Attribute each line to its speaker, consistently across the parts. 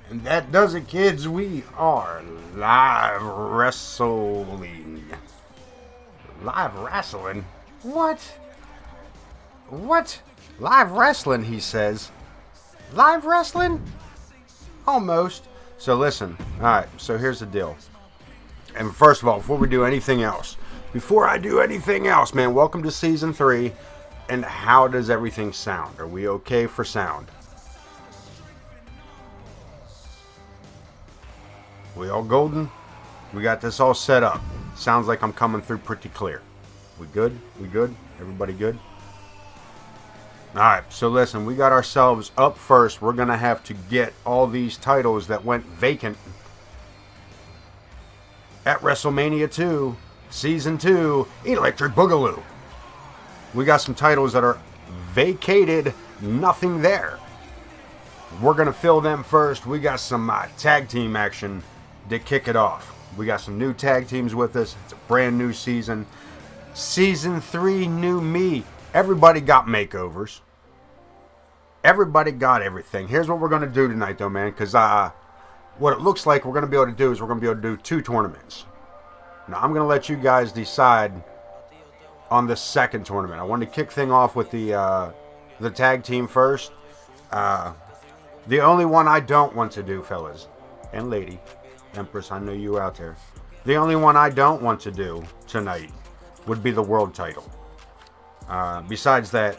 Speaker 1: And that does it, kids. We are live wrestling. Live wrestling? What? What? Live wrestling, he says. Live wrestling? Almost. So listen. Alright, so here's the deal. And first of all, before we do anything else, man, welcome to Season 3. And how does everything sound? Are we okay for sound? We all golden? We got this all set up. Sounds like I'm coming through pretty clear. We good? We good? Everybody good? Alright, so listen, we got ourselves up first. We're going to have to get all these titles that went vacant at WrestleMania 2, Season 2, Electric Boogaloo. We got some titles that are vacated, nothing there. We're going to fill them first. We got some tag team action to kick it off. We got some new tag teams with us. It's a brand new season. Season 3, new me. Everybody got makeovers. Everybody got everything. Here's what we're going to do tonight, though, man. Because what it looks like we're going to be able to do is we're going to be able to do 2 tournaments. Now, I'm going to let you guys decide on the second tournament. I wanted to kick thing off with the tag team first. The only one I don't want to do, fellas and lady, Empress, I know you out there. The only one I don't want to do tonight would be the world title. Besides that,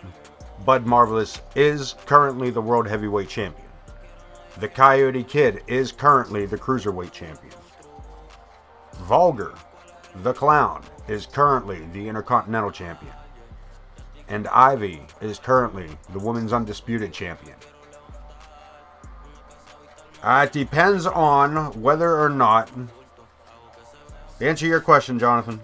Speaker 1: Bud Marvelous is currently the world heavyweight champion. The Coyote Kid is currently the cruiserweight champion. Vulgar, the Clown, is currently the Intercontinental champion. And Ivy is currently the Women's Undisputed champion. It depends on whether or not, to answer your question, Jonathan,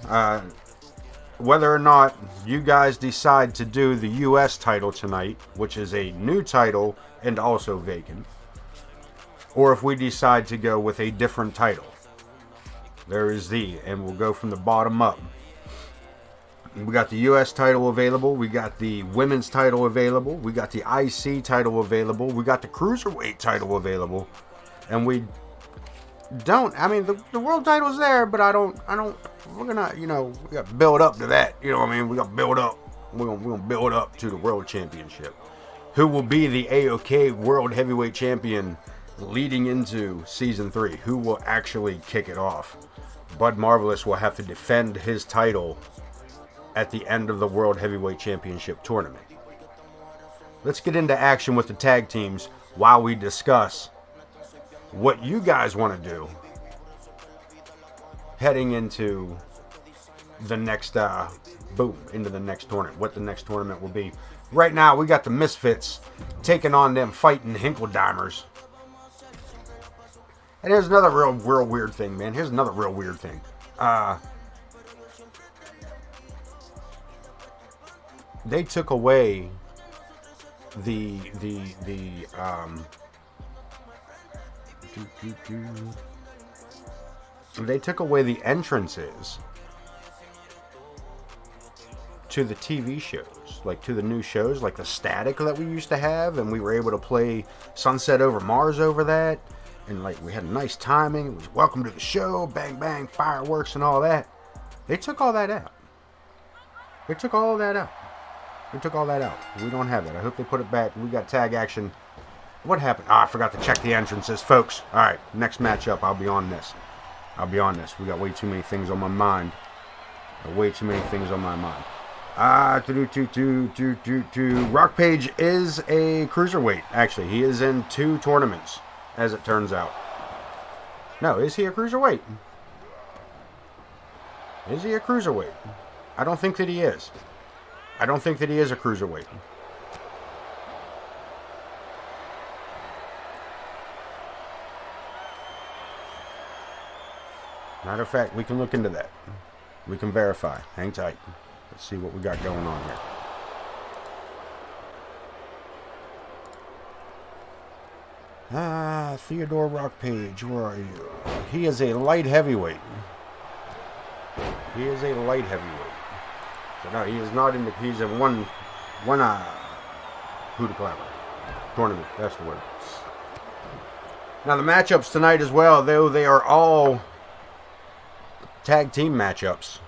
Speaker 1: whether or not you guys decide to do the U.S. title tonight, which is a new title and also vacant, or if we decide to go with a different title. There is and we'll go from the bottom up. We got the U.S. title available. We got the women's title available. We got the IC title available. We got the cruiserweight title available. And we don't, I mean, the world title's there, but we're gonna, we got to build up to that. You know what I mean? We got to build up. We're gonna build up to the world championship. Who will be the A.o.K world heavyweight champion leading into season 3? Who will actually kick it off? Bud Marvelous will have to defend his title at the end of the World Heavyweight Championship tournament. Let's get into action with the tag teams while we discuss what you guys want to do heading into the next into the next tournament, what the next tournament will be. Right now we got the Misfits taking on them Fightin Hinkeldimers. And here's another real weird thing, man. Here's another real weird thing. They took away they took away the entrances to the TV shows, like to the new shows, like the static that we used to have, and we were able to play Sunset Over Mars over that, and like we had nice timing. It was welcome to the show, bang bang, fireworks and all that. They took all that out. They took all that out. We don't have that. I hope they put it back. We got tag action. What happened? I forgot to check the entrances, folks. All right, next matchup, I'll be on this. We got way too many things on my mind. Rock Page is a cruiserweight. Actually, he is in 2 tournaments, as it turns out. No, is he a cruiserweight? I don't think that he is. I don't think that he is a cruiserweight. Matter of fact, we can look into that. We can verify. Hang tight. Let's see what we got going on here. Theodore Rock Page, where are you? He is a light heavyweight. So no, he is not in the. He's in one Who to Climber tournament. That's the word. Now the matchups tonight as well, though they are all tag team matchups.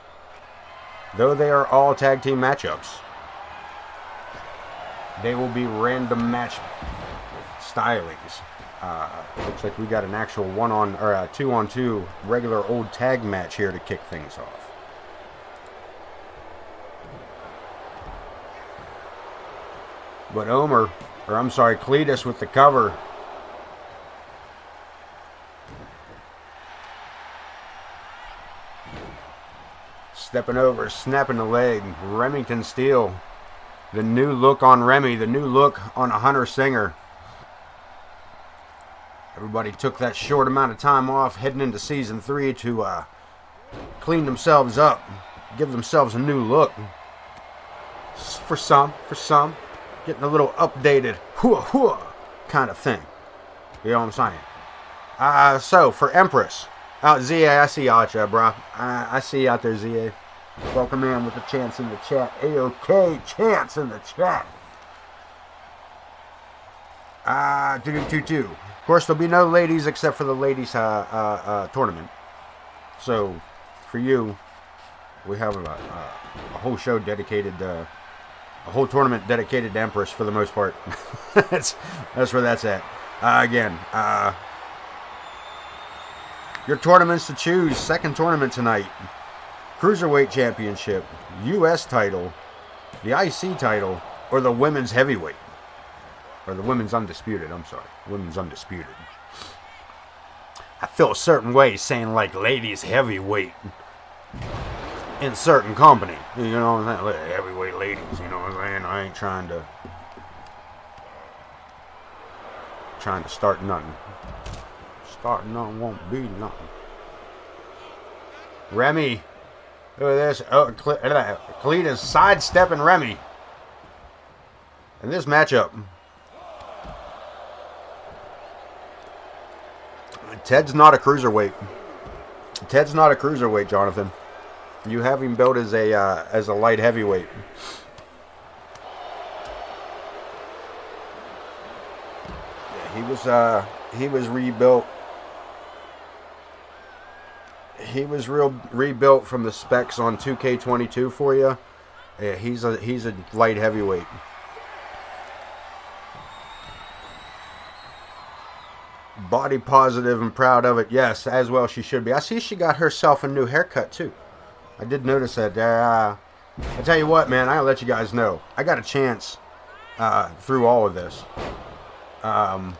Speaker 1: They will be random match stylings. Looks like we got an actual 2-on-2 regular old tag match here to kick things off. But Cletus with the cover. Stepping over, snapping the leg. Remington Steele. The new look on Remy, the new look on a Hunter Singer. Everybody took that short amount of time off heading into season 3 to clean themselves up, give themselves a new look. For some, getting a little updated, kind of thing. You know what I'm saying? So for Empress, ZA, I see y'all out there, bro. I see you out there, ZA. Welcome in with a chance in the chat. A.o.K. chance in the chat. 222. Of course, there'll be no ladies except for the ladies tournament. So, for you, we have a whole show dedicated, a whole tournament dedicated to Empress for the most part. that's where that's at. Again, your tournaments to choose. Second tournament tonight. Cruiserweight Championship, U.S. title, the IC title, or the Women's Heavyweight. Or the Women's Undisputed, I'm sorry. Women's Undisputed. I feel a certain way saying like ladies heavyweight in certain company. You know what I'm saying? Heavyweight ladies, you know what I'm saying? I ain't trying to start nothing. Starting nothing won't be nothing. Remy. Look at this. Cletus sidestepping Remy. In this matchup. Ted's not a cruiserweight. Jonathan. You have him built as a light heavyweight. Yeah, he was rebuilt. He was rebuilt from the specs on 2K22 for you. Yeah, he's a light heavyweight. Body positive and proud of it. Yes, as well she should be. I see she got herself a new haircut too. I did notice that. I tell you what, man, I'll let you guys know. I got a chance through all of this to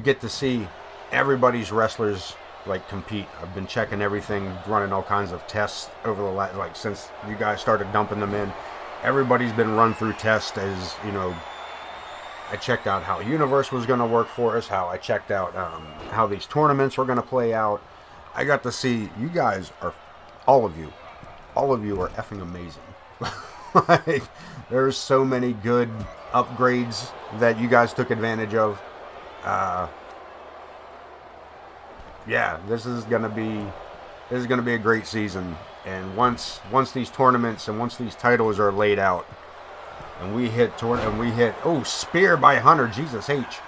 Speaker 1: get to see everybody's wrestlers like compete. I've been checking everything, running all kinds of tests over the last, since you guys started dumping them in. Everybody's been run through tests. As you know, I checked out how Universe was going to work for us, how I checked out how these tournaments were going to play out. I got to see you guys are, all of you are effing amazing. There's so many good upgrades that you guys took advantage of. Yeah, this is gonna be a great season. And once these tournaments and once these titles are laid out, and we hit spear by Hunter, Jesus H.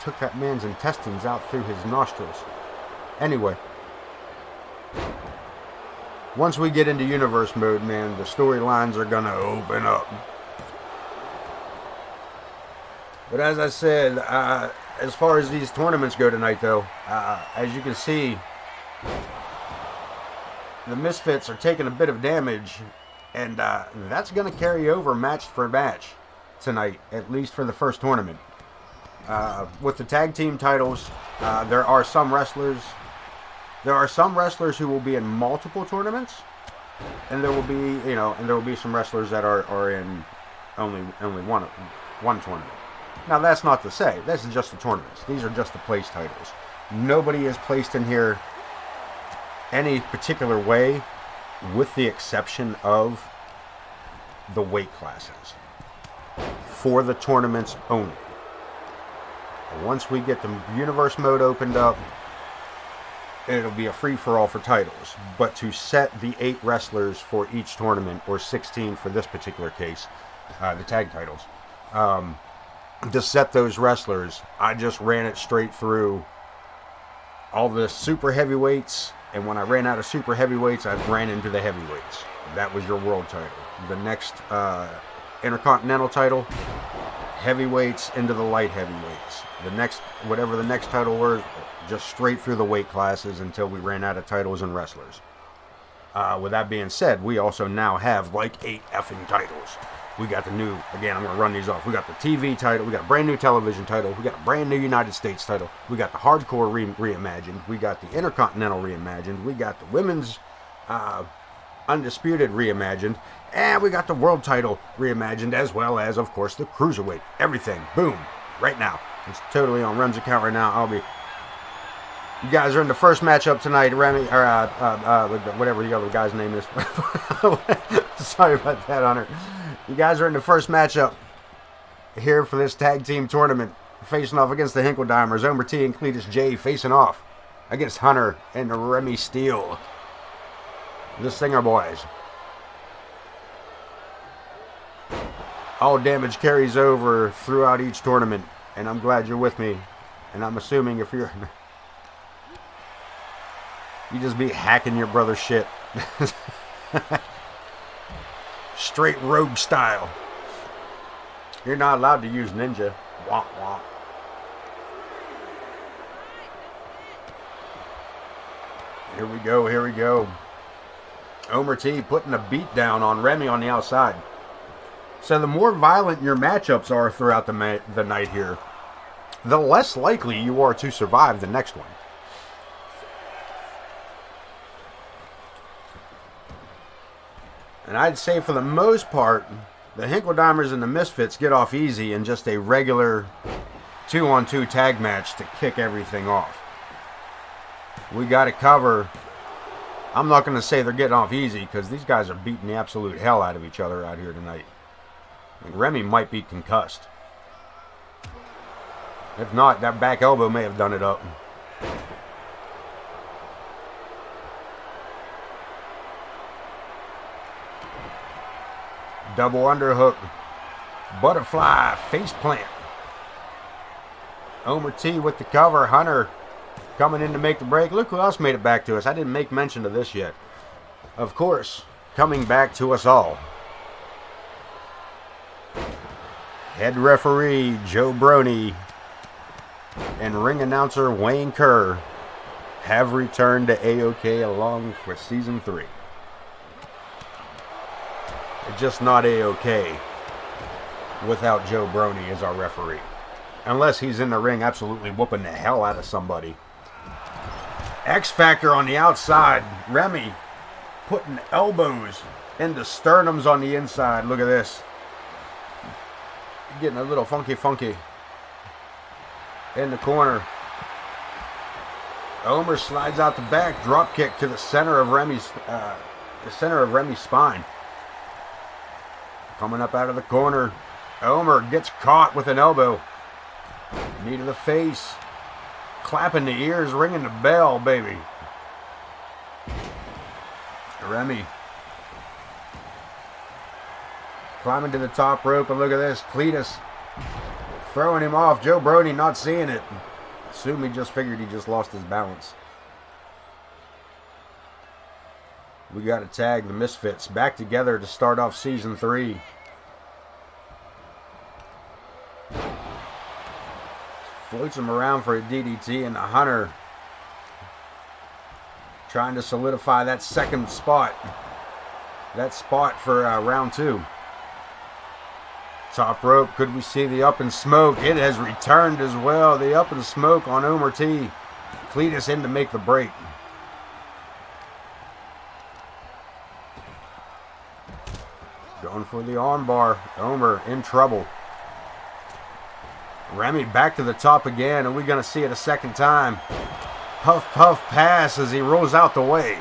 Speaker 1: Took that man's intestines out through his nostrils. Anyway, once we get into Universe mode, man, the storylines are gonna open up. But as I said, as far as these tournaments go tonight, though, as you can see, the Misfits are taking a bit of damage, and that's going to carry over match for match tonight, at least for the first tournament. With the tag team titles, there are some wrestlers who will be in multiple tournaments, and there will be some wrestlers that are in only one tournament. Now, that's not to say, this is just the tournaments. These are just the place titles. Nobody is placed in here any particular way, with the exception of the weight classes. For the tournaments only. Once we get the Universe mode opened up, it'll be a free-for-all for titles. But to set the 8 wrestlers for each tournament, or 16 for this particular case, the tag titles, to set those wrestlers, I just ran it straight through all the super heavyweights, and when I ran out of super heavyweights, I ran into the heavyweights. That was your world title. The next Intercontinental title, heavyweights into the light heavyweights. The next, whatever the next title was, just straight through the weight classes until we ran out of titles and wrestlers. With that being said, we also now have like 8 effing titles. We got the new, again, I'm going to run these off. We got the TV title. We got a brand new television title. We got a brand new United States title. We got the Hardcore reimagined. We got the Intercontinental reimagined. We got the Women's Undisputed reimagined. And we got the World title reimagined, as well as, of course, the Cruiserweight. Everything. Boom. Right now. It's totally on Rem's account right now. You guys are in the first matchup tonight, Remy, or whatever the other guy's name is. Sorry about that, Hunter. You guys are in the first matchup here for this tag team tournament, facing off against the Hinkeldimers. Omer T and Cletus J facing off against Hunter and Remy Steele, the Singer Boys. All damage carries over throughout each tournament, and I'm glad you're with me. And I'm assuming if you're... you just be hacking your brother's shit. Straight rogue style. You're not allowed to use ninja. Womp womp. Here we go, here we go. Omer T putting a beat down on Remy on the outside. So the more violent your matchups are throughout the night here, the less likely you are to survive the next one. And I'd say for the most part, the Hinkeldimers and the Misfits get off easy in just a regular 2-on-2 tag match to kick everything off. We got to cover. I'm not going to say they're getting off easy because these guys are beating the absolute hell out of each other out here tonight. And Remy might be concussed. If not, that back elbow may have done it up. Double underhook. Butterfly face plant. Omer T with the cover. Hunter coming in to make the break. Look who else made it back to us. I didn't make mention of this yet. Of course, coming back to us all. Head referee Joe Brony and ring announcer Wayne Kerr have returned to A.o.K along for Season 3. It's just not A.o.K without Joe Brony as our referee. Unless he's in the ring absolutely whooping the hell out of somebody. X Factor on the outside. Remy putting elbows into sternums on the inside. Look at this. Getting a little funky in the corner. Omer slides out the back, drop kick to the center of Remy's spine. Coming up out of the corner, Omer gets caught with an elbow. Knee to the face, clapping the ears, ringing the bell, baby. Remy climbing to the top rope, and look at this, Cletus throwing him off. Joe Brony not seeing it. Assume he just figured he just lost his balance. We got to tag the Misfits back together to start off Season 3. Floats him around for a DDT, and the Hunter trying to solidify that second spot. That spot for round 2. Top rope, could we see the up and smoke? It has returned as well. The up and smoke on Omer T. Cletus in to make the break. Going for the armbar. Omer in trouble. Remy back to the top again. Are we going to see it a second time? Puff, puff, pass as he rolls out the way.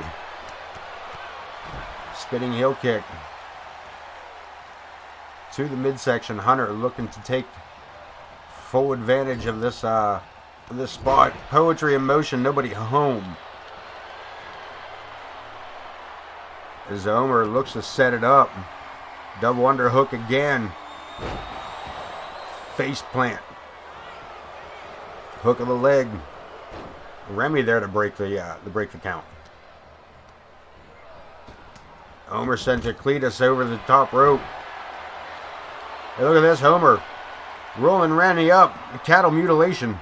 Speaker 1: Spinning heel kick. To the midsection. Hunter looking to take full advantage of this spot. Poetry in motion, nobody home. As Omer looks to set it up. Double underhook again. Face plant. Hook of the leg. Remy there to break the count. Homer sends Cletus over the top rope. Hey, look at this, Homer. Rolling Randy up. Cattle mutilation.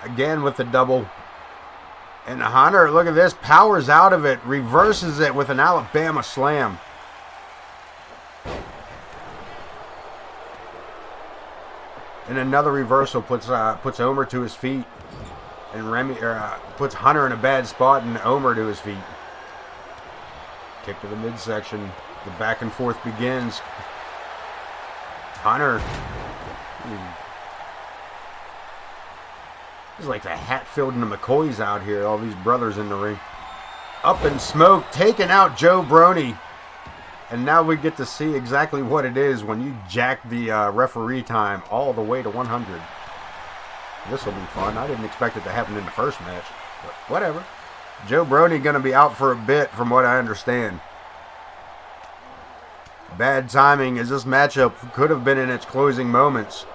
Speaker 1: Again with the double. And Hunter, look at this. Powers out of it. Reverses it with an Alabama slam. And another reversal puts Homer to his feet. And Remy puts Hunter in a bad spot and Homer to his feet. Kick to the midsection. The back and forth begins. Hunter. It's like the Hatfield and the McCoys out here. All these brothers in the ring. Up in smoke. Taking out Joe Brony. And now we get to see exactly what it is when you jack the referee time all the way to 100. This will be fun. I didn't expect it to happen in the first match. But whatever. Joe Brony going to be out for a bit from what I understand. Bad timing as this matchup could have been in its closing moments.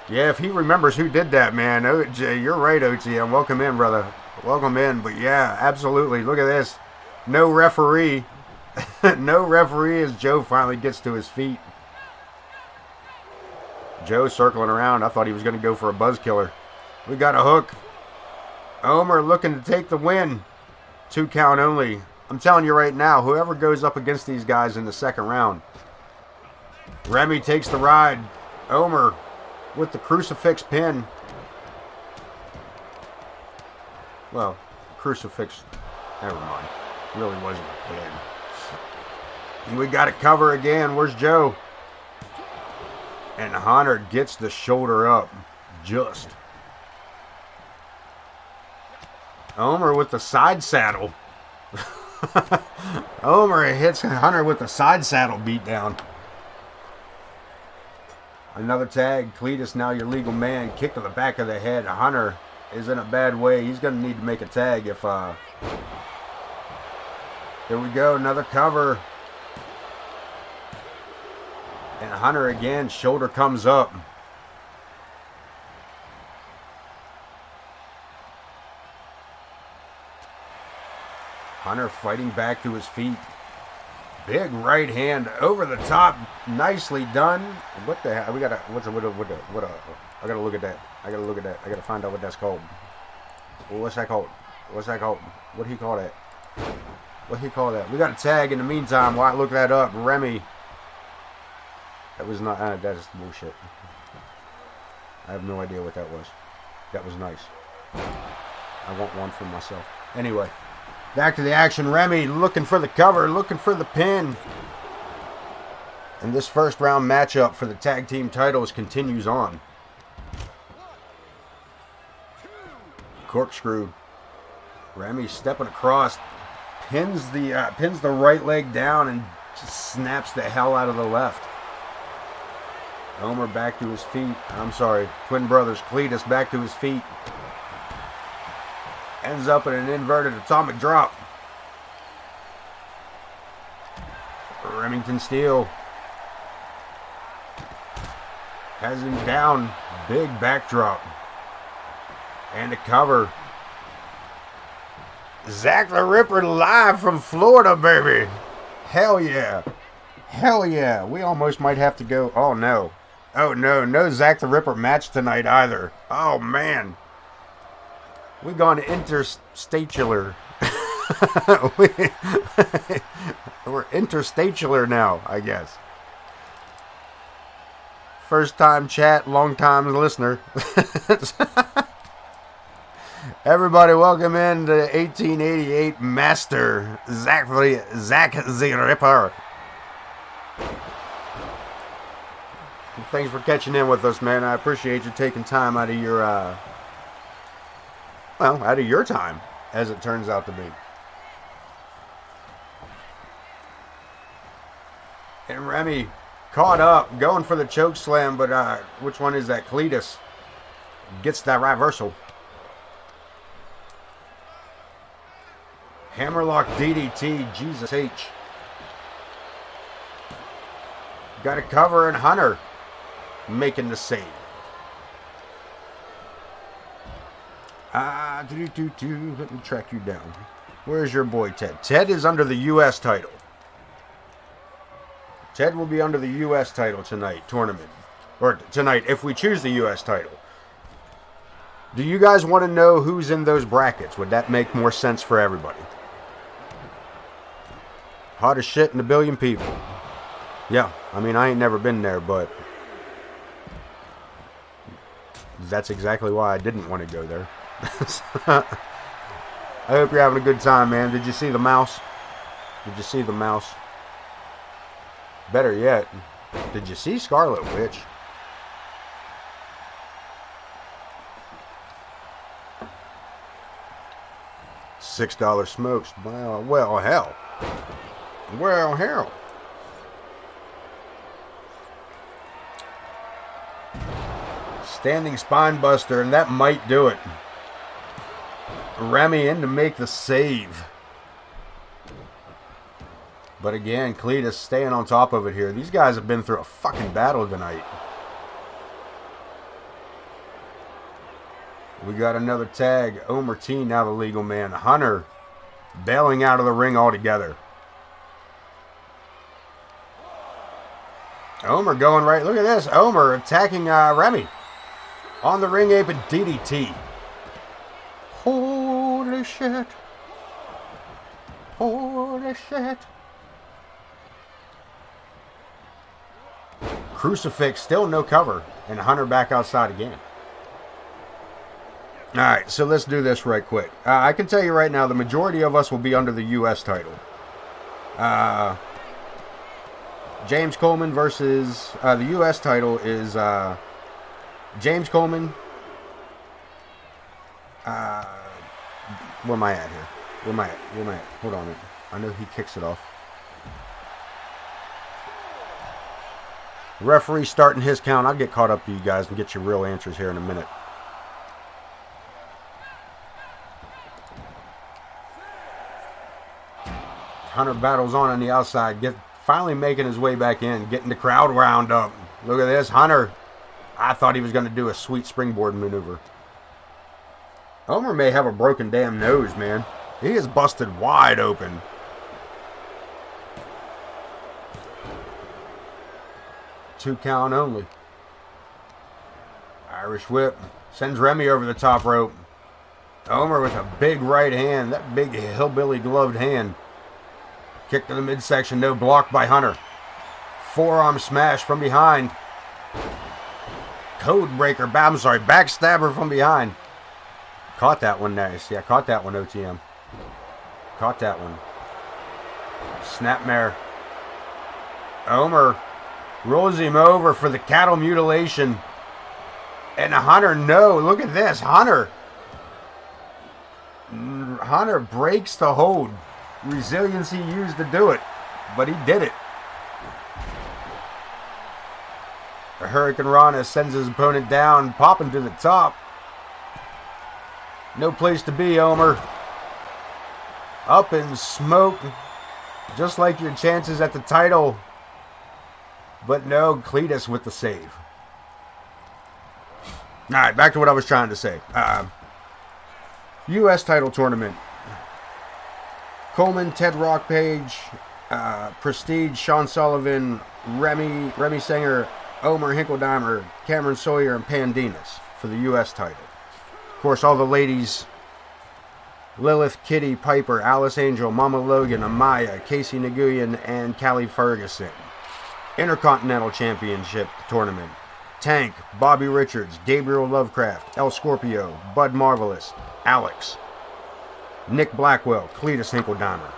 Speaker 1: Yeah, if he remembers who did that, man. OJ, you're right, OTM. Welcome in, brother. Welcome in. But yeah, absolutely. Look at this. No referee. No referee as Joe finally gets to his feet. Joe circling around. I thought he was going to go for a buzz killer. We got a hook. Homer looking to take the win. 2 count only. I'm telling you right now, whoever goes up against these guys in the second round. Remy takes the ride. Homer with the crucifix pin. Well, crucifix, never mind. Really wasn't a pin. And we got to cover again. Where's Joe? And Hunter gets the shoulder up. Just. Homer with the side saddle. Homer hits Hunter with the side saddle beatdown. Another tag. Cletus now your legal man. Kick to the back of the head. Hunter is in a bad way. He's going to need to make a tag if... Here we go. Another cover. And Hunter again. Shoulder comes up. Hunter fighting back to his feet. Big right hand over the top. Nicely done. What the hell? We gotta. I gotta look at that. I gotta find out what that's called. What's that called? What he call that? We got a tag in the meantime. While I look that up, Remy. That was not. That's bullshit. I have no idea what that was. That was nice. I want one for myself. Anyway. Back to the action. Remy looking for the cover, looking for the pin. And this first round matchup for the tag team titles continues on. Corkscrew. Remy stepping across, pins the right leg down and just snaps the hell out of the left. Homer back to his feet. I'm sorry, twin brothers Cletus back to his feet. Ends up in an inverted atomic drop. Remington Steele has him down. Big backdrop. And a cover. Zach the Ripper live from Florida, baby. Hell yeah. Hell yeah. We almost might have to go. Oh, no. Oh, no. No Zach the Ripper match tonight either. Oh, man. We gone interstatular. We're interstatular now, I guess. First time chat, long time listener. Everybody, welcome in to 1888 Master Zach the Ripper. Thanks for catching in with us, man. I appreciate you taking time out of your out of your time, as it turns out to be. And Remy caught up, going for the choke slam, but which one is that? Cletus gets that reversal. Hammerlock DDT, Jesus H. Got a cover, and Hunter making the save. Let me track you down. Where's your boy Ted? Ted is under the U.S. title. Ted will be under the U.S. title tonight, tournament. Or tonight, if we choose the U.S. title. Do you guys want to know who's in those brackets? Would that make more sense for everybody? Hot as shit in a billion people. Yeah, I mean, I ain't never been there, but that's exactly why I didn't want to go there. I hope you're having a good time, man. Did you see the mouse? Did you see the mouse? Better yet, did you see Scarlet Witch? $6 smokes. Well, hell. Well, hell. Standing spine buster, and that might do it. Remy in to make the save. But again, Cletus staying on top of it here. These guys have been through a fucking battle tonight. We got another tag. Omer T, now the legal man. Hunter bailing out of the ring altogether. Omer going right. Look at this. Omer attacking Remy. On the ring apron, DDT. Holy shit. Holy shit. Crucifix, still no cover. And Hunter back outside again. Alright, so let's do this right quick. I can tell you right now, the majority of us will be under the U.S. title. James Coleman versus... the U.S. title is... James Coleman. Where am I at here? Where am I at? Hold on. I know he kicks it off. Referee starting his count. I'll get caught up to you guys and get you real answers here in a minute. Hunter battles on the outside. Finally making his way back in. Getting the crowd wound up. Look at this. Hunter. I thought he was going to do a sweet springboard maneuver. Omer may have a broken damn nose, man. He is busted wide open. 2 count only. Irish whip. Sends Remy over the top rope. Omer with a big right hand. That big hillbilly gloved hand. Kick to the midsection. No, blocked by Hunter. Forearm smash from behind. Code breaker. I'm sorry. Backstabber from behind. Caught that one nice. Yeah, caught that one, OTM. Caught that one. Snapmare. Omer rolls him over for the cattle mutilation. And Hunter, no. Look at this. Hunter breaks the hold. Resiliency used to do it. But he did it. The Hurricane Rana sends his opponent down, popping to the top. No place to be, Omer. Up in smoke. Just like your chances at the title. But no, Cletus with the save. Alright, back to what I was trying to say. U.S. title tournament. Coleman, Ted Rockpage, Prestige, Sean Sullivan, Remy Singer, Omer Hinkeldimer, Cameron Sawyer, and Pandinas for the U.S. title. Of course, all the ladies, Lilith, Kitty, Piper, Alice Angel, Mama Logan, Amaya, Casey Nguyen, and Callie Ferguson. Intercontinental Championship tournament. Tank, Bobby Richards, Gabriel Lovecraft, El Scorpio, Bud Marvelous, Alex, Nick Blackwell, Cletus Hinkeldimer.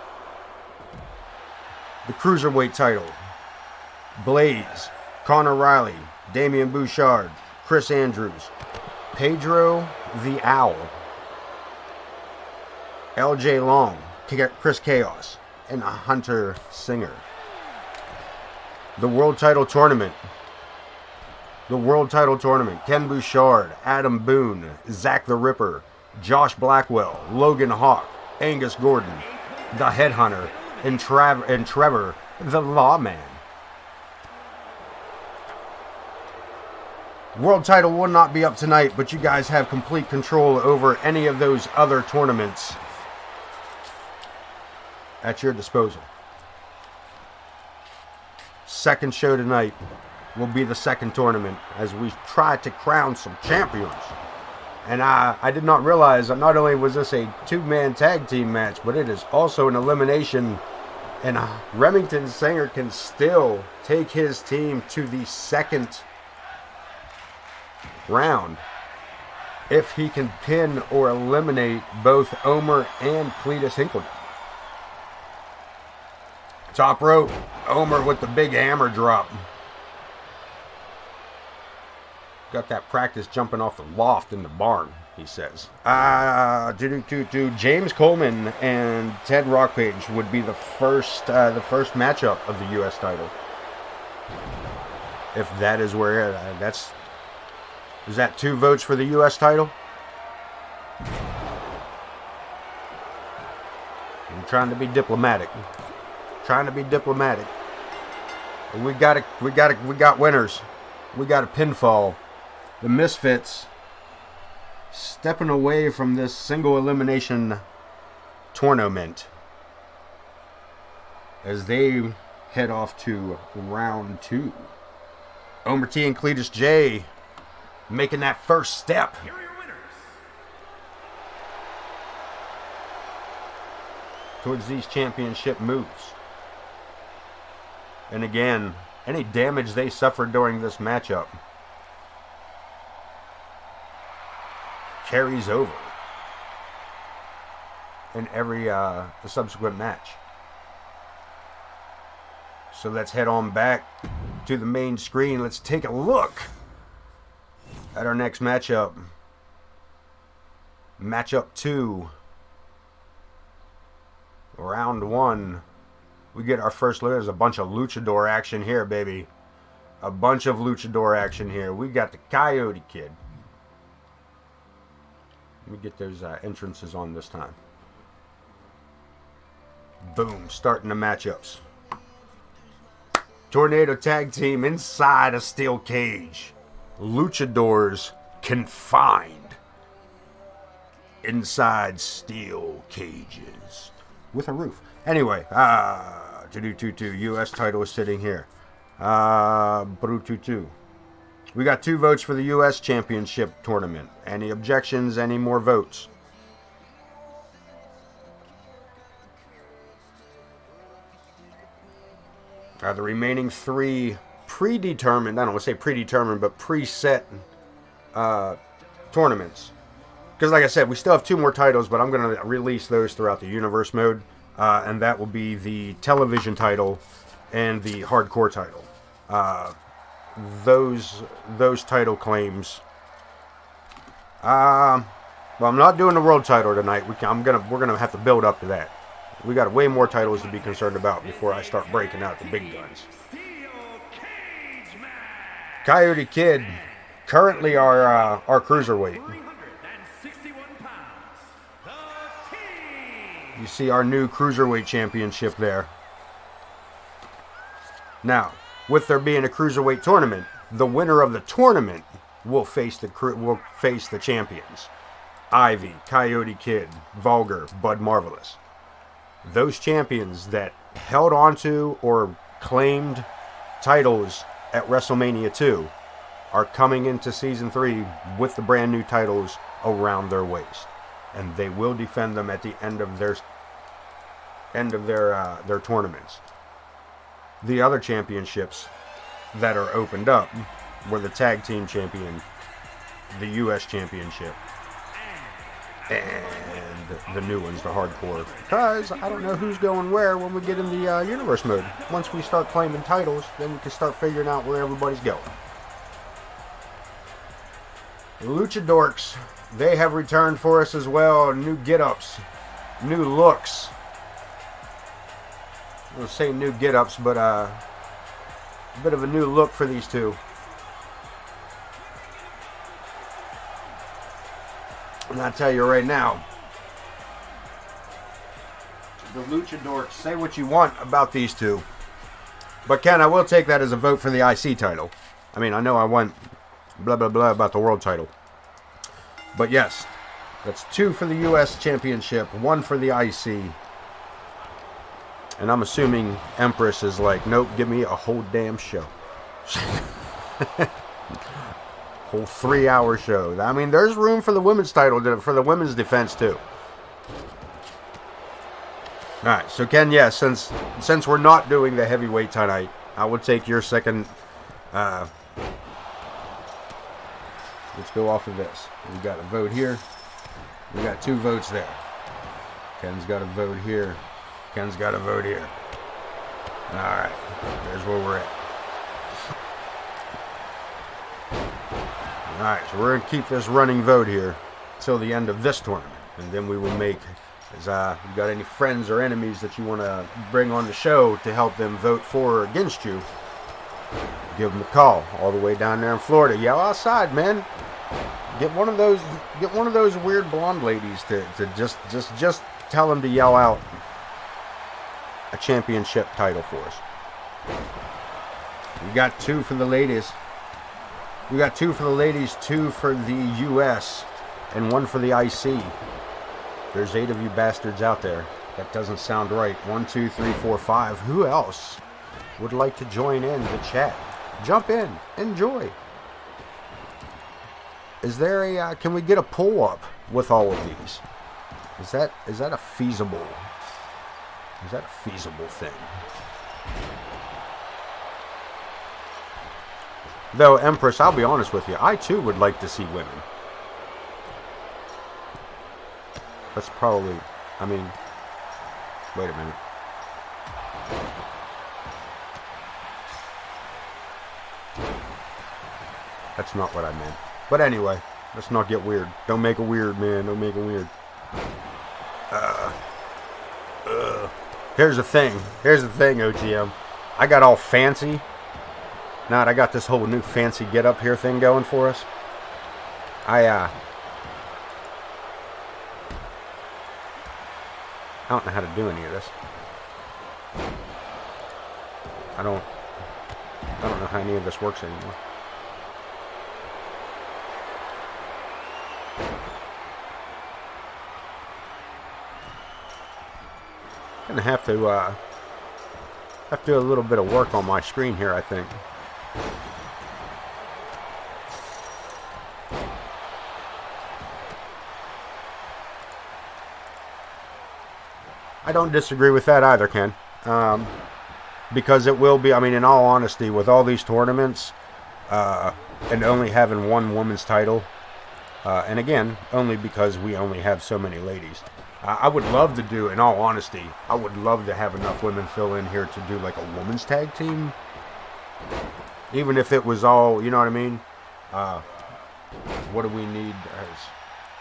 Speaker 1: The Cruiserweight title. Blaze, Connor Riley, Damian Bouchard, Chris Andrews, Pedro the Owl, LJ Long, Chris Chaos, and Hunter Singer. The World Title Tournament. The World Title Tournament. Ken Bouchard, Adam Boone, Zach the Ripper, Josh Blackwell, Logan Hawk, Angus Gordon, the Headhunter, and Trevor, the Lawman. World title will not be up tonight, but you guys have complete control over any of those other tournaments at your disposal. Second show tonight will be the second tournament as we try to crown some champions. And I did not realize that not only was this a two-man tag team match, but it is also an elimination. And Remington Singer can still take his team to the second round if he can pin or eliminate both Omer and Cletus Hinkeldimers. Top rope, Omer with the big hammer drop. Got that practice jumping off the loft in the barn, he says. James Coleman and Ted Rockpage would be the first matchup of the U.S. title. If that is where that's. Is that 2 votes for the U.S. title? I'm trying to be diplomatic. We got winners. We got a pinfall. The Misfits stepping away from this single elimination tournament as they head off to round 2. Omer T and Cletus J making that first step.
Speaker 2: Here are your winners.
Speaker 1: Towards these championship moves. And again, any damage they suffered during this matchup carries over in every the subsequent match. So let's head on back to the main screen. Let's take a look at our next matchup. Matchup 2. Round 1. We get our first look. There's a bunch of luchador action here, baby. A bunch of luchador action here. We got the Coyote Kid. Let me get those entrances on this time. Boom. Starting the matchups. Tornado tag team inside a steel cage. Luchadors confined inside steel cages with a roof. Anyway, U.S. title is sitting here. We got 2 votes for the U.S. Championship tournament. Any objections? Any more votes? The remaining 3 predetermined, I don't want to say predetermined, but preset tournaments. Because like I said, we still have 2 more titles, but I'm going to release those throughout the universe mode. And that will be the television title and the hardcore title. Those title claims. Well, I'm not doing the world title tonight. We're gonna have to build up to that. We got way more titles to be concerned about before I start breaking out the big guns. Coyote Kid, currently our cruiserweight. You see our new cruiserweight championship there. Now, with there being a cruiserweight tournament, the winner of the tournament will face the champions. Ivy, Coyote Kid, Vulgar, Bud Marvelous. Those champions that held onto or claimed titles at WrestleMania 2 are coming into Season 3 with the brand new titles around their waist. And they will defend them at the end of their tournaments. The other championships that are opened up were the Tag Team Champion, the U.S. Championship, and the new ones, the Hardcore. Because I don't know who's going where when we get in the universe mode. Once we start claiming titles, then we can start figuring out where everybody's going. Luchadorks, they have returned for us as well. New get-ups, new looks. I don't say new get-ups, but a bit of a new look for these two. And I tell you right now, The Luchadorks. Say what you want about these two. But Ken, I will take that as a vote for the IC title. I mean, I know I went blah, blah, blah about the world title. But yes, that's 2 for the US Championship, 1 for the IC. And I'm assuming Empress is like, nope, give me a whole damn show. Whole 3-hour show. I mean, there's room for the women's title, for the women's defense too. Alright, so Ken, yes, since we're not doing the heavyweight tonight, I will take your second. Let's go off of this. We got a vote here. We got 2 votes there. Ken's got a vote here. Ken's got a vote here. Alright, there's where we're at. Alright, so we're going to keep this running vote here till the end of this tournament. And then we will make, as you got any friends or enemies that you want to bring on the show to help them vote for or against you, give them a call all the way down there in Florida. Yell outside, man. Get one of those weird blonde ladies to just tell them to yell out a championship title for us. We got 2 for the ladies. We got 2 for the ladies, 2 for the US, and 1 for the IC. There's 8 of you bastards out there. That doesn't sound right. 1, 2, 3, 4, 5. Who else would like to join in the chat? Jump in. Enjoy. Is there a, can we get a pull up with all of these? Is that a feasible thing? Though, Empress, I'll be honest with you, I too would like to see women. That's probably, I mean, wait a minute. That's not what I meant. But anyway, let's not get weird. Don't make it weird, man. Don't make it weird. Here's the thing, OTM. I got all fancy. Now I got this whole new fancy get up here thing going for us. I don't know how to do any of this. I don't know how any of this works anymore. Gonna have to do a little bit of work on my screen here, I think. I don't disagree with that either, Ken. Because it will be, I mean, in all honesty, with all these tournaments, and only having 1 women's title, and again, only because we only have so many ladies. I would love to do, in all honesty, I would love to have enough women fill in here to do like a women's tag team. Even if it was all, you know what I mean? What do we need?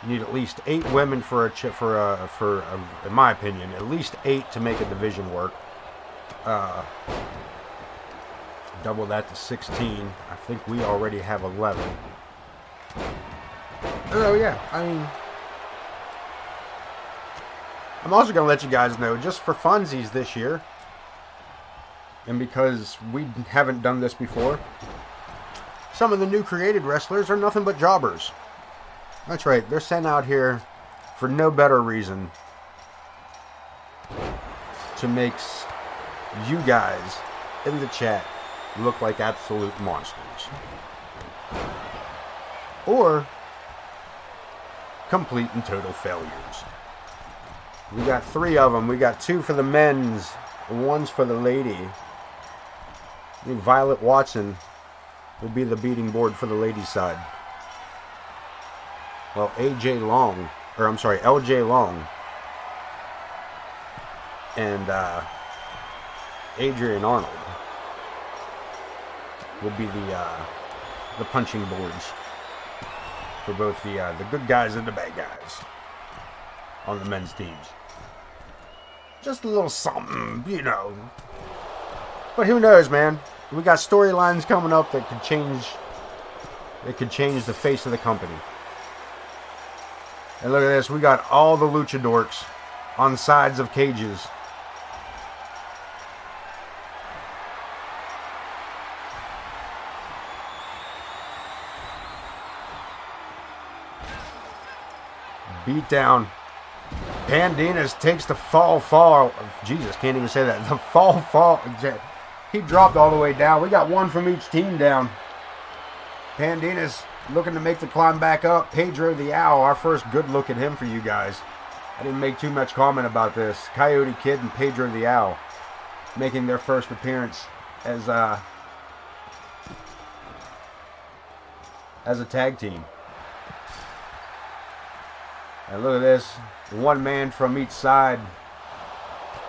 Speaker 1: You need at least 8 women in my opinion, at least 8 to make a division work. Double that to 16. I think we already have 11. Oh yeah, I mean, I'm also going to let you guys know, just for funsies this year, and because we haven't done this before, some of the new created wrestlers are nothing but jobbers. That's right, they're sent out here for no better reason to make you guys in the chat look like absolute monsters. Or complete and total failures. We got 3 of them. We got 2 for the men's, 1's for the lady. I think Violet Watson will be the beating board for the ladies' side. Well, LJ Long and Adrian Arnold will be the punching boards for both the good guys and the bad guys on the men's teams. Just a little something, you know. But who knows, man? We got storylines coming up that could change. It could change the face of the company. And look at this, we got all the Luchadorks on sides of cages Beat down. Pandinas takes the fall. Jesus, can't even say that. The fall. He dropped all the way down. We got one from each team down. Pandinas looking to make the climb back up. Pedro the Owl, our first good look at him for you guys. I didn't make too much comment about this. Coyote Kid and Pedro the Owl making their first appearance as a tag team. And look at this. One man from each side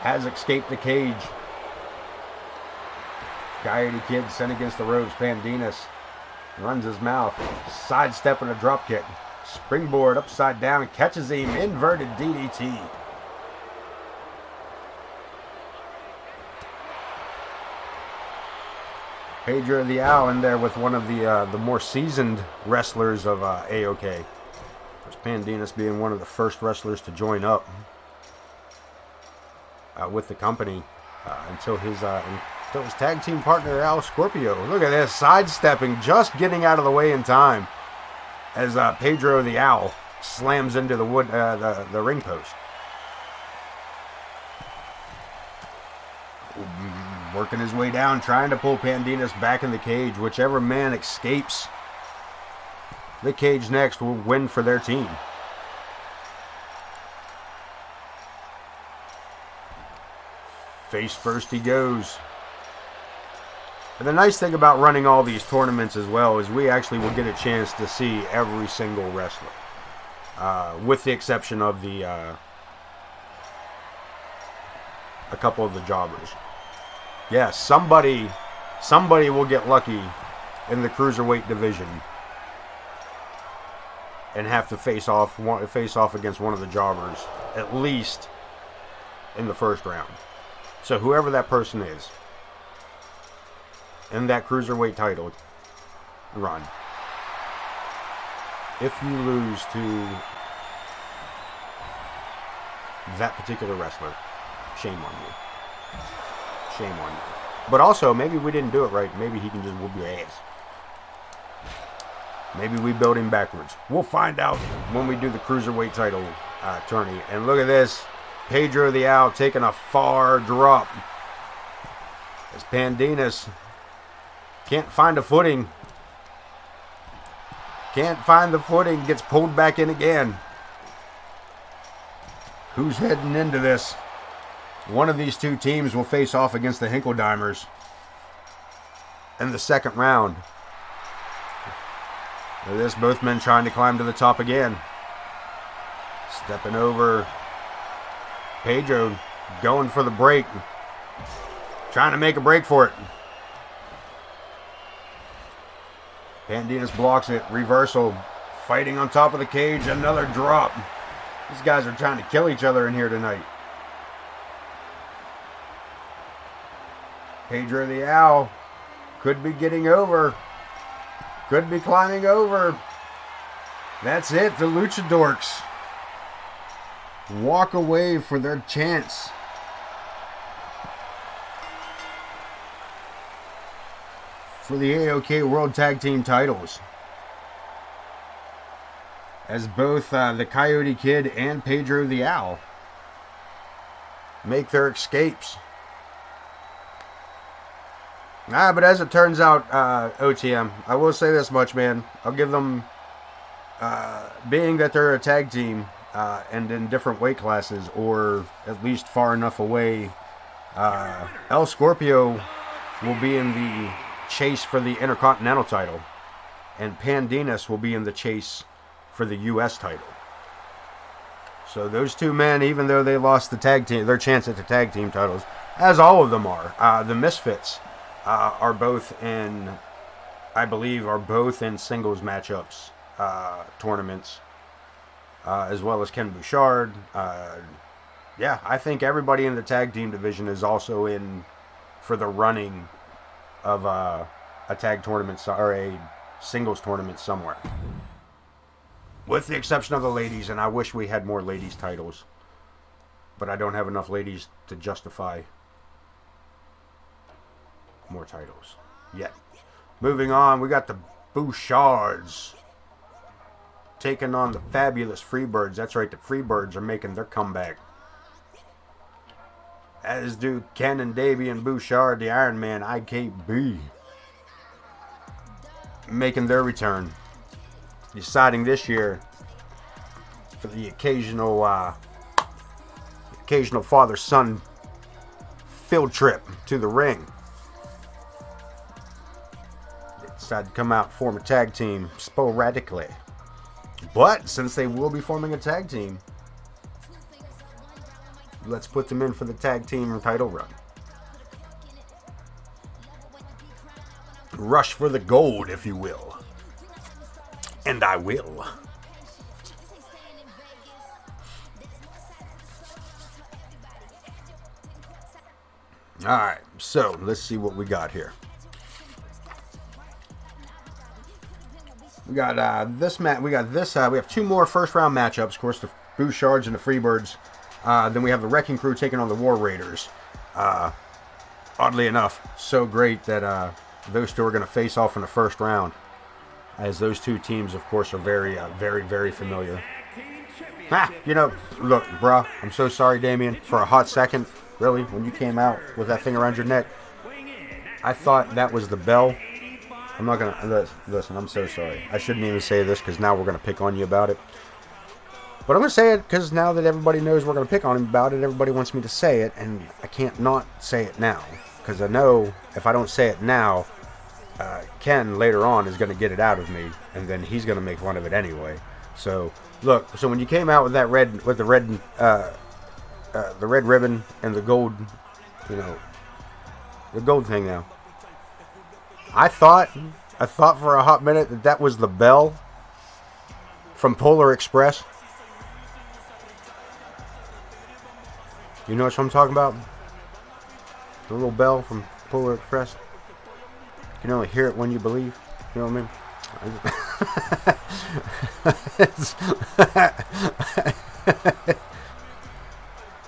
Speaker 1: has escaped the cage. Coyote Kid sent against the ropes. Pandinas runs his mouth. Sidestep and a drop kick. Springboard upside down. Catches him. Inverted DDT. Pedro the Owl in there with one of the more seasoned wrestlers of A.o.K. Pandinas being one of the first wrestlers to join up with the company until his tag team partner Al Scorpio. Look at this, sidestepping, just getting out of the way in time as Pedro the Owl slams into the ring post. Working his way down, trying to pull Pandinas back in the cage. Whichever man escapes the cage next will win for their team. Face first he goes. And the nice thing about running all these tournaments as well is we actually will get a chance to see every single wrestler. With the exception of a couple of the jobbers. Yes, somebody will get lucky in the cruiserweight division and have to face off against one of the jobbers, at least in the first round. So whoever that person is in that cruiserweight title run, if you lose to that particular wrestler, shame on you. Shame on you. But also, maybe we didn't do it right. Maybe he can just whoop your ass. Maybe we build him backwards. We'll find out when we do the cruiserweight title tourney. And look at this. Pedro the Owl taking a far drop. As Pandinas can't find a footing. Gets pulled back in again. Who's heading into this? One of these two teams will face off against the Hinkeldimers in the second round. Look at this, both men trying to climb to the top again. Stepping over. Pedro going for the break. Trying to make a break for it. Pandinas blocks it. Reversal. Fighting on top of the cage. Another drop. These guys are trying to kill each other in here tonight. Pedro the Owl could be getting over. Could be climbing over. That's it. The Luchadorks walk away for their chance. For the A.o.K. World Tag Team titles. As both the Coyote Kid and Pedro the Owl make their escapes. But as it turns out, OTM, I will say this much, man. I'll give them, being that they're a tag team and in different weight classes, or at least far enough away, El Scorpio will be in the chase for the Intercontinental title, and Pandinas will be in the chase for the U.S. title. So those two men, even though they lost the tag team, their chance at the tag team titles, as all of them are, the Misfits are both in, I believe, singles matchups, tournaments, as well as Ken Bouchard. Yeah, I think everybody in the tag team division is also in for the running of a tag tournament or a singles tournament somewhere. With the exception of the ladies, and I wish we had more ladies titles, but I don't have enough ladies to justify more titles yet. Moving on, we got the Bouchards taking on the fabulous Freebirds. That's right, the Freebirds are making their comeback. As do Ken and Davey and Bouchard, the Iron Man, IKB, making their return. Deciding this year for the occasional father-son field trip to the ring. They decided to come out and form a tag team sporadically. But since they will be forming a tag team, let's put them in for the tag team title run. Rush for the gold, if you will. And I will. Alright, so let's see what we got here. We got this match. We have two more first round matchups. Of course, the Bouchards and the Freebirds. Then we have the Wrecking Crew taking on the War Raiders. Oddly enough, so great that those two are going to face off in the first round, as those two teams, of course, are very, very familiar. You know, look, bruh, I'm so sorry, Damien, for a hot second, really, when you came out with that thing around your neck, I thought that was the bell. I'm not going to, listen, I'm so sorry. I shouldn't even say this, because now we're going to pick on you about it. But I'm going to say it, because now that everybody knows we're going to pick on him about it, everybody wants me to say it, and I can't not say it now. Because I know if I don't say it now, Ken later on is going to get it out of me, and then he's going to make fun of it anyway. So look, so when you came out with that the red ribbon and the gold, you know, the gold thing now, I thought for a hot minute that was the bell from Polar Express. You know what I'm talking about? The little bell from Polar Express. You can only hear it when you believe. You know what I mean?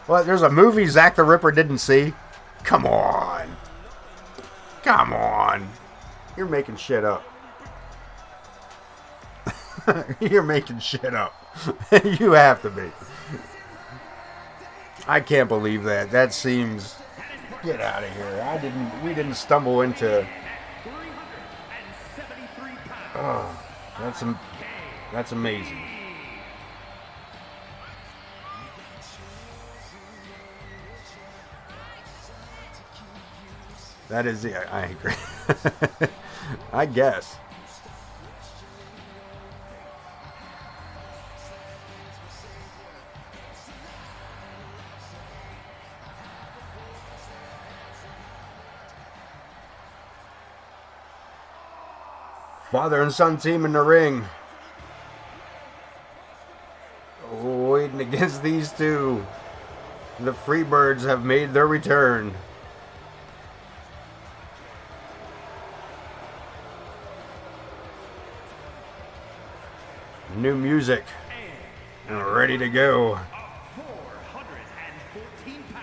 Speaker 1: What, there's a movie Zack the Ripper didn't see? Come on. Come on. You're making shit up. You're making shit up. You have to be. I can't believe that. That seems... Get out of here. We didn't stumble into... Oh, that's amazing. That is the... I agree. I guess. Father and son team in the ring. Waiting against these two. The Freebirds have made their return. New music. And ready to go.
Speaker 2: 414 pounds.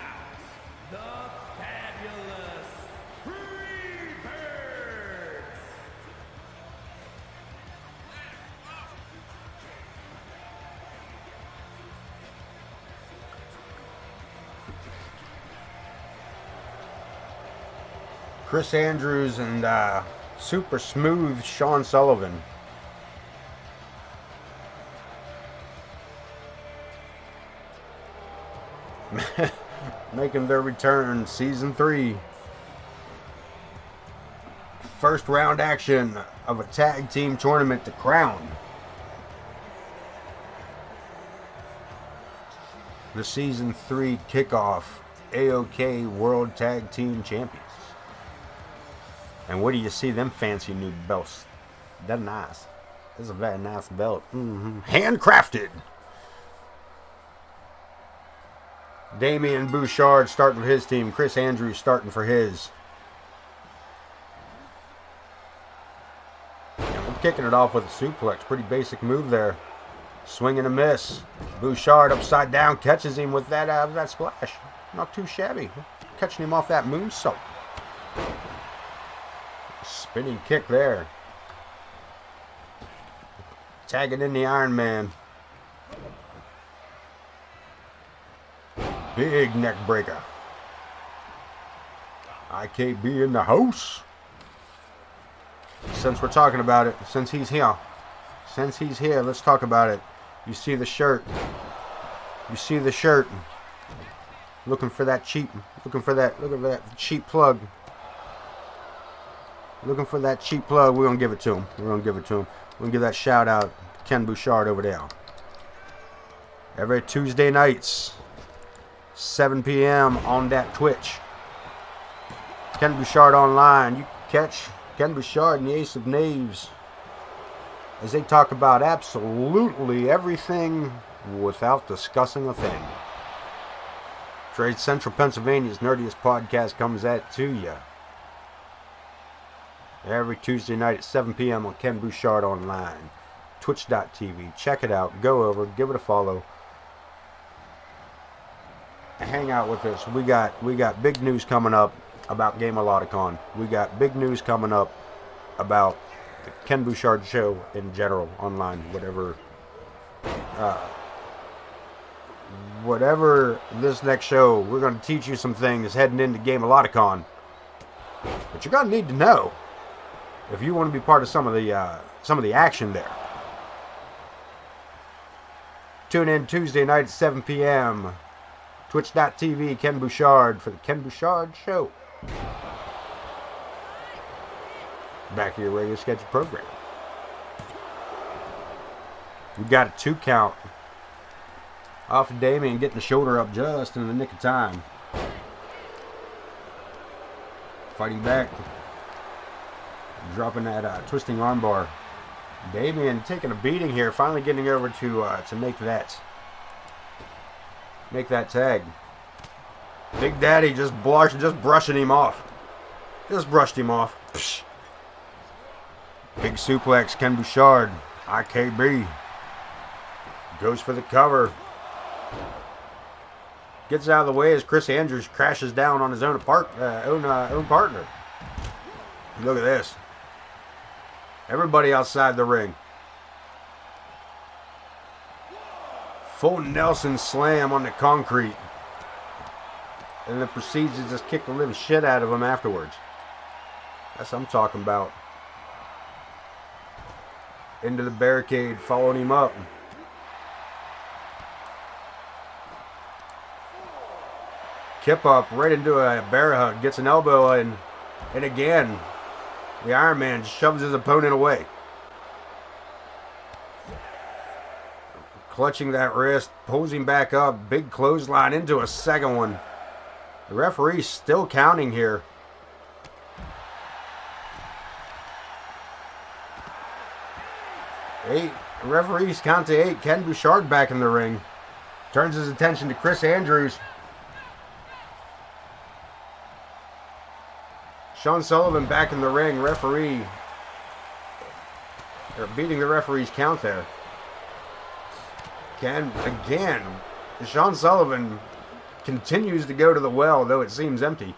Speaker 2: The fabulous Freebirds.
Speaker 1: Chris Andrews and super smooth Sean Sullivan. Making their return, season 3. First round action of a tag team tournament to crown the season 3 kickoff A.o.K World Tag Team Champions. And where do you see them fancy new belts? They're nice. This is a very nice belt. Handcrafted. Damien Bouchard starting for his team. Chris Andrews starting for his. And we're kicking it off with a suplex. Pretty basic move there. Swing and a miss. Bouchard upside down catches him with that splash. Not too shabby. Catching him off that moonsault. Spinning kick there. Tagging in the Iron Man. Big neck breaker. IKB in the house. Since we're talking about it, since he's here, let's talk about it. You see the shirt. You see the shirt. Looking for that cheap cheap plug. Looking for that cheap plug. We're gonna give it to him. We're gonna give that shout out to Ken Bouchard over there. Every Tuesday nights, 7 p.m. on that Twitch. Ken Bouchard online. You catch Ken Bouchard and the Ace of Knaves as they talk about absolutely everything without discussing a thing. Trade Central Pennsylvania's nerdiest podcast comes at to you every Tuesday night at 7 p.m. on Ken Bouchard online. Twitch.tv. Check it out. Go over. Give it a follow. Hang out with us. We got big news coming up about Gameloticon. We got big news coming up about the Ken Bouchard show in general online. Whatever this next show, we're going to teach you some things heading into Gameloticon that you're going to need to know if you want to be part of some of the action there. Tune in Tuesday night at 7 p.m. Twitch.tv, Ken Bouchard for the Ken Bouchard Show. Back to your regular scheduled program. We got a 2 count off of Damien getting the shoulder up just in the nick of time. Fighting back. Dropping that twisting armbar. Damien taking a beating here, finally getting over to make that tag. Big Daddy just brushing him off. Just brushed him off. Psh. Big suplex, Ken Bouchard. IKB. Goes for the cover. Gets out of the way as Chris Andrews crashes down on his own partner. Look at this. Everybody outside the ring. Full Nelson slam on the concrete. And then proceeds to just kick the living shit out of him afterwards. That's what I'm talking about. Into the barricade, following him up. Kip up right into a bear hug. Gets an elbow in. And again, the Iron Man shoves his opponent away. Clutching that wrist. Pulls him back up. Big clothesline into a second one. The referee's still counting here. 8. The referees count to 8. Ken Bouchard back in the ring. Turns his attention to Chris Andrews. Sean Sullivan back in the ring. Referee. They're beating the referee's count there. Ken, again. Sean Sullivan continues to go to the well, though it seems empty.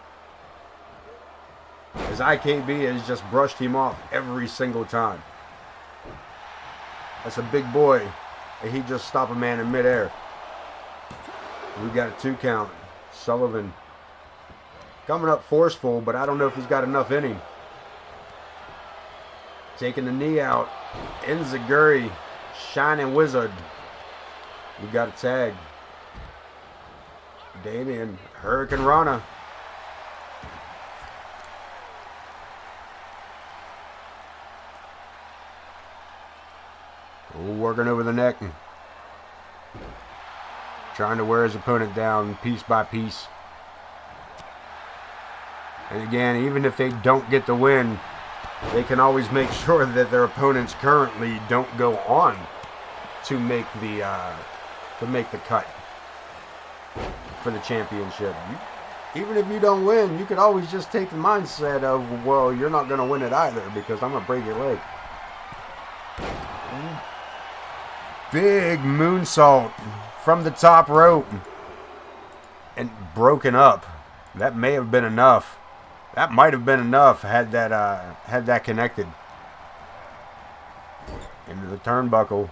Speaker 1: As IKB has just brushed him off every single time. That's a big boy. And he just stopped a man in midair. We got a 2 count. Sullivan coming up forceful, but I don't know if he's got enough in him. Taking the knee out. Enziguri. Shining Wizard. We got a tag. Damien. Hurricane Rana. Working over the neck. Trying to wear his opponent down piece by piece. And again, even if they don't get the win, they can always make sure that their opponents currently don't go on to make the cut for the championship. Even if you don't win, you could always just take the mindset of, well, you're not going to win it either because I'm going to break your leg. Big moonsault from the top rope and broken up. That may have been enough. That might have been enough had that connected. Into the turnbuckle.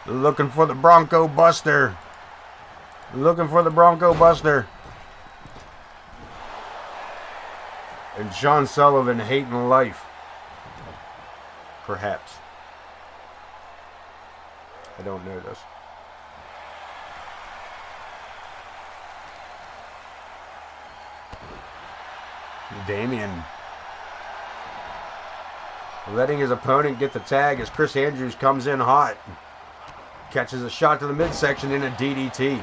Speaker 1: Looking for the Bronco Buster. Looking for the Bronco Buster. And Sean Sullivan hating life. Perhaps. I don't know this. Damien letting his opponent get the tag as Chris Andrews comes in hot. Catches a shot to the midsection in a DDT.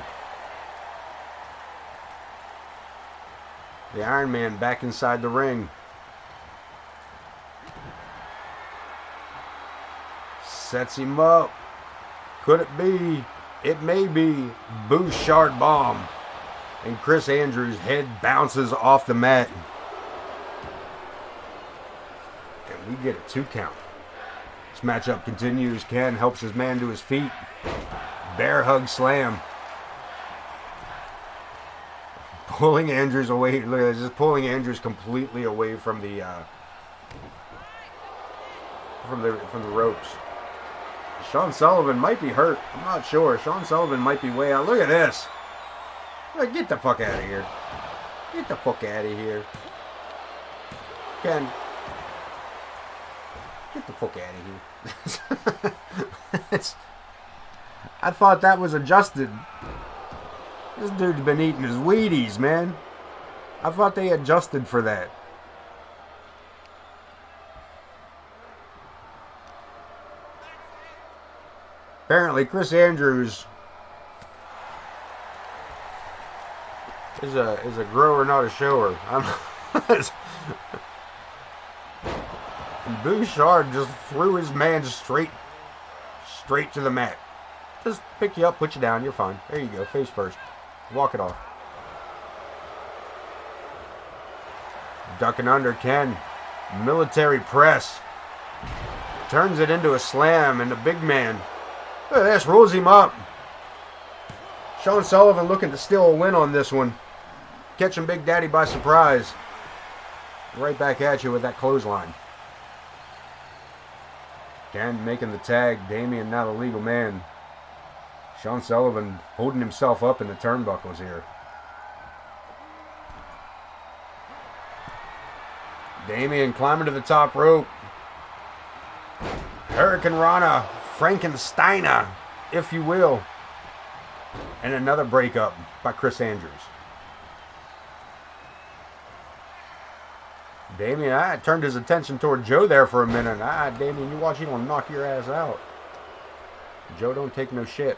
Speaker 1: The Iron Man back inside the ring. Sets him up. Could it be? It may be. Bouchard bomb. And Chris Andrews' head bounces off the mat. And we get a 2 count. This matchup continues. Ken helps his man to his feet. Bear hug slam. Pulling Andrews away. Look at this. Just pulling Andrews completely away from the ropes. Sean Sullivan might be hurt. I'm not sure. Sean Sullivan might be way out. Look at this. Look, get the fuck out of here. Get the fuck out of here. Ken. Get the fuck out of here. I thought that was adjusted. This dude's been eating his Wheaties, man. I thought they adjusted for that. Apparently, Chris Andrews is a grower, not a shower. And Bouchard just threw his man straight to the mat. Just pick you up, put you down, you're fine. There you go, face first. Walk it off. Ducking under Ken. Military press. Turns it into a slam, and the big man, look at this, rolls him up. Sean Sullivan looking to steal a win on this one. Catching Big Daddy by surprise. Right back at you with that clothesline. Ken making the tag. Damien now the legal man. Sean Sullivan holding himself up in the turnbuckles here. Damien climbing to the top rope. Hurricane Rana, Frankensteiner, if you will. And another breakup by Chris Andrews. Damien, turned his attention toward Joe there for a minute. Damien, you watch, he gonna knock your ass out. Joe don't take no shit.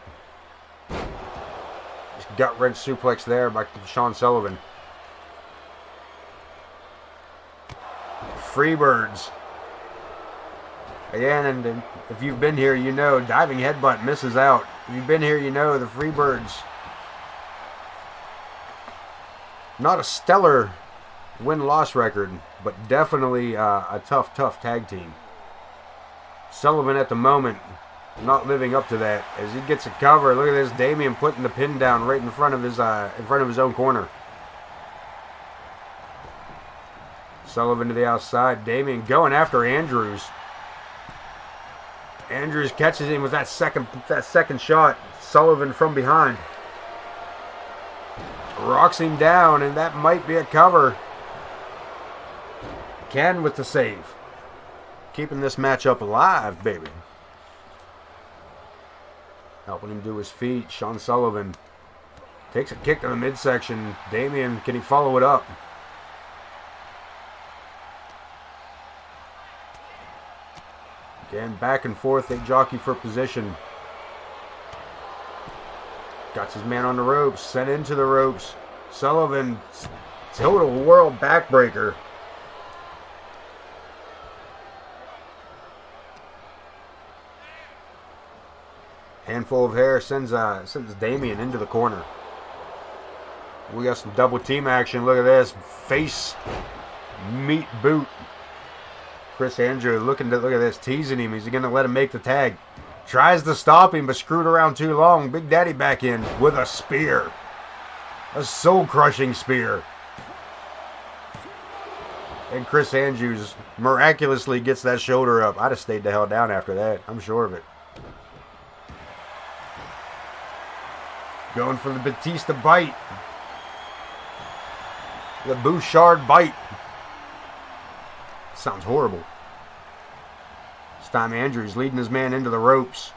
Speaker 1: Just gut-wrench suplex there by Sean Sullivan. Freebirds. Again, and if you've been here, you know, diving headbutt misses out. If you've been here, you know the Freebirds. Not a stellar win-loss record, but definitely a tough tag team. Sullivan at the moment not living up to that as he gets a cover. Look at this, Damien putting the pin down right in front of his own corner. Sullivan to the outside. Damien going after Andrews. Andrews catches him with that second shot. Sullivan from behind. Rocks him down, and that might be a cover. Ken with the save. Keeping this matchup alive, baby. Helping him do his feet. Sean Sullivan takes a kick to the midsection. Damien, can he follow it up? Again, back and forth, they jockey for position. Got his man on the ropes, sent into the ropes. Sullivan, total world backbreaker. Handful of hair sends Damien into the corner. We got some double team action. Look at this. Face meet boot. Chris Andrews look at this, teasing him. He's going to let him make the tag. Tries to stop him, but screwed around too long. Big Daddy back in with a spear. A soul-crushing spear. And Chris Andrews miraculously gets that shoulder up. I'd have stayed the hell down after that. I'm sure of it. Going for the Batista bite. The Bouchard bite. Sounds horrible. This time Andrews leading his man into the ropes.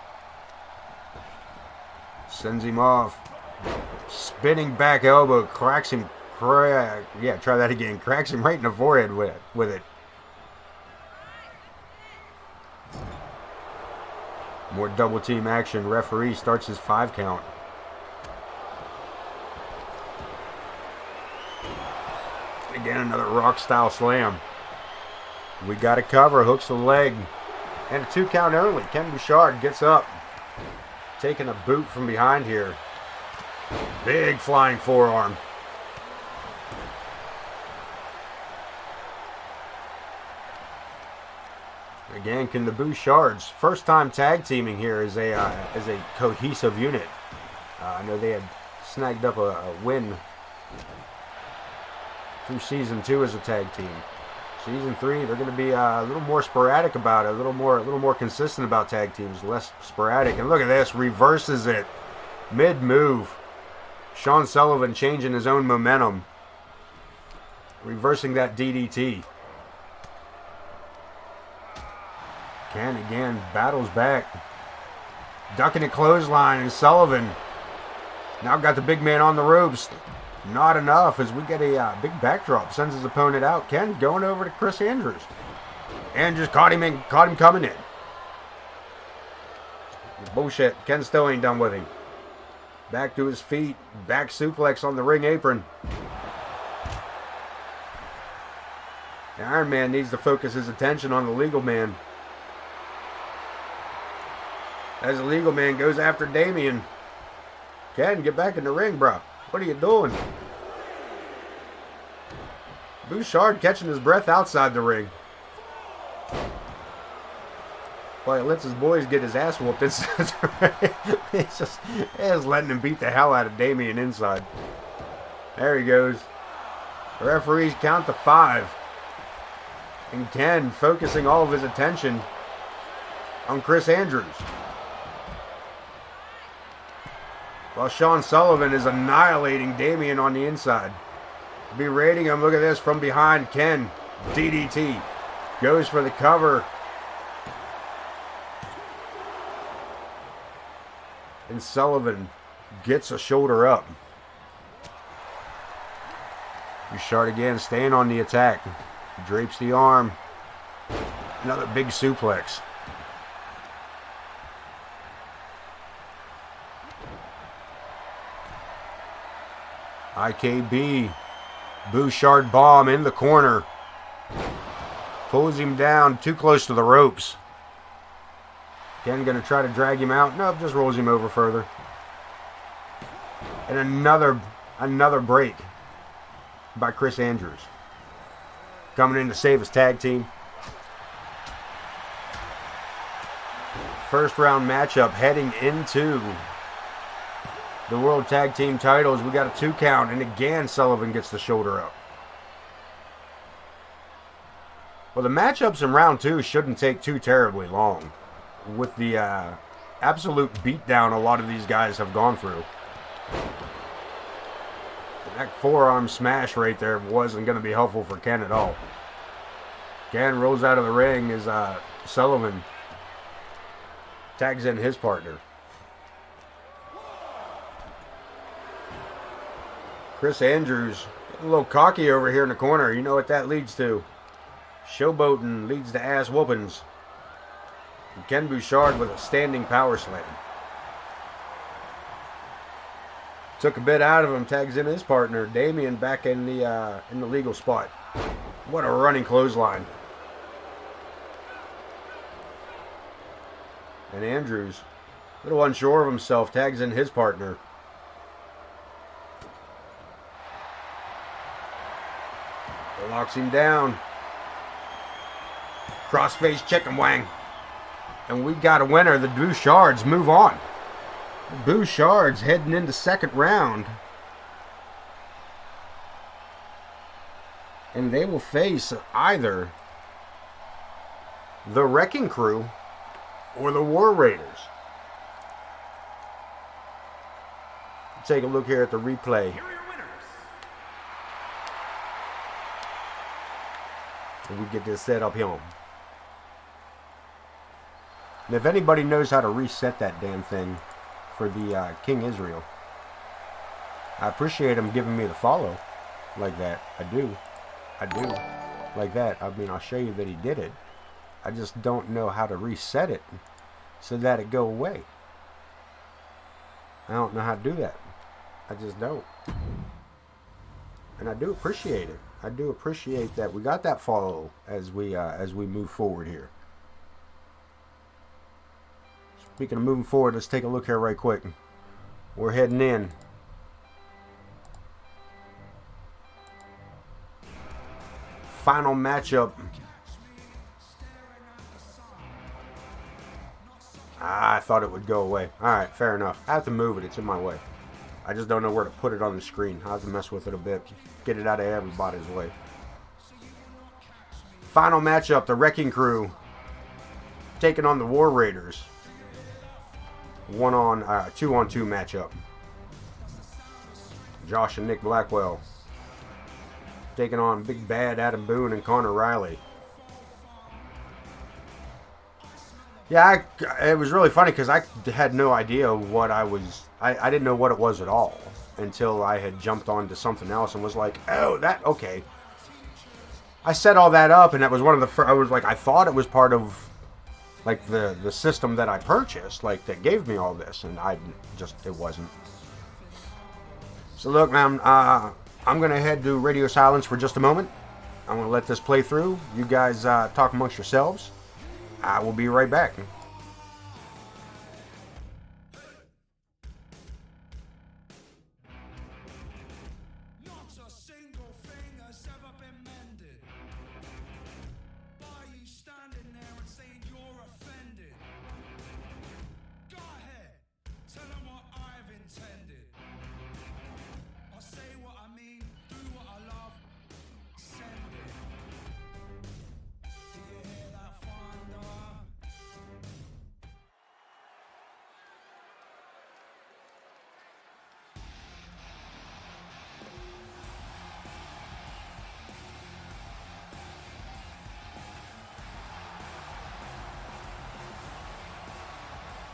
Speaker 1: Sends him off. Spinning back elbow. Cracks him. Yeah, try that again. Cracks him right in the forehead with it. More double team action. Referee starts his 5 count. Again, another rock style slam. We got a cover. Hooks the leg. And a 2 count only. Ken Bouchard gets up. Taking a boot from behind here. Big flying forearm. Again, can the Bouchards, first time tag teaming here as a cohesive unit. I know they had snagged up a win through season 2 as a tag team. Season 3, they're going to be a little more sporadic about it, a little more consistent about tag teams, less sporadic. And look at this, reverses it mid move. Sean Sullivan changing his own momentum, reversing that DDT. Ken again battles back, ducking a clothesline, and Sullivan now got the big man on the ropes. Not enough as we get a big backdrop. Sends his opponent out. Ken going over to Chris Andrews. Andrews caught him coming in. Bullshit. Ken still ain't done with him. Back to his feet. Back suplex on the ring apron. The Iron Man needs to focus his attention on the legal man. As the legal man goes after Damien. Ken, get back in the ring, bro. What are you doing? Bouchard catching his breath outside the ring. Well, he lets his boys get his ass whooped inside the ring. He's just letting him beat the hell out of Damien inside. There he goes. The referees count to 5. And Ken focusing all of his attention on Chris Andrews. While Sean Sullivan is annihilating Damien on the inside. Berating him. Look at this from behind. Ken. DDT. Goes for the cover. And Sullivan gets a shoulder up. Bouchard again staying on the attack. Drapes the arm. Another big suplex. IKB. Bouchard bomb in the corner. Pulls him down too close to the ropes. Ken gonna try to drag him out. Nope, just rolls him over further. And another break by Chris Andrews. Coming in to save his tag team. First round matchup heading into the World Tag Team titles. We got a 2 count, and again Sullivan gets the shoulder up. Well, the matchups in round 2 shouldn't take too terribly long, with the absolute beatdown a lot of these guys have gone through. That forearm smash right there wasn't going to be helpful for Ken at all. Ken rolls out of the ring as Sullivan tags in his partner. Chris Andrews, a little cocky over here in the corner. You know what that leads to. Showboating leads to ass whoopings. And Ken Bouchard with a standing power slam. Took a bit out of him, tags in his partner. Damien back in the legal spot. What a running clothesline. And Andrews, a little unsure of himself, tags in his partner. Locks him down. Crossface chicken wang. And we got a winner. The Bouchards move on. The Bouchards heading into second round. And they will face either the Wrecking Crew or the War Raiders. Take a look here at the replay.
Speaker 2: Here are your winners.
Speaker 1: And we get this set up here. And if anybody knows how to reset that damn thing for the King Israel, I appreciate him giving me the follow like that. I do. Like that. I mean, I'll show you that he did it. I just don't know how to reset it so that it go away. I don't know how to do that. I just don't. And I do appreciate it. I do appreciate that we got that follow as we move forward here. Speaking of moving forward, let's take a look here right quick. We're heading in. Final matchup. I thought it would go away. Alright, fair enough. I have to move it. It's in my way. I just don't know where to put it on the screen. I have to mess with it a bit. Get it out of everybody's way. Final matchup. The Wrecking Crew taking on the War Raiders. 2-on-2 matchup. Josh and Nick Blackwell taking on Big Bad Adam Boone and Connor Riley. Yeah, it was really funny because I had no idea what I didn't know what it was at all until I had jumped onto something else and was like, oh, that, okay. I set all that up, and that was one of the first, I was like, I thought it was part of like the system that I purchased, like that gave me all this, and it wasn't. So look, man, I'm going to head to radio silence for just a moment. I'm going to let this play through. You guys talk amongst yourselves. I will be right back.
Speaker 3: Not a single thing has ever been mended. Why are you standing there and saying you're offended? Go ahead, tell them what I've intended. I'll say what I mean, do what I love, send it. Do you hear that thunder?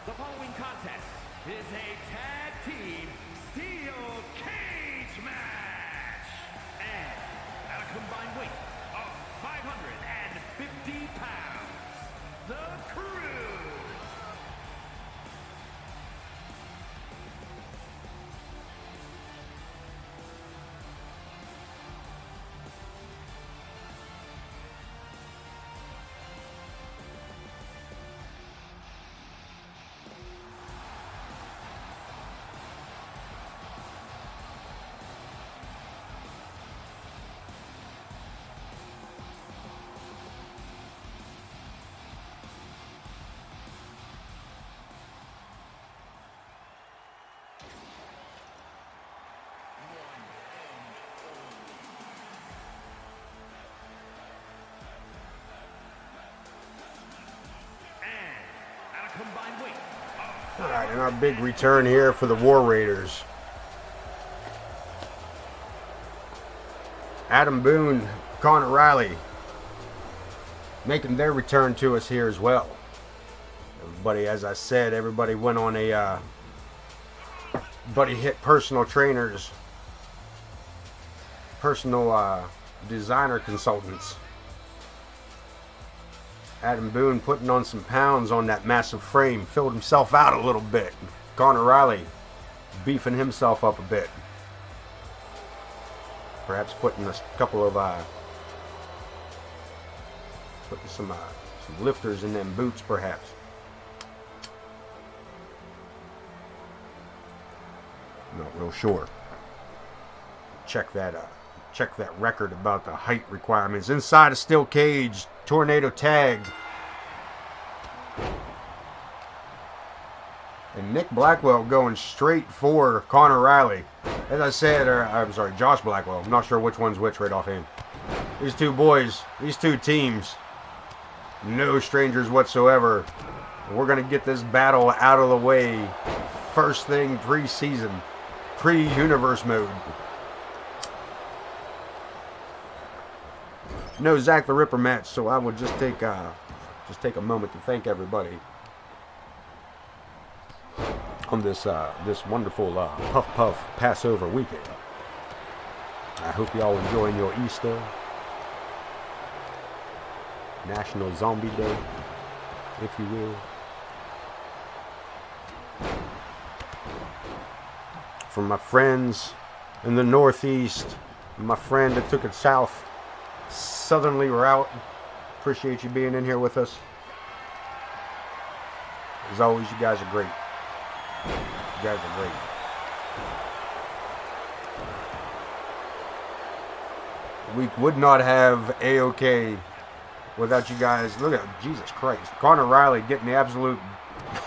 Speaker 2: The following contest is a tag team steel cage match. And at a combined weight of 550 pounds, the Crew. Combined weight.
Speaker 1: All right, and our big return here for the War Raiders. Adam Boone, Connor Riley, making their return to us here as well. Everybody, as I said, everybody went on a buddy hit personal trainers, personal designer consultants. Adam Boone putting on some pounds on that massive frame, filled himself out a little bit. Connor Riley beefing himself up a bit. Perhaps putting a couple of putting some lifters in them boots, perhaps. Not real sure. Check that record about the height requirements. Inside a steel cage, tornado tag. And Nick Blackwell going straight for Connor Riley. As I said, I'm sorry, Josh Blackwell. I'm not sure which one's which right offhand. These two boys, these two teams, no strangers whatsoever. We're going to get this battle out of the way first thing pre-season, pre-universe mode. No Zach the Ripper match, so I would just take a moment to thank everybody on this wonderful Puff Puff Passover weekend. I hope y'all enjoying your Easter, National Zombie Day, if you will. From my friends in the Northeast, my friend that took it south, southerly route, appreciate you being in here with us. As always, you guys are great. You guys are great. We would not have A.o.K without you guys. Look at Jesus Christ. Connor Riley getting the absolute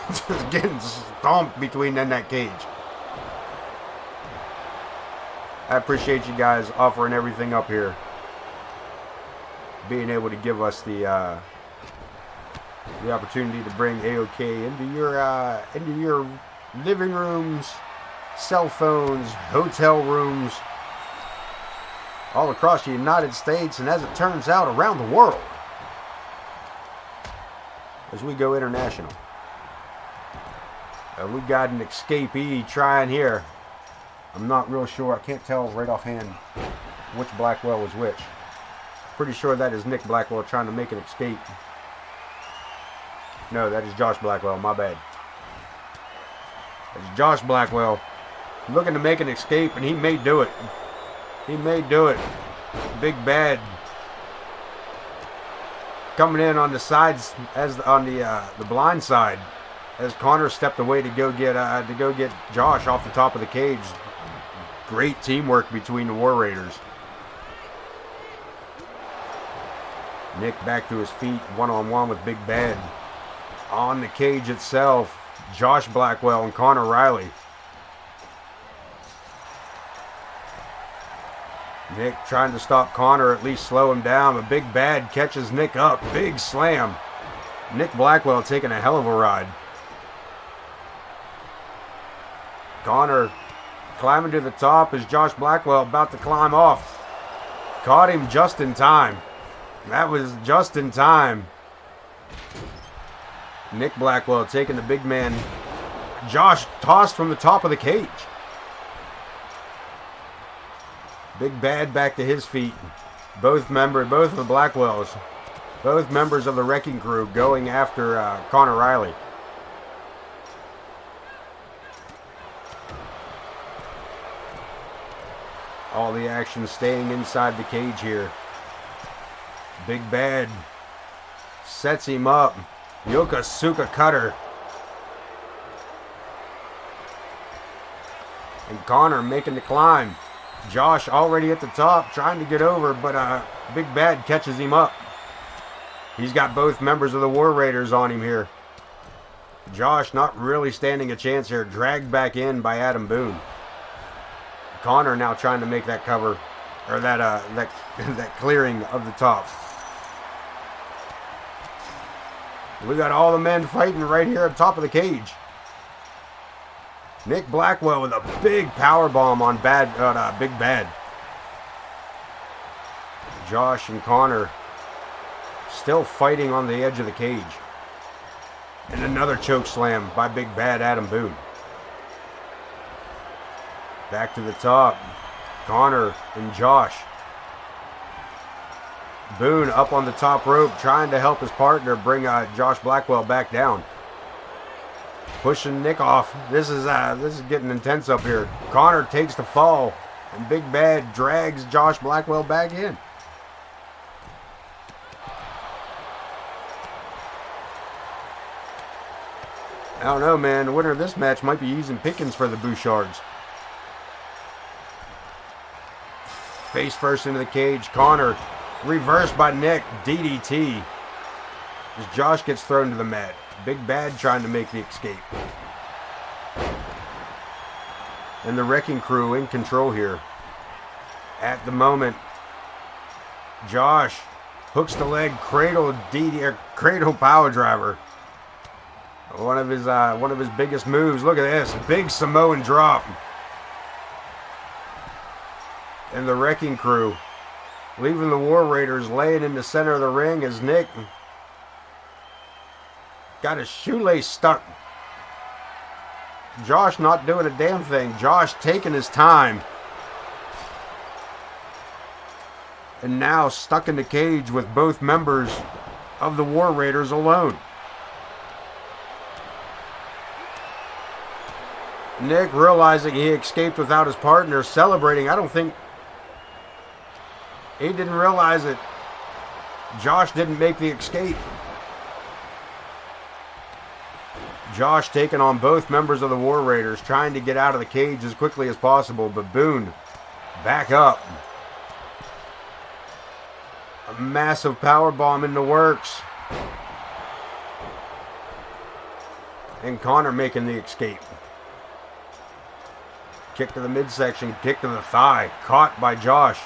Speaker 1: just getting stomped between in that cage. I appreciate you guys offering everything up here. Being able to give us the opportunity to bring A.o.K into your living rooms, cell phones, hotel rooms, all across the United States, and as it turns out, around the world, as we go international. We got an escapee trying here. I'm not real sure. I can't tell right offhand which Blackwell was which. Pretty sure that is Nick Blackwell trying to make an escape. No, that is Josh Blackwell. My bad. It's Josh Blackwell looking to make an escape, and he may do it. He may do it. Big Bad coming in on the sides, as on the blind side, as Connor stepped away to go get Josh off the top of the cage. Great teamwork between the War Raiders. Nick back to his feet, one-on-one with Big Bad. On the cage itself, Josh Blackwell and Connor Riley. Nick trying to stop Connor, at least slow him down, but Big Bad catches Nick up. Big slam. Nick Blackwell taking a hell of a ride. Connor climbing to the top as Josh Blackwell about to climb off. Caught him just in time. That was just in time. Nick Blackwell taking the big man. Josh tossed from the top of the cage. Big Bad back to his feet. Both of the Blackwells, both members of the Wrecking Crew going after Connor Riley. All the action staying inside the cage here. Big Bad sets him up. Yokosuka cutter. And Connor making the climb. Josh already at the top trying to get over, but Big Bad catches him up. He's got both members of the War Raiders on him here. Josh not really standing a chance here. Dragged back in by Adam Boone. Connor now trying to make that cover, or that clearing of the top. We got all the men fighting right here at the top of the cage. Nick Blackwell with a big power bomb on Big Bad. Josh and Connor still fighting on the edge of the cage. And another choke slam by Big Bad Adam Boone. Back to the top. Connor and Josh. Boone up on the top rope trying to help his partner bring Josh Blackwell back down. Pushing Nick off. This is getting intense up here. Connor takes the fall, and Big Bad drags Josh Blackwell back in. I don't know, man. The winner of this match might be using pickings for the Bouchards. Face first into the cage. Connor reversed by Nick. DDT. As Josh gets thrown to the mat. Big Bad trying to make the escape. And the Wrecking Crew in control here. At the moment. Josh hooks the leg, cradle power driver. One of his biggest moves. Look at this, big Samoan drop. And the Wrecking Crew leaving the War Raiders laying in the center of the ring as Nick got his shoelace stuck. Josh not doing a damn thing. Josh taking his time. And now stuck in the cage with both members of the War Raiders alone. Nick realizing he escaped without his partner, celebrating. I don't think he didn't realize that Josh didn't make the escape. Josh taking on both members of the War Raiders, trying to get out of the cage as quickly as possible, but Boone back up. A massive power bomb in the works. And Connor making the escape. Kick to the midsection, kick to the thigh, caught by Josh.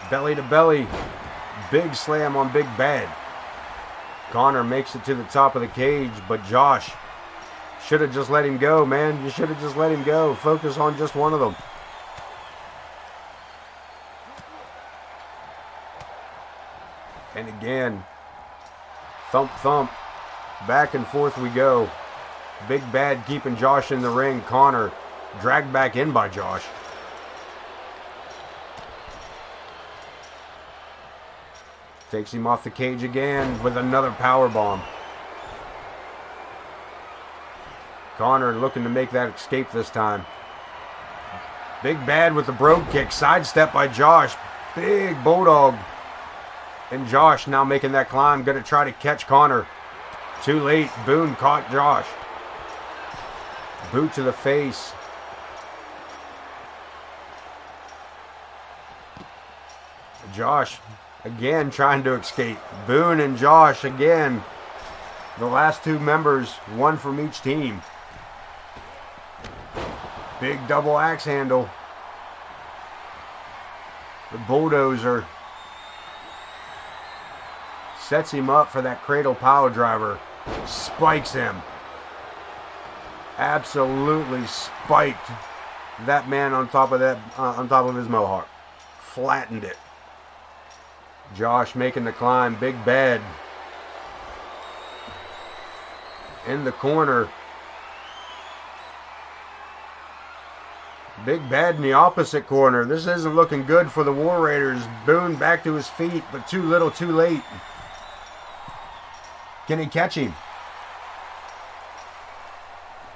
Speaker 1: Belly to belly, big slam on Big Bad. Connor makes it to the top of the cage, but Josh should have just let him go, man. You should have just let him go. Focus on just one of them. And again, thump, thump, back and forth we go. Big Bad keeping Josh in the ring. Connor dragged back in by Josh. Takes him off the cage again with another power bomb. Connor looking to make that escape this time. Big Bad with the brogue kick. Sidestep by Josh. Big bulldog. And Josh now making that climb. Going to try to catch Connor. Too late. Boone caught Josh. Boot to the face. Josh again trying to escape. Boone and Josh again. The last two members, one from each team. Big double axe handle. The bulldozer sets him up for that cradle power driver. Spikes him. Absolutely spiked that man on top of his mohawk. Flattened it. Josh making the climb. Big Bad in the corner. Big Bad in the opposite corner. This isn't looking good for the War Raiders. Boone back to his feet, but too little, too late. Can he catch him?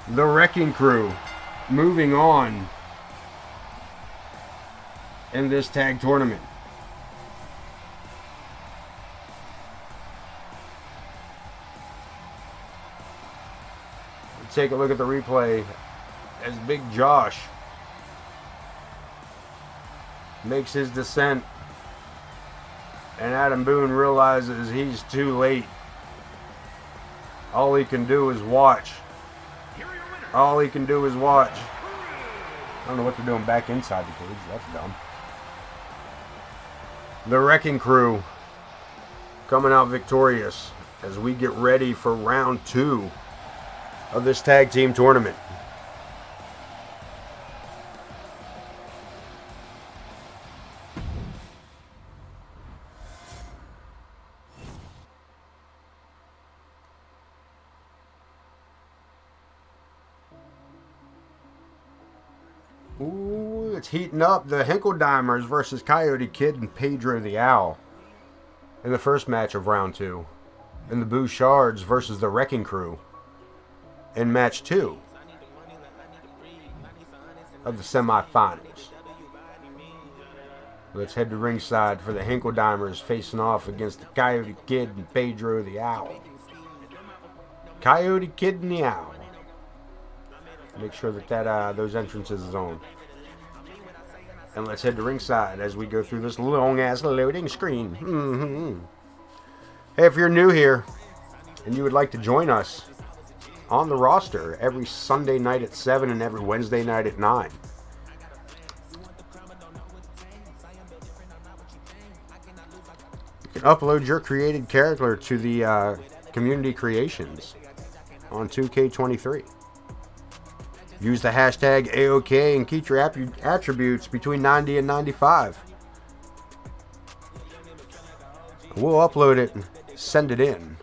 Speaker 1: The Wrecking Crew moving on in this tag tournament. Let's take a look at the replay as Big Josh makes his descent, and Adam Boone realizes he's too late. All he can do is watch. All he can do is watch. I don't know what they're doing back inside the cage. That's dumb. The Wrecking Crew coming out victorious as we get ready for round 2 of this tag team tournament. Ooh, it's heating up. The Hinkeldimers versus Coyote Kid and Pedro the Owl in the first match of round 2. And the Bouchards versus the Wrecking Crew in match 2 of the semifinals. Let's head to ringside for the Hinkeldimers facing off against the Coyote Kid and Pedro the Owl. Coyote Kid and the Owl. Make sure that those entrances is on. And let's head to ringside as we go through this long-ass loading screen. Hey, if you're new here and you would like to join us on the roster every Sunday night at 7 and every Wednesday night at 9, can upload your created character to the community creations on 2K23. Use the hashtag A.o.K and keep your attributes between 90 and 95. We'll upload it and send it in.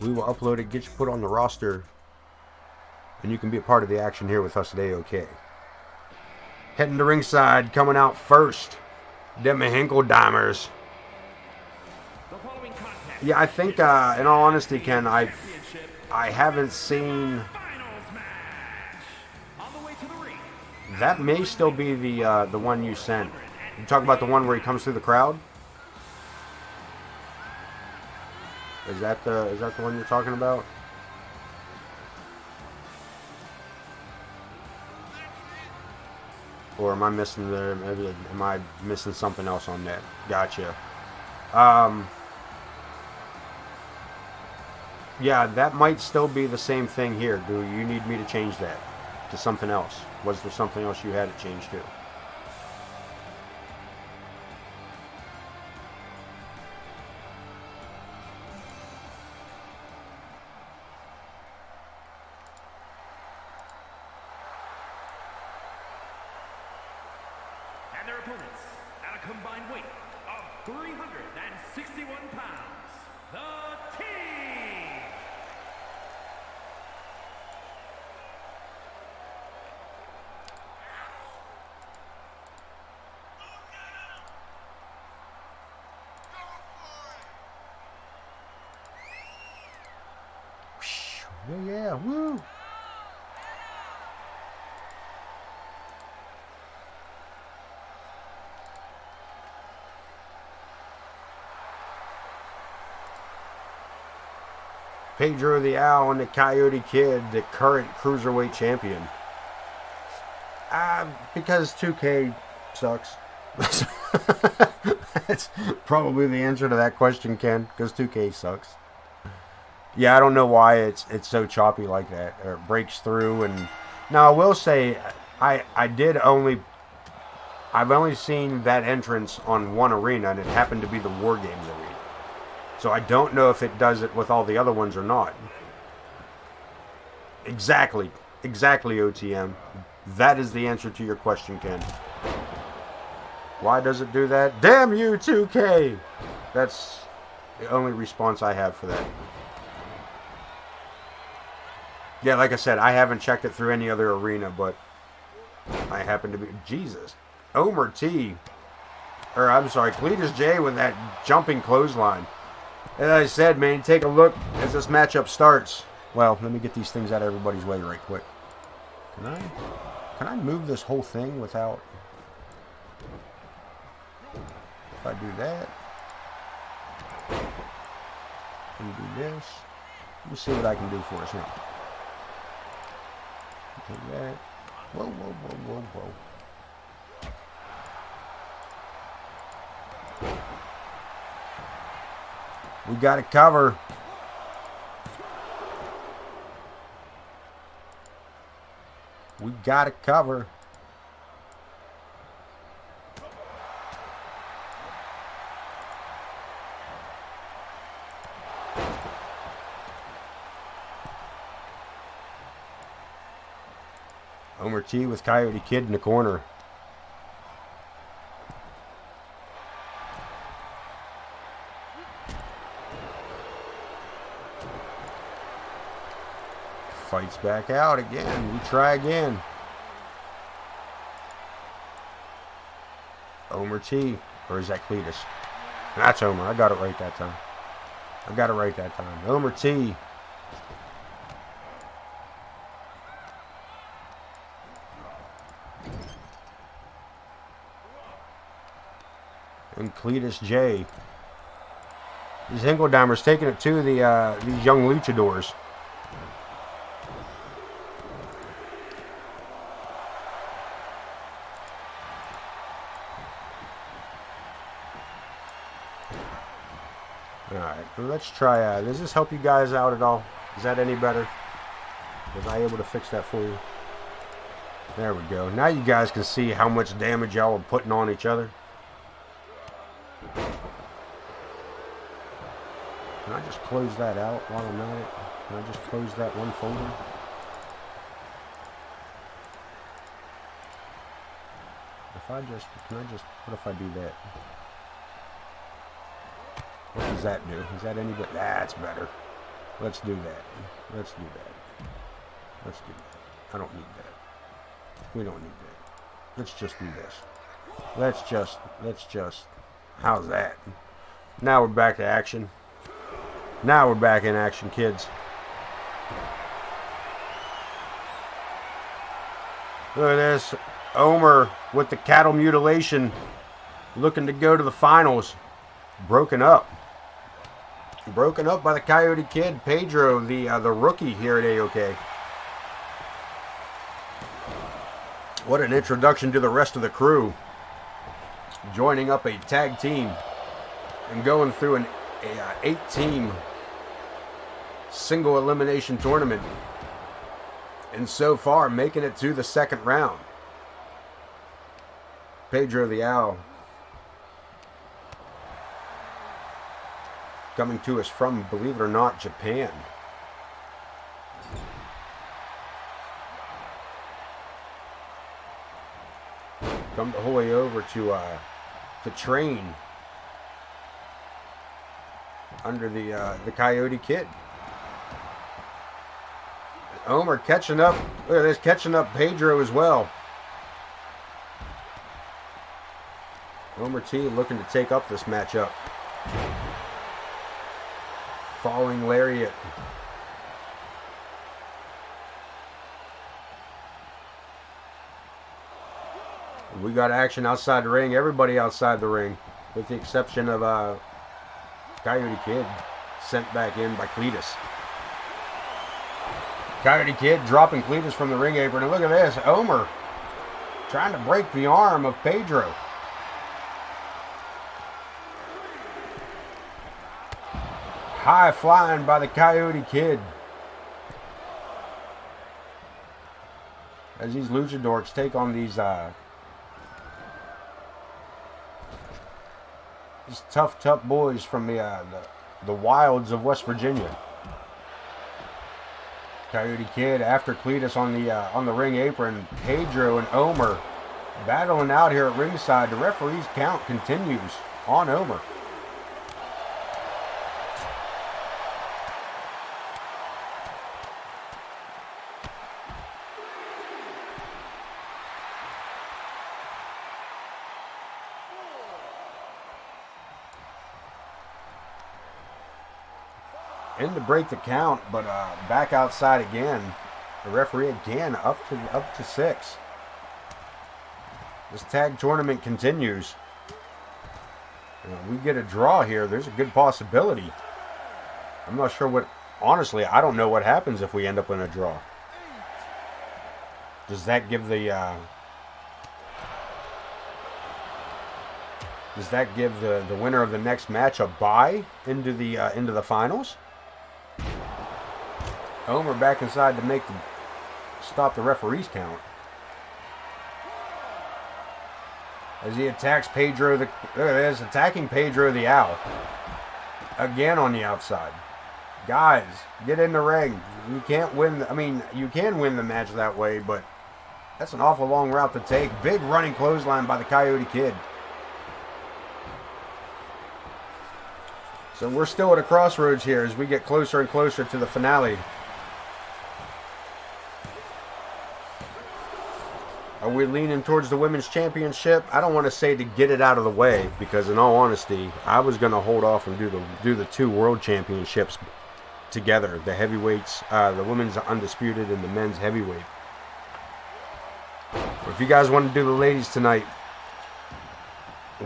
Speaker 1: We will upload it, get you put on the roster, and you can be a part of the action here with us at A.o.K. Heading to ringside, coming out first, them Hinkeldimers. Yeah, I think, in all honesty, Ken, I haven't seen. That may still be the one you sent. You talk about the one where he comes through the crowd. Is that the one you're talking about? Or am I missing maybe am I missing something else on that? Gotcha. Yeah, that might still be the same thing here. Do you need me to change that to something else? Was there something else you had it changed to?
Speaker 2: And their opponents, at a combined weight of 361 pounds, the team.
Speaker 1: Yeah, woo! Pedro the Owl and the Coyote Kid, the current Cruiserweight Champion. Because 2K sucks. That's probably the answer to that question, Ken, because 2K sucks. Yeah, I don't know why it's so choppy like that, or it breaks through. And now I will say, I've only seen that entrance on one arena, and it happened to be the War Games arena. So I don't know if it does it with all the other ones or not. Exactly, OTM. That is the answer to your question, Ken. Why does it do that? Damn you, 2K! That's the only response I have for that. Yeah, like I said, I haven't checked it through any other arena, but I happen to be... Jesus. Omer T. Or, I'm sorry, Cletus J with that jumping clothesline. As I said, man, take a look as this matchup starts. Well, let me get these things out of everybody's way right quick. Can I move this whole thing without... If I do that... and do this... Let me see what I can do for us now. Take that. Whoa, whoa, whoa, whoa, whoa. We got it cover. We got it cover. Omer T with Coyote Kid in the corner. Fights back out again. We try again. Omer T. Or is that Cletus? That's Omer. I got it right that time. Omer T. And Cletus J. These Hinkeldimers taking it to these young Luchadorks. Alright, let's try, does this help you guys out at all? Is that any better? Was I able to fix that for you? There we go. Now you guys can see how much damage y'all are putting on each other. Can I just close that out while I'm at it? Can I just close that one folder? What if I do that? What does that do? Is that any good? That's better. Let's do that. Let's do that. Let's do that. I don't need that. We don't need that. Let's just do this. Let's just, how's that? Now we're back to action. Now we're back in action, kids. Look at this. Omer with the cattle mutilation, looking to go to the finals. Broken up by the Coyote Kid. Pedro, the rookie here at A.o.K. What an introduction to the rest of the crew. Joining up a tag team and going through an 8-team single elimination tournament, and so far making it to the second round. Pedro the Owl coming to us from, believe it or not, Japan. Come the whole way over to train under the Coyote Kid. Omer catching up. Look at this, catching up Pedro as well. Omer T looking to take up this matchup. Falling lariat. We got action outside the ring. Everybody outside the ring, with the exception of Coyote Kid, sent back in by Cletus. Coyote Kid dropping Cletus from the ring apron. And look at this, Omer trying to break the arm of Pedro. High flying by the Coyote Kid. As these Luchadorks take on these tough boys from the wilds of West Virginia. Coyote Kid after Cletus on the ring apron. Pedro and Omer battling out here at ringside. The referee's count continues on Omer. In to break the count, but back outside again. The referee again up to 6. This tag tournament continues. We get a draw here. There's a good possibility. I'm not sure what. Honestly, I don't know what happens if we end up in a draw. Does that give the? Does that give the winner of the next match a bye into the finals? Omer back inside to stop the referee's count. As he attacks Pedro, look at this, attacking Pedro the Owl. Again on the outside. Guys, get in the ring. You can't win, you can win the match that way, but that's an awful long route to take. Big running clothesline by the Coyote Kid. So we're still at a crossroads here as we get closer and closer to the finale. Are we leaning towards the women's championship? I don't want to say to get it out of the way, because in all honesty, I was going to hold off and do the 2 world championships together. The heavyweights, the women's undisputed and the men's heavyweight. But if you guys want to do the ladies tonight,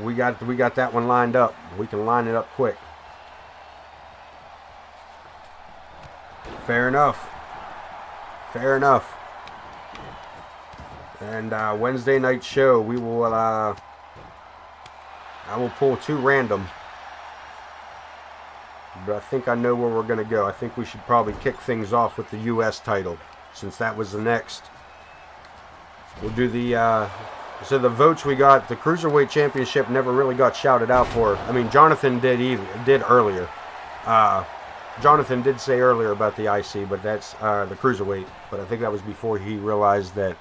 Speaker 1: we got that one lined up. We can line it up quick. Fair enough. Fair enough. And Wednesday night show, we will. I will pull 2 random, but I think I know where we're gonna go. I think we should probably kick things off with the U.S. title, since that was the next. We'll do the, so the votes we got, the Cruiserweight Championship never really got shouted out for. I mean, Jonathan did earlier. Jonathan did say earlier about the IC, but that's the Cruiserweight. But I think that was before he realized that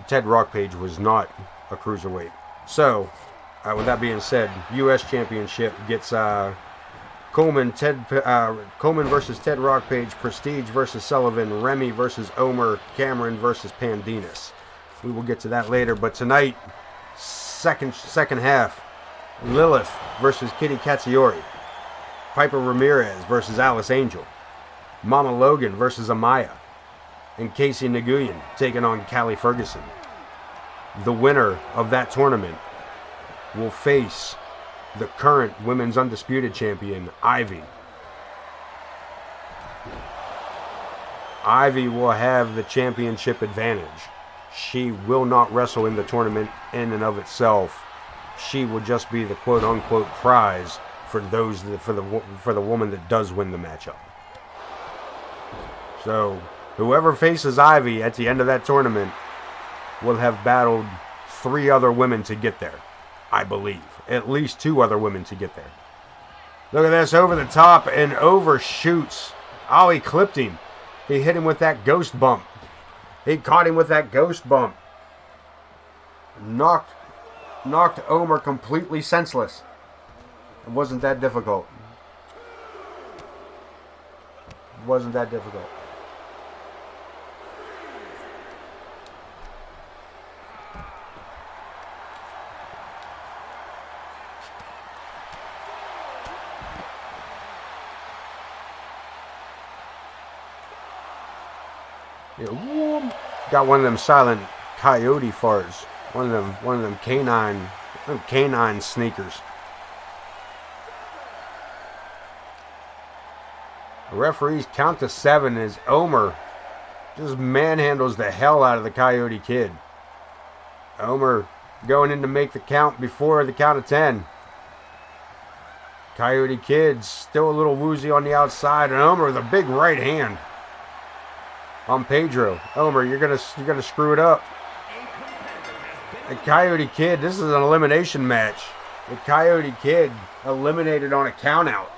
Speaker 1: Ted Rockpage was not a Cruiserweight. So, with that being said, U.S. Championship gets Coleman versus Ted Rockpage, Prestige versus Sullivan, Remy versus Omer, Cameron versus Pandinas. We will get to that later, but tonight, second half, Lilith versus Kitty Katsuyori, Piper Ramirez versus Alice Angel, Mama Logan versus Amaya, and Casey Nguyen taking on Callie Ferguson. The winner of that tournament will face the current Women's Undisputed Champion, Ivy. Ivy will have the championship advantage. She will not wrestle in the tournament in and of itself. She will just be the quote-unquote prize for the woman that does win the matchup. So, whoever faces Ivy at the end of that tournament will have battled 3 other women to get there, I believe. At least 2 other women to get there. Look at this, over the top and overshoots. Oh, he clipped him. He hit him with that ghost bump. He caught him with that ghost bump. Knocked Omer completely senseless. It wasn't that difficult. It wasn't that difficult. Yeah, got one of them silent coyote farts. One of them canine sneakers. The referees count to 7 as Omer just manhandles the hell out of the Coyote Kid. Omer going in to make the count before the count of 10. Coyote Kid's still a little woozy on the outside, and Omer with a big right hand on Pedro. Omer, you're gonna screw it up. The Coyote Kid, this is an elimination match. The Coyote Kid eliminated on a countout,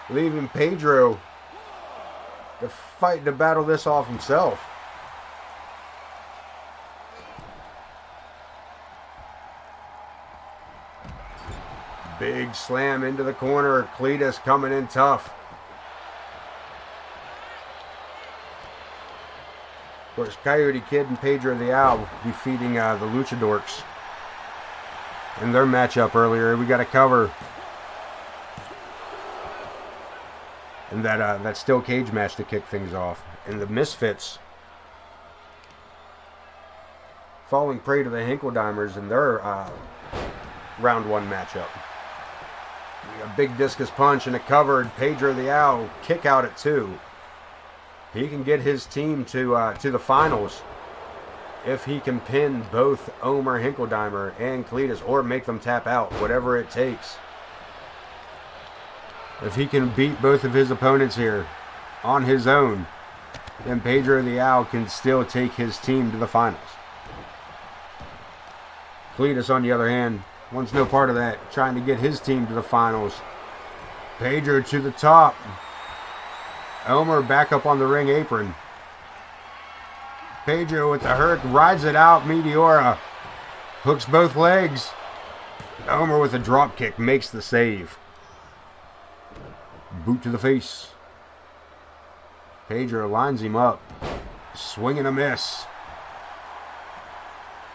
Speaker 1: leaving Pedro to fight to battle this off himself. Big slam into the corner. Cletus coming in tough. Of course, Coyote Kid and Pedro the Owl defeating the Luchadorks in their matchup earlier. We got a cover. And that steel cage match to kick things off. And the Misfits falling prey to the Hinkeldimers in their round 1 matchup. A big discus punch and a covered Pedro the Owl kick out at 2. He can get his team to the finals if he can pin both Omer Hinkeldimer and Cletus, or make them tap out, whatever it takes. If he can beat both of his opponents here on his own, then Pedro the Owl can still take his team to the finals. Cletus, on the other hand, wants no part of that, trying to get his team to the finals. Pedro to the top. Omer back up on the ring apron. Pedro with the hurt, rides it out, Meteora. Hooks both legs. Omer with a drop kick makes the save. Boot to the face. Pedro lines him up. Swing and a miss.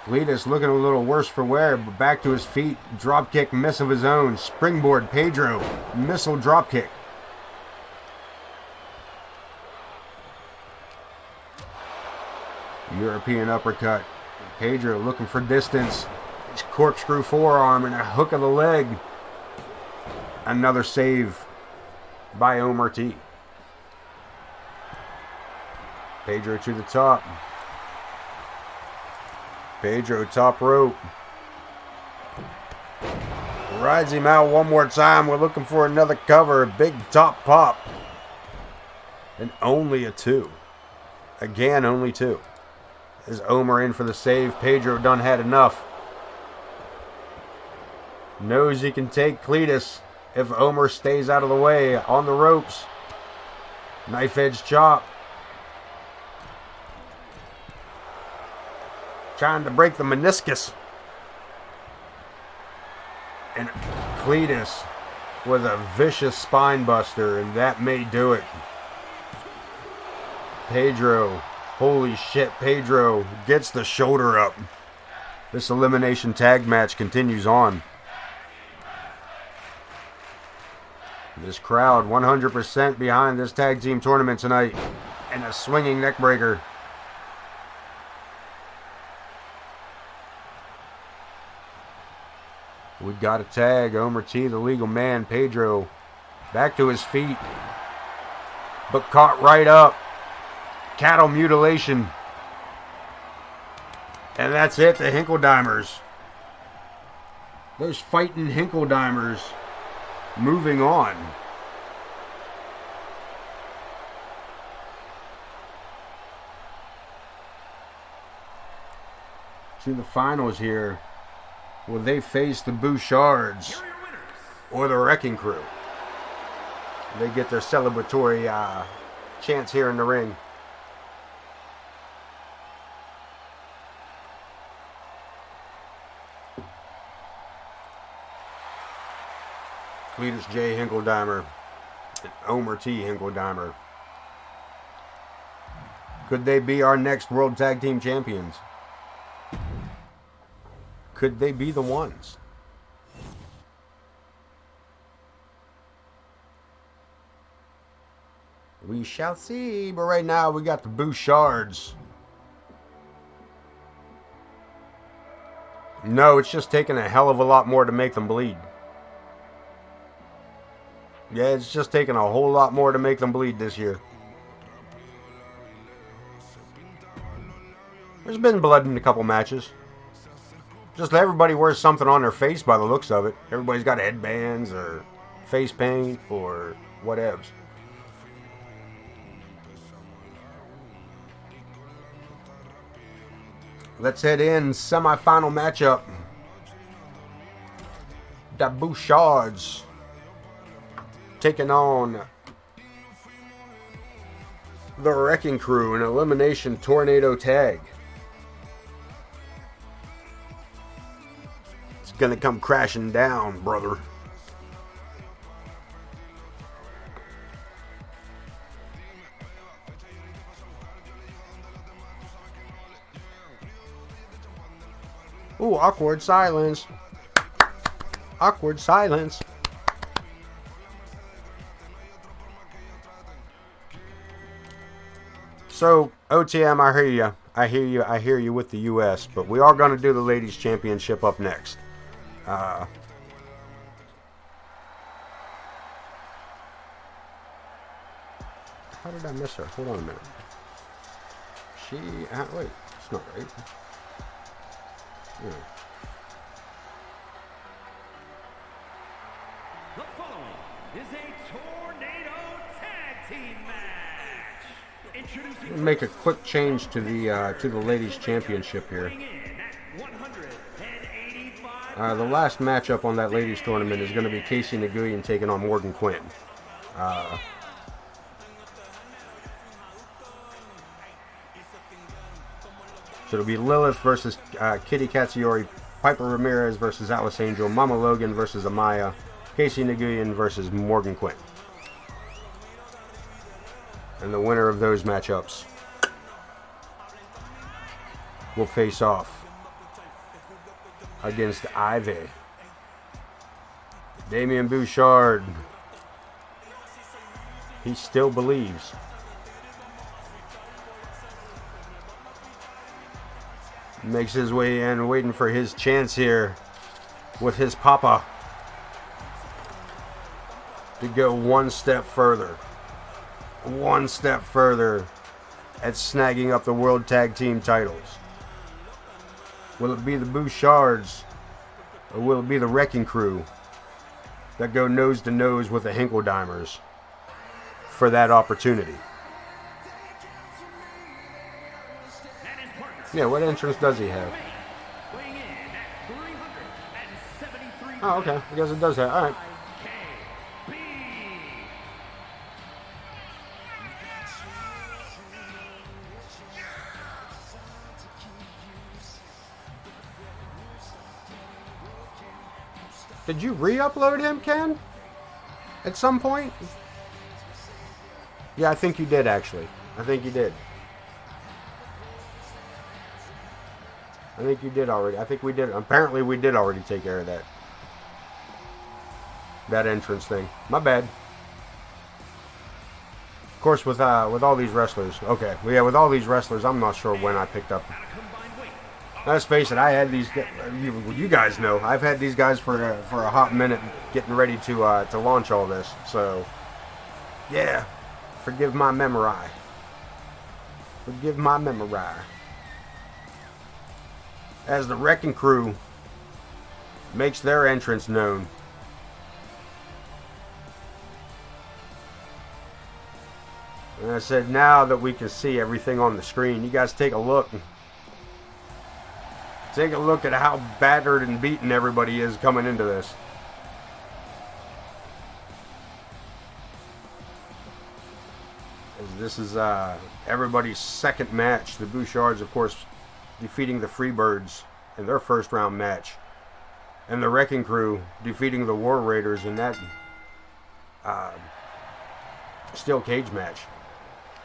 Speaker 1: Cletus looking a little worse for wear, but back to his feet. Drop kick miss of his own. Springboard Pedro. Missile drop kick. European uppercut. Pedro looking for distance. His corkscrew forearm and a hook of the leg. Another save by Omer T. Pedro to the top. Pedro top rope. Rides him out one more time. We're looking for another cover. A big top pop. And only a 2. Again, only 2. Is Omer in for the save? Pedro done had enough. Knows he can take Cletus if Omer stays out of the way. On the ropes. Knife edge chop. Trying to break the meniscus. And Cletus with a vicious spine buster, and that may do it. Pedro, holy shit, Pedro gets the shoulder up. This elimination tag match continues on. This crowd 100% behind this tag team tournament tonight. And a swinging neckbreaker. We got a tag. Omer T, the legal man. Pedro back to his feet. But caught right up. Cattle mutilation. And that's it. The Hinkeldimers. Those fighting Hinkeldimers moving on. To the finals here. Will they face the Bouchards or the Wrecking Crew? They get their celebratory chance here in the ring. Cletus J. Hinkeldimer and Omer T. Hinkeldimer. Could they be our next World Tag Team Champions? Could they be the ones? We shall see. But right now we got the Bouchards. No, it's just taking a hell of a lot more to make them bleed. Yeah, it's just taking a whole lot more to make them bleed this year. There's been blood in a couple matches. Just everybody wears something on their face by the looks of it. Everybody's got headbands or face paint or whatevs. Let's head in. Semi-final matchup. The Bouchards taking on the Wrecking Crew in elimination tornado tag. It's gonna come crashing down, brother. Ooh, awkward silence. Awkward silence. So, OTM, I hear you. I hear you with the US, but we are going to do the Ladies Championship up next. How did I miss her? Hold on a minute. Wait, it's not right. Yeah.
Speaker 2: The following is a tornado tag team match. Introducing
Speaker 1: We'll make a quick change to the Ladies Championship here. The last matchup on that ladies tournament is going to be Casey Nguyen taking on Morgan Quinn. So it'll be Lilith versus Kitty Katsuyori, Piper Ramirez versus Alice Angel, Mama Logan versus Amaya, Casey Nguyen versus Morgan Quinn. And the winner of those matchups will face off against Ivy. Damien Bouchard. He still believes. Makes his way in, waiting for his chance here with his papa to go one step further at snagging up the World Tag Team titles. Will it be the Bouchards or will it be the Wrecking Crew that go nose to nose with the Hinkeldimers for that opportunity? Yeah, what entrance does he have?
Speaker 2: Weighing in at 373
Speaker 1: Oh, okay. I guess it does have. All right.
Speaker 2: KB.
Speaker 1: Did you re-upload him, Ken? At some point? Yeah, I think you did, actually. I think you did. I think you did already. I think we did. Apparently, we did already take care of that. That entrance thing. My bad. Of course, with all these wrestlers. Okay. Well, yeah, with all these wrestlers, I'm not sure when I picked up. Let's face it, I had these. You guys know, I've had these guys for a hot minute, getting ready to launch all this. So, yeah, forgive my memory. Forgive my memory. As the Wrecking Crew makes their entrance known. And I said, now that we can see everything on the screen, you guys take a look. Take a look at how battered and beaten everybody is coming into this. As this is everybody's second match. The Bouchards, of course, defeating the Freebirds in their first round match. And the Wrecking Crew defeating the War Raiders in that steel cage match.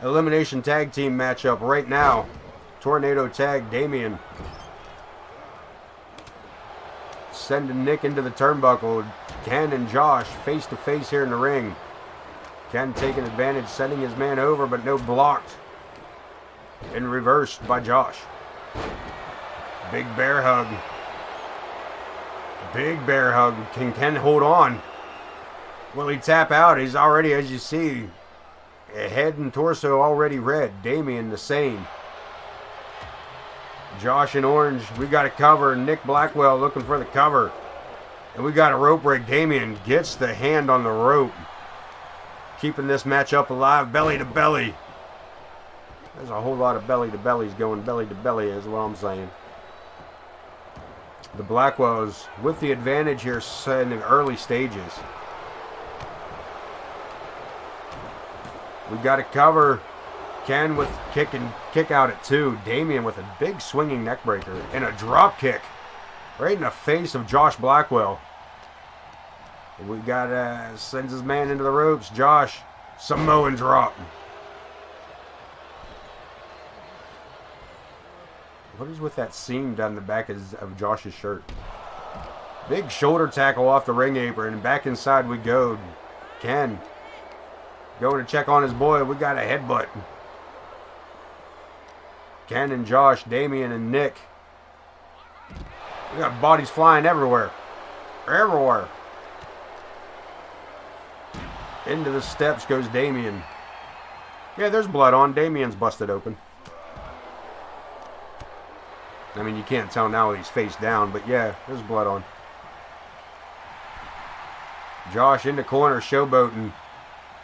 Speaker 1: Elimination tag team matchup right now. Tornado tag, Damien. Sending Nick into the turnbuckle. Ken and Josh face to face here in the ring. Ken taking advantage, sending his man over, but no blocked. And reversed by Josh. Big bear hug. Big bear hug. Can Ken hold on? Will he tap out? He's already, as you see, head and torso already red. Damien the same. Josh in orange, we got a cover. Nick Blackwell looking for the cover. And we got a rope break. Damien gets the hand on the rope. Keeping this match up alive, belly to belly. There's a whole lot of belly to bellies going belly to belly is what I'm saying. The Blackwells with the advantage here in the early stages. We got a cover. Ken with kick out at 2. Damien with a big swinging neck breaker and a drop kick right in the face of Josh Blackwell. We got sends his man into the ropes. Josh, Samoan drop. What is with that seam down the back of Josh's shirt? Big shoulder tackle off the ring apron and back inside we go. Ken going to check on his boy. We got a headbutt. Ken and Josh, Damien and Nick. We got bodies flying everywhere. Everywhere. Into the steps goes Damien. Yeah, there's blood on. Damien's busted open. I mean, you can't tell now he's face down, but yeah, there's blood on. Josh in the corner, showboating.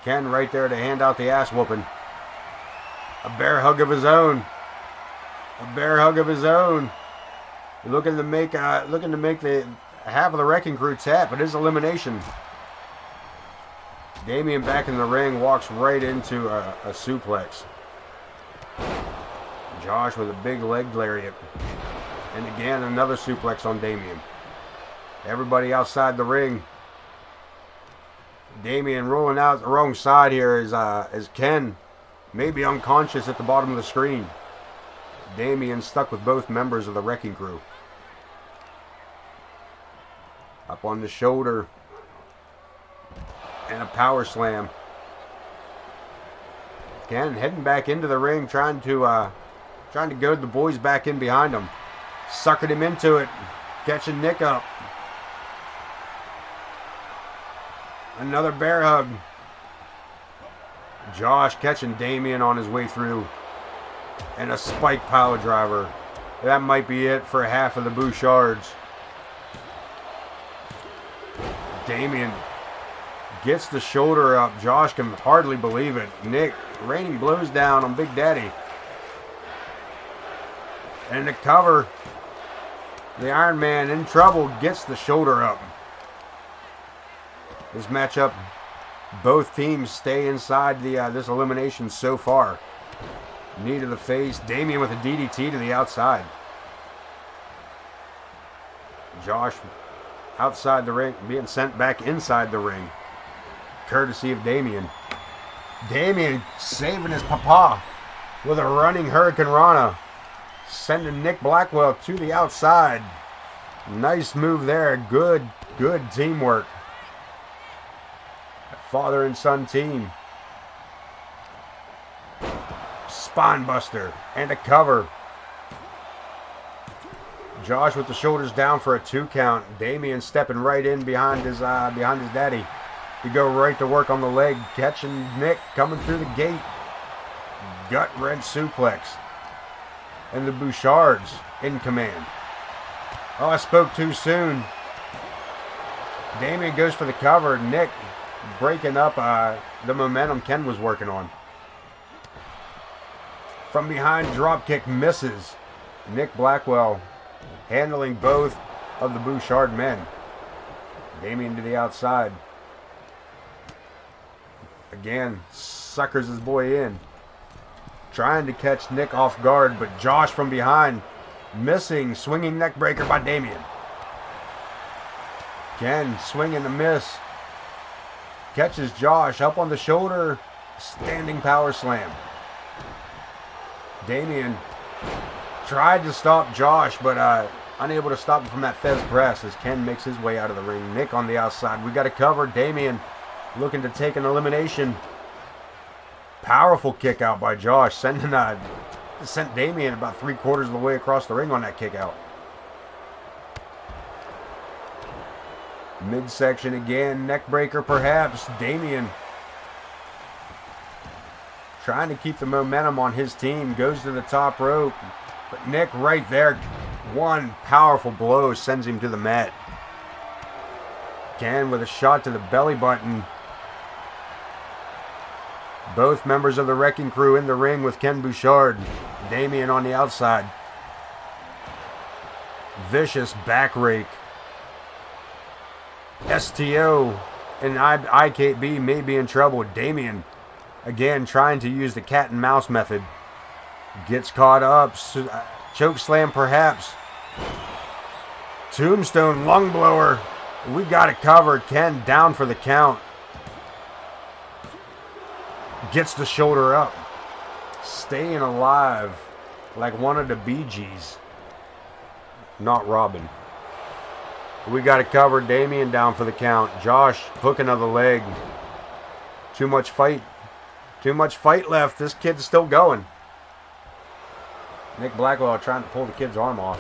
Speaker 1: Ken right there to hand out the ass whooping. A bear hug of his own. A bear hug of his own. Looking to make the half of the Wrecking Crew tap, but his elimination. Damien back in the ring, walks right into a suplex. Josh with a big leg lariat. And again, another suplex on Damien. Everybody outside the ring. Damien rolling out the wrong side here as Ken maybe unconscious at the bottom of the screen. Damien stuck with both members of the Wrecking Crew. Up on the shoulder. And a power slam. Ken heading back into the ring, trying to goad the boys back in behind him. Suckered him into it. Catching Nick up. Another bear hug. Josh catching Damien on his way through. And a spike power driver. That might be it for half of the Bouchards. Damien gets the shoulder up. Josh can hardly believe it. Nick raining blows down on Big Daddy. And the cover. The Iron Man in trouble, gets the shoulder up. This matchup, both teams stay inside this elimination so far. Knee to the face. Damien with a DDT to the outside. Josh outside the ring, being sent back inside the ring. Courtesy of Damien. Damien saving his papa with a running Hurricane Rana. Sending Nick Blackwell to the outside. Nice move there. Good teamwork. Father and son team. Spine buster and a cover. Josh with the shoulders down for a 2 count. Damien stepping right in behind his daddy to go right to work on the leg, catching Nick coming through the gate. Gut wrench suplex. And the Bouchards in command. Oh, I spoke too soon. Damien goes for the cover. Nick breaking up the momentum Ken was working on. From behind, dropkick misses. Nick Blackwell handling both of the Bouchard men. Damien to the outside. Again, suckers his boy in. Trying to catch Nick off guard, but Josh from behind. Missing, swinging neck breaker by Damien. Ken swinging a miss. Catches Josh up on the shoulder. Standing power slam. Damien tried to stop Josh, but unable to stop him from that Fez press as Ken makes his way out of the ring. Nick on the outside. We got it covered. Damien looking to take an elimination. Powerful kick out by Josh. Sent Damien about 3/4 of the way across the ring on that kick out. Midsection again. Neck breaker perhaps. Damien trying to keep the momentum on his team. Goes to the top rope. But Nick right there. One powerful blow sends him to the mat. Ken with a shot to the belly button. Both members of the Wrecking Crew in the ring with Ken Bouchard. Damien on the outside. Vicious back rake. STO and IKB may be in trouble. Damien again trying to use the cat and mouse method. Gets caught up. Choke slam perhaps. Tombstone lung blower. We got it covered. Ken down for the count. Gets the shoulder up. Staying alive like one of the Bee Gees. Not Robin. We got it covered. Damien down for the count. Josh hooking of the leg. Too much fight. Too much fight left. This kid's still going. Nick Blackwell trying to pull the kid's arm off.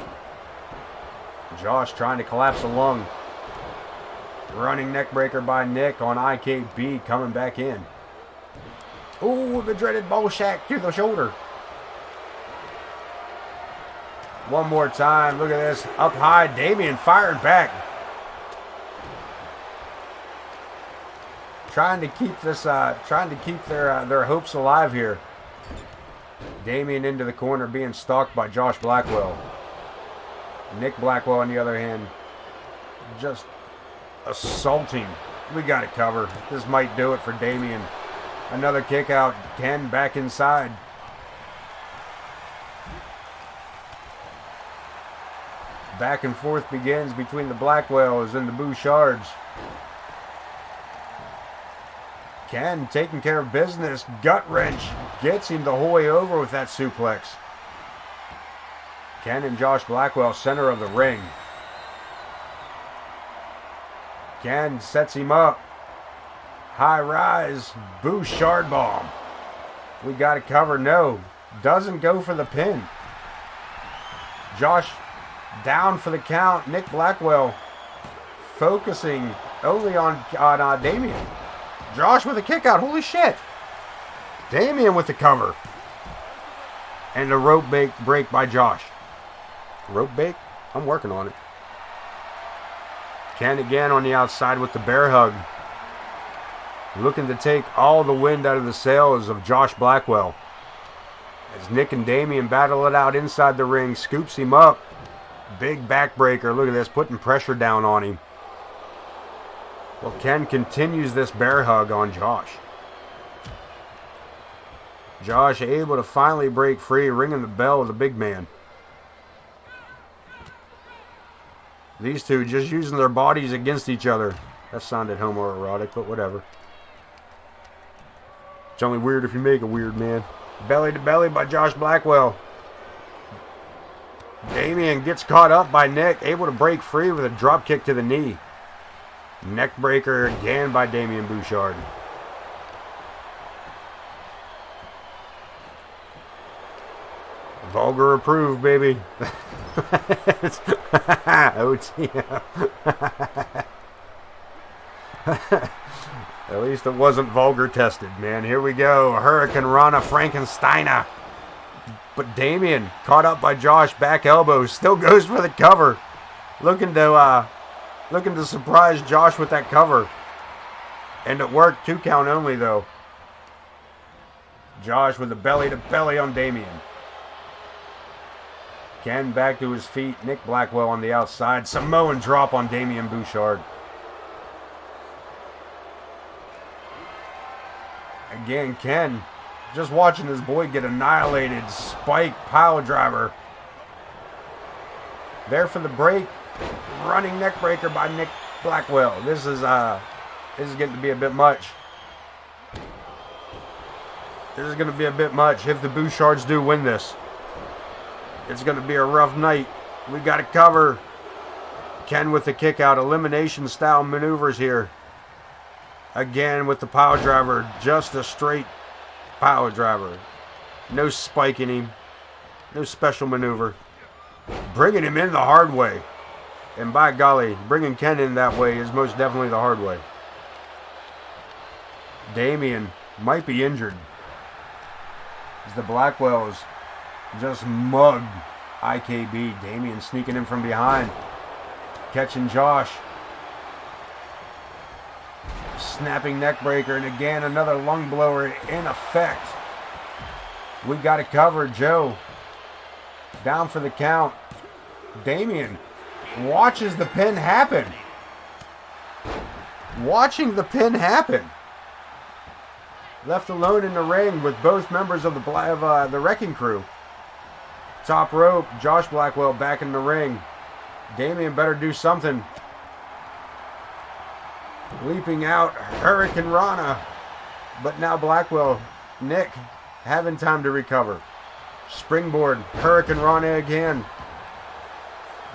Speaker 1: Josh trying to collapse a lung. Running neck breaker by Nick on IKB coming back in. Ooh, the dreaded ball shack to the shoulder. One more time. Look at this. Up high. Damien firing back. Trying to keep their hopes alive here. Damien into the corner being stalked by Josh Blackwell. Nick Blackwell on the other hand, just assaulting. We got it covered. This might do it for Damien. Another kick out. Ken back inside. Back and forth begins between the Blackwells and the Bouchards. Ken taking care of business. Gut wrench. Gets him the whole way over with that suplex. Ken and Josh Blackwell, center of the ring. Ken sets him up. High rise. Bouchard bomb. We got it covered. No. Doesn't go for the pin. Josh down for the count. Nick Blackwell focusing only on Damien. Josh with a kick out. Holy shit. Damien with the cover. And a rope break by Josh. Rope break? I'm working on it. Ken again on the outside with the bear hug. Looking to take all the wind out of the sails of Josh Blackwell. As Nick and Damian battle it out inside the ring, scoops him up. Big backbreaker. Look at this, putting pressure down on him. Well, Ken continues this bear hug on Josh. Josh able to finally break free, ringing the bell with the big man. These two just using their bodies against each other. That sounded homoerotic, but whatever. It's only weird if you make it weird, man. Belly to belly by Josh Blackwell. Damian gets caught up by Nick, able to break free with a drop kick to the knee. Neck breaker again by Damian Bouchard. Vulgar approved, baby. OTM. At least it wasn't vulgar tested, man. Here we go. Hurricane Rana Frankensteiner. But Damian, caught up by Josh, back elbow, still goes for the cover. Looking to surprise Josh with that cover. And it worked. 2 count only, though. Josh with a belly to belly on Damian. Ken back to his feet. Nick Blackwell on the outside. Samoan drop on Damian Bouchard. Again, Ken just watching his boy get annihilated. Spike pile driver. There for the break. Running neck breaker by Nick Blackwell. This is getting to be a bit much. This is going to be a bit much if the Bouchards do win this. It's going to be a rough night. We got to cover. Ken with the kick out. Elimination style maneuvers here. Again with the power driver. Just a straight power driver. No spiking him. No special maneuver. Bringing him in the hard way. And by golly, bringing Ken in that way is most definitely the hard way. Damian might be injured. As the Blackwells just mugged IKB. Damian sneaking in from behind. Catching Josh. Snapping neck breaker. And again, another lung blower in effect. We got it covered. Joe down for the count. Damian watches the pin happen. Watching the pin happen. Left alone in the ring with both members of the Wrecking Crew. Top rope, Josh Blackwell back in the ring. Damian better do something. Leaping out, Hurricane Rana. But now Blackwell, Nick, having time to recover. Springboard, Hurricane Rana again.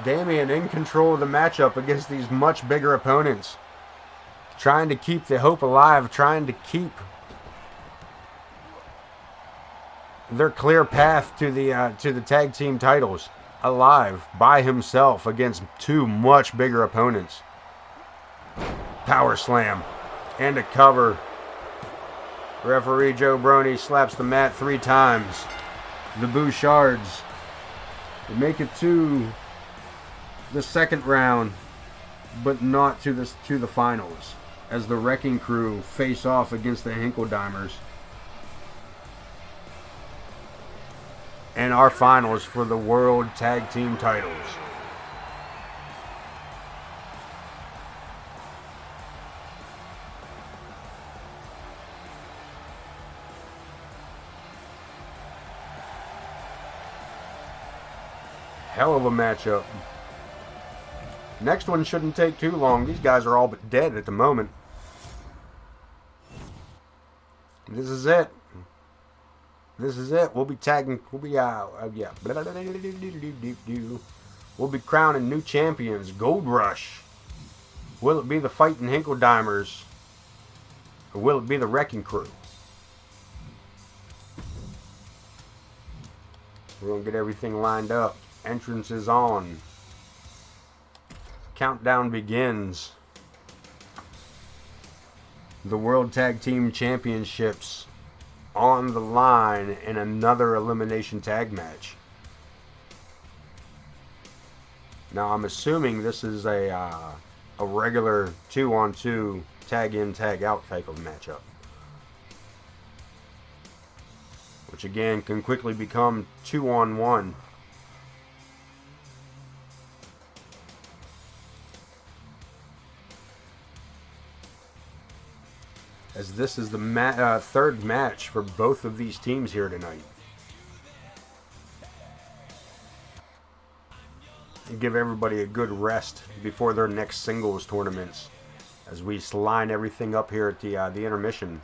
Speaker 1: Damian in control of the matchup against these much bigger opponents. Trying to keep the hope alive, trying to keep their clear path to the tag team titles alive by himself against 2 much bigger opponents. Power slam and a cover. Referee Joe Brony slaps the mat 3 times. The Bouchards make it to the second round, but not to the finals, as the Wrecking Crew face off against the Hinkeldimers. And our finals for the World Tag Team titles. Hell of a matchup. Next one shouldn't take too long. These guys are all but dead at the moment. This is it. This is it. We'll be tagging. We'll be We'll be crowning new champions. Gold Rush. Will it be the Fightin Hinkeldimers, or will it be the Wrecking Crew? We're gonna get everything lined up. Entrance is on. Countdown begins. The World Tag Team Championships on the line in another elimination tag match. Now I'm assuming this is a regular 2-on-2 tag in tag out type of matchup. which again can quickly become 2-on-1. As this is the third match for both of these teams here tonight. And give everybody a good rest before their next singles tournaments, as we line everything up here at the intermission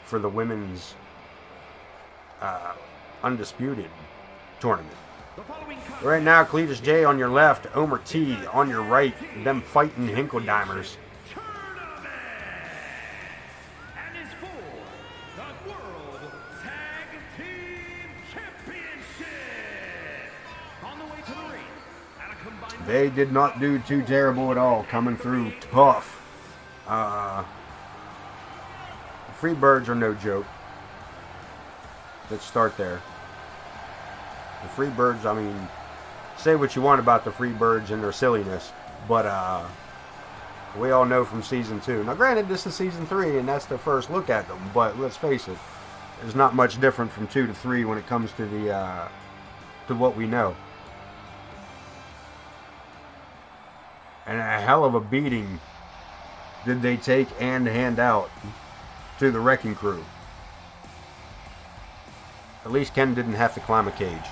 Speaker 1: for the women's Undisputed tournament. Right now, Cletus J on your left, Omer T on your right, them fighting Hinkeldimers. They did not do too terrible at all, coming through tough. The Freebirds are no joke. Let's start there. The Freebirds, I mean, say what you want about the Freebirds and their silliness, but we all know from Season 2. Now, granted, this is Season 3, and that's the first look at them, but let's face it, there's not much different from 2 to 3 when it comes to to what we know. And a hell of a beating did they take and hand out to the Wrecking Crew. At least Ken didn't have to climb a cage.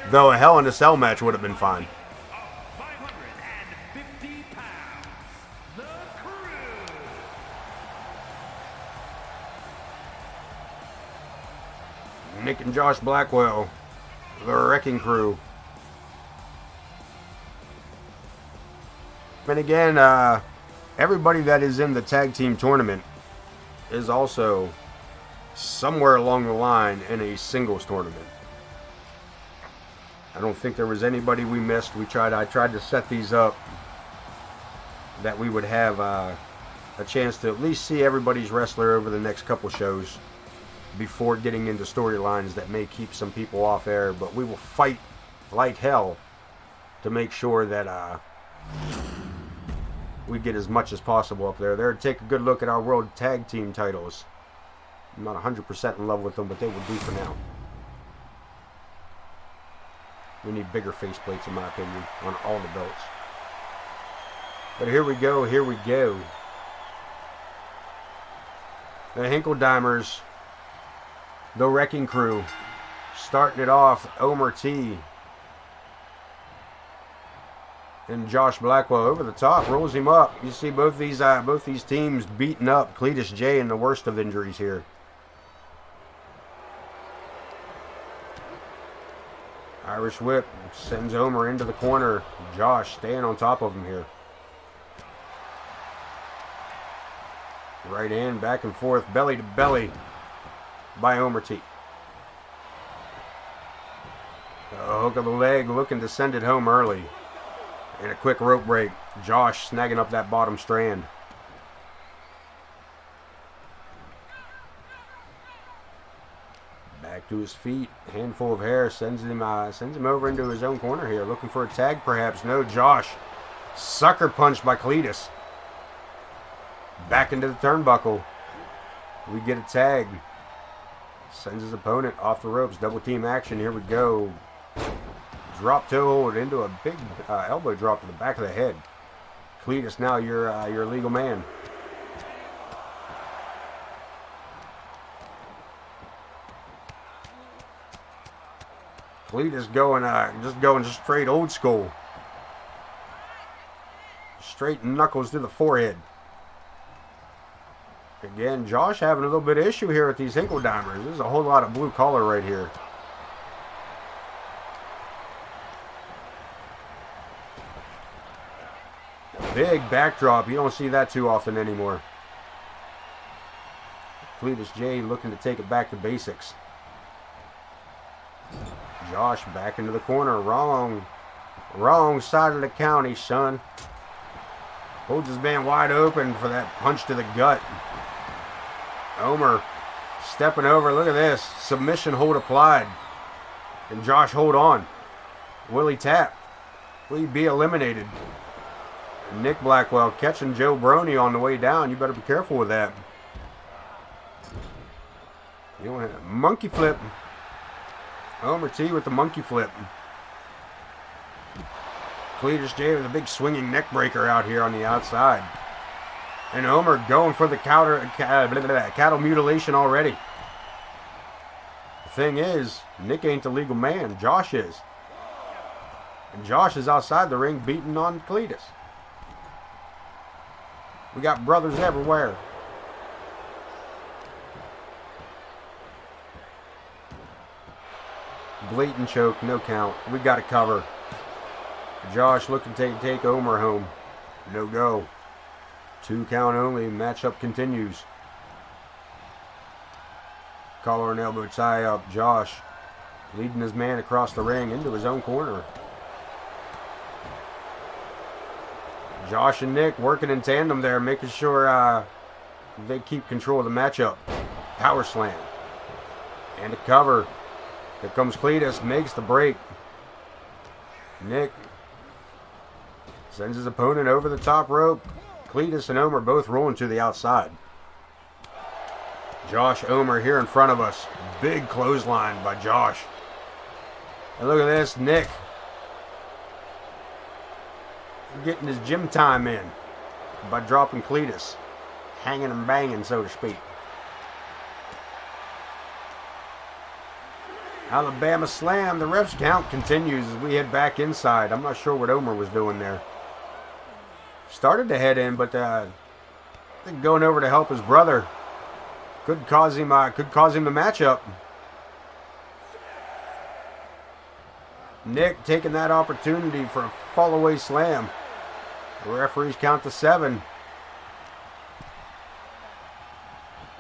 Speaker 1: Though a Hell in a Cell match would have been fine.
Speaker 2: 550 pounds, the Crew.
Speaker 1: Nick and Josh Blackwell, the Wrecking Crew. And again, everybody that is in the tag team tournament is also somewhere along the line in a singles tournament. I don't think there was anybody we missed. I tried to set these up that we would have a chance to at least see everybody's wrestler over the next couple shows before getting into storylines that may keep some people off air. But we will fight like hell to make sure that we get as much as possible up there. There, take a good look at our World Tag Team titles. I'm not 100% in love with them, but they will do for now. We need bigger faceplates, in my opinion, on all the belts. But here we go, here we go. The Hinkeldimers, the Wrecking Crew, starting it off, Omer T and Josh Blackwell over the top, rolls him up. You see both these teams beating up Cletus J in the worst of injuries here. Irish Whip sends Omer into the corner. Josh staying on top of him here. Right hand, back and forth, belly to belly by Omer T. A hook of the leg, looking to send it home early. And a quick rope break. Josh snagging up that bottom strand. Back to his feet. Handful of hair. Sends him over into his own corner here. Looking for a tag perhaps. No, Josh. Sucker punched by Cletus. Back into the turnbuckle. We get a tag. Sends his opponent off the ropes. Double team action. Here we go. Drop toe hold into a big elbow drop to the back of the head. Cletus, now you're a legal man. Cletus going straight old school. Straight knuckles to the forehead. Again, Josh having a little bit of issue here with these Hinkeldimers. There's a whole lot of blue collar right here. Big backdrop. You don't see that too often anymore. Cletus J looking to take it back to basics. Josh back into the corner. Wrong side of the county, son. Holds his man wide open for that punch to the gut. Omer stepping over. Look at this. Submission hold applied. And Josh hold on. Will he tap? Will he be eliminated? Nick Blackwell catching Joe Brony on the way down. You better be careful with that. You don't have monkey flip. Omer T with the monkey flip. Cletus J with a big swinging neck breaker out here on the outside. And Omer going for the cattle mutilation already. The thing is, Nick ain't the legal man. Josh is. And Josh is outside the ring beating on Cletus. We got brothers everywhere. Blatant choke, no count. We got to cover. Josh looking to take Omer home. No go. 2 count only. Matchup continues. Collar and elbow tie up. Josh leading his man across the ring into his own corner. Josh and Nick working in tandem there, making sure they keep control of the matchup. Power slam. And a cover. Here comes Cletus, makes the break. Nick sends his opponent over the top rope. Cletus and Omer both rolling to the outside. Josh Omer here in front of us. Big clothesline by Josh. And look at this, Nick getting his gym time in by dropping Cletus. Hanging and banging, so to speak. Alabama slam. The ref's count continues as we head back inside. I'm not sure what Omer was doing there. Started to head in, but I think going over to help his brother could cause him the matchup. Nick taking that opportunity for a fall-away slam. The referees count to 7.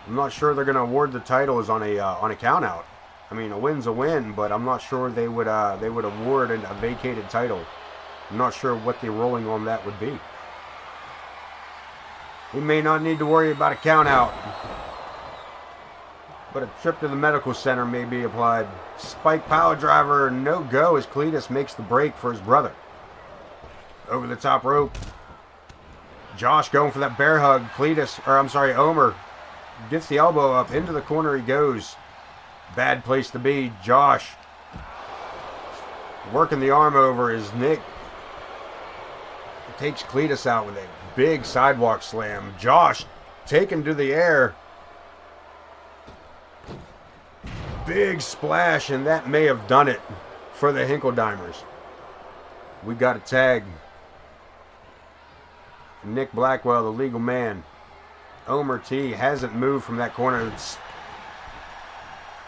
Speaker 1: I'm not sure they're going to award the titles on a count out. I mean, a win's a win, but I'm not sure they would award a vacated title. I'm not sure what the ruling on that would be. He may not need to worry about a count out, but a trip to the medical center may be applied. Spike power driver, no go as Cletus makes the break for his brother. Over the top rope. Josh going for that bear hug. Omer gets the elbow up. Into the corner he goes. Bad place to be. Josh working the arm over as Nick takes Cletus out with a big sidewalk slam. Josh taken to the air. Big splash, and that may have done it for the Hinkeldimers. We got a tag. Nick Blackwell, the legal man. Omer T hasn't moved from that corner.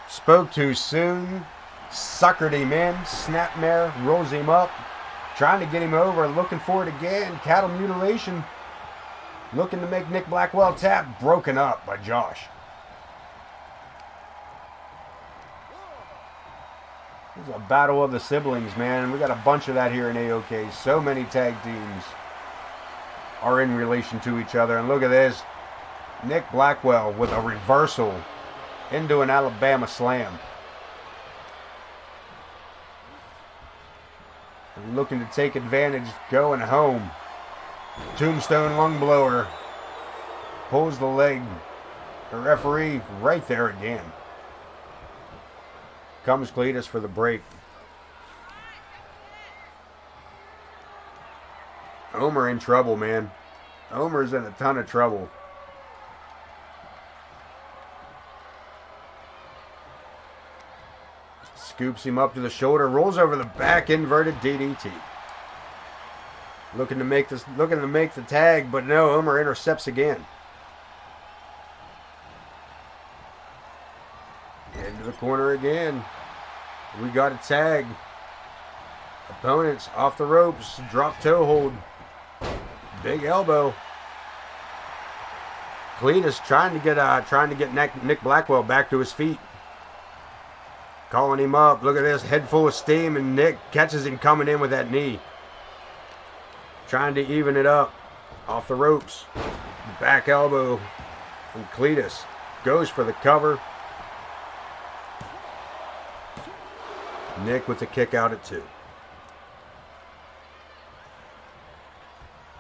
Speaker 1: Spoke too soon. Suckered him in. Snapmare rolls him up. Trying to get him over. Looking for it again. Cattle mutilation. Looking to make Nick Blackwell tap. Broken up by Josh. This is a battle of the siblings, man. We got a bunch of that here in A.o.K. So many tag teams are in relation to each other. And look at this. Nick Blackwell with a reversal into an Alabama slam. And looking to take advantage, going home. Tombstone lung blower. Pulls the leg. The referee right there again. Comes Cletus for the break. Omer in trouble, man. Omer's in a ton of trouble. Scoops him up to the shoulder, rolls over the back, inverted DDT. Looking to make the tag, but no, Omer intercepts again. Into the corner again. We got a tag. Opponents off the ropes, drop toe hold. Big elbow. Cletus trying to get Nick Blackwell back to his feet. Calling him up. Look at this, head full of steam, and Nick catches him coming in with that knee. Trying to even it up. Off the ropes. Back elbow from Cletus. Goes for the cover. Nick with the kick out at 2.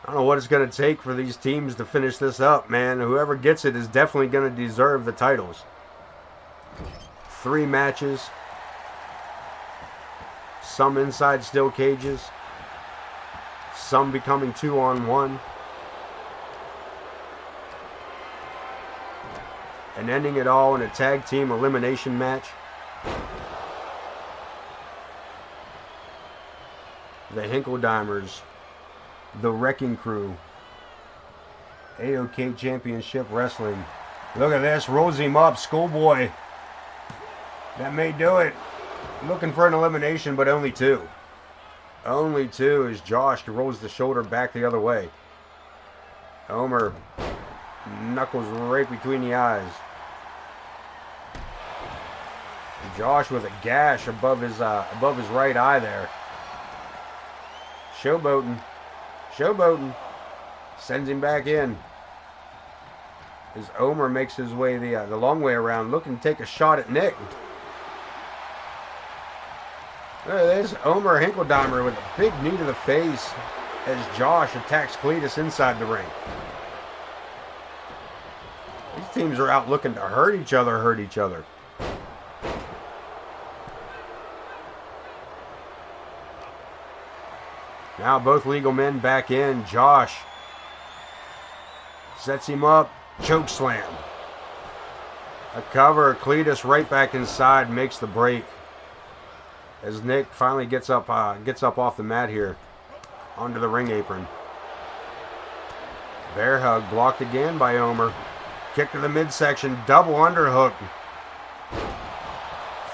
Speaker 1: I don't know what it's going to take for these teams to finish this up, man. Whoever gets it is definitely going to deserve the titles. 3 matches. Some inside steel cages. Some becoming 2-on-1. And ending it all in a tag team elimination match. The Hinkeldimers, the Wrecking Crew, A.O.K Championship Wrestling. Look at this, rolls him up, Schoolboy. That may do it. Looking for an elimination, but only 2. Only 2 as Josh rolls the shoulder back the other way. Homer, knuckles right between the eyes. Josh with a gash above his right eye there. Showboating. Showboating. Sends him back in. As Omer makes his way the long way around, looking to take a shot at Nick. There's Omer Hinkeldimer with a big knee to the face as Josh attacks Cletus inside the ring. These teams are out looking to hurt each other. Now both legal men back in. Josh sets him up. Choke slam. A cover. Cletus right back inside. Makes the break. As Nick finally gets up off the mat here. Onto the ring apron. Bear hug blocked again by Omer. Kick to the midsection. Double underhook.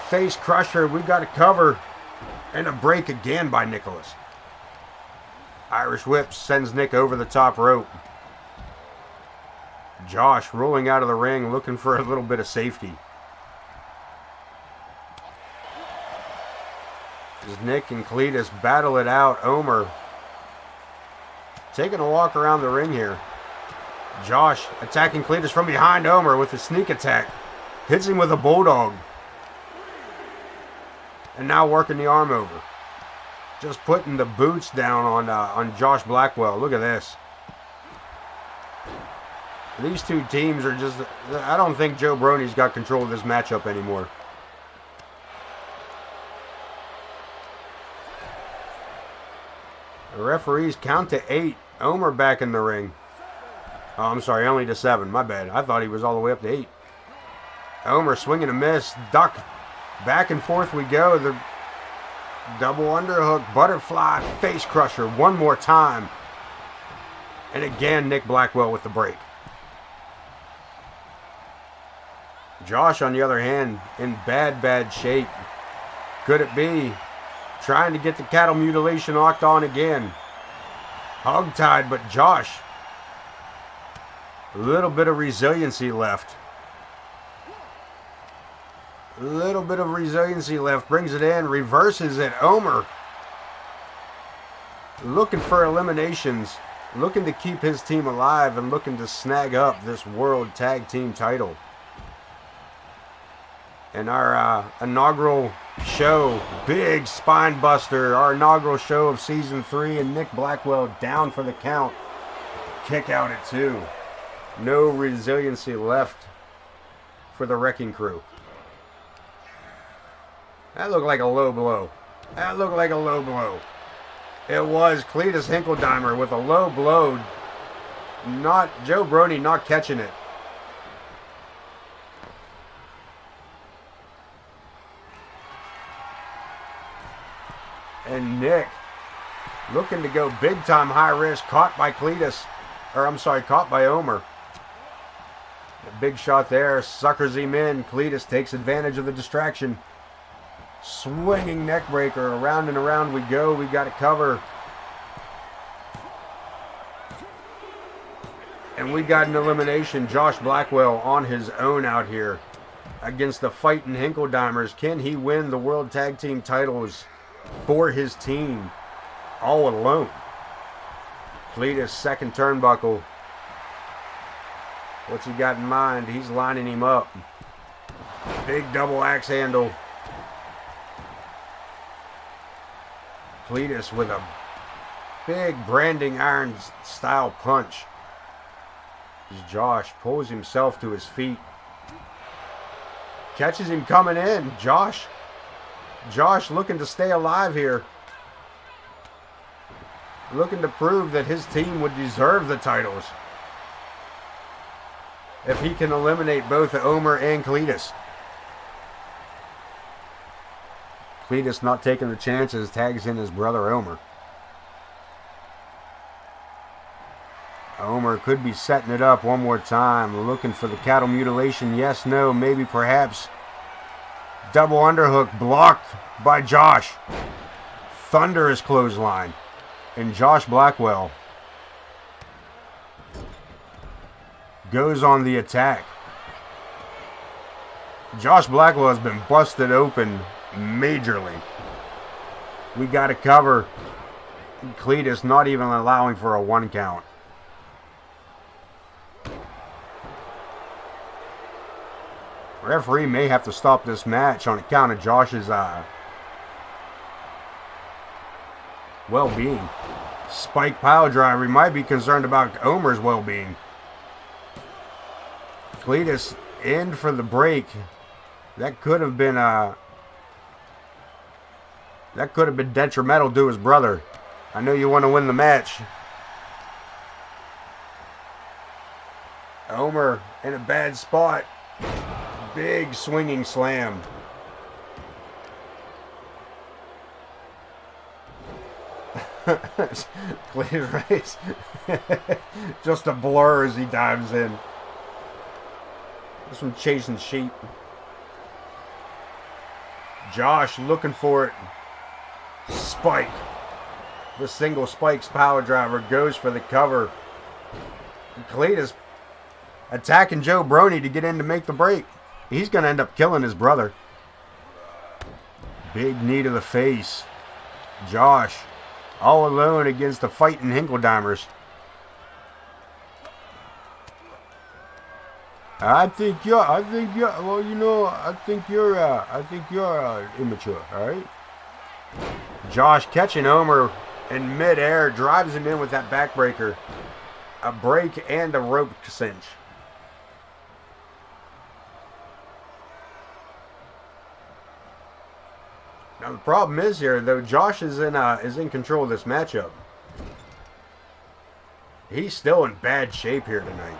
Speaker 1: Face crusher. We got a cover. And a break again by Nicholas. Irish whip sends Nick over the top rope. Josh rolling out of the ring looking for a little bit of safety. As Nick and Cletus battle it out, Omer taking a walk around the ring here. Josh attacking Cletus from behind Omer with a sneak attack. Hits him with a bulldog. And now working the arm over. Just putting the boots down on Josh Blackwell. Look at this. These two teams are just... I don't think Joe Brony's got control of this matchup anymore. The referees count to 8. Omer back in the ring. Oh, I'm sorry, only to 7. My bad. I thought he was all the way up to 8. Omer swinging a miss. Duck. Back and forth we go. The double underhook, butterfly, face crusher one more time. And again, Nick Blackwell with the break. Josh, on the other hand, in bad shape. Could it be? Trying to get the cattle mutilation locked on again. Hogtied, but Josh. A little bit of resiliency left. Little bit of resiliency left. Brings it in. Reverses it. Omer. Looking for eliminations. Looking to keep his team alive and looking to snag up this World Tag Team title. And our inaugural show. Big spine buster. Our inaugural show of Season 3. And Nick Blackwell down for the count. Kick out at 2. No resiliency left for the Wrecking Crew. That looked like a low blow. That looked like a low blow. It was Cletus Hinkeldimer with a low blow. Not Joe Brony not catching it. And Nick looking to go big time high risk. Caught by Cletus. Or I'm sorry, caught by Omer. A big shot there. Suckers him in. Cletus takes advantage of the distraction. Swinging neck breaker. Around and around we go. We got it cover. And we got an elimination. Josh Blackwell on his own out here against the Fightin Hinkeldimers. Can he win the World Tag Team titles for his team all alone? Cletus second turnbuckle. What's he got in mind? He's lining him up. Big double axe handle. Cletus with a big branding iron style punch. As Josh pulls himself to his feet. Catches him coming in. Josh looking to stay alive here. Looking to prove that his team would deserve the titles if he can eliminate both Omer and Cletus. Cletus not taking the chances, tags in his brother Omer. Omer could be setting it up one more time, looking for the cattle mutilation. Yes, no, maybe, perhaps. Double underhook blocked by Josh. Thunderous clothesline. And Josh Blackwell goes on the attack. Josh Blackwell has been busted open majorly. We got to cover. Cletus not even allowing for a 1 count. Referee may have to stop this match on account of Josh's well-being. Spike pile driver. He might be concerned about Omer's well-being. Cletus in for the break. That could have been detrimental to his brother. I know you want to win the match. Omer in a bad spot. Big swinging slam. Cletus race. Just a blur as he dives in. This one chasing sheep. Josh looking for it. Spike. The single Spike's power driver goes for the cover. Cletus attacking Joe Brony to get in to make the break. He's going to end up killing his brother. Big knee to the face. Josh all alone against the Fightin Hinkeldimers. I think you're immature, alright? Josh catching Omer in midair, drives him in with that backbreaker. A break and a rope cinch. Now the problem is here, though, Josh is in control of this matchup. He's still in bad shape here tonight.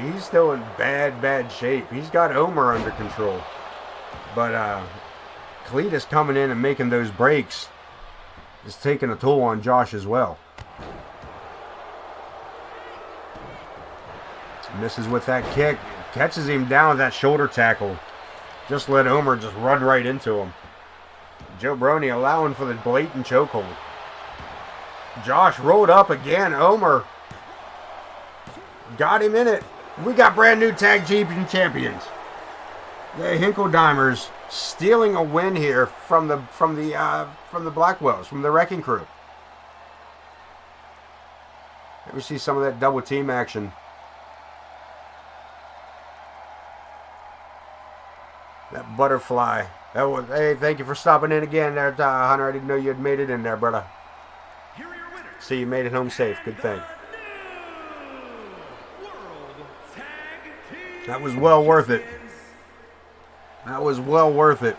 Speaker 1: He's still in bad shape. He's got Omer under control. But Cletus coming in and making those breaks is taking a toll on Josh as well. Misses with that kick. Catches him down with that shoulder tackle. Just let Omer just run right into him. Joe Brony allowing for the blatant chokehold. Josh rolled up again. Omer got him in it. We got brand new tag team champions. The Hinkeldimers stealing a win here from the Blackwells, from the Wrecking Crew. Let me see some of that double team action. That butterfly. That was, hey, thank you for stopping in again there, Hunter. I didn't know you had made it in there, brother. See, you made it home safe. Good thing. That was well worth it. That was well worth it.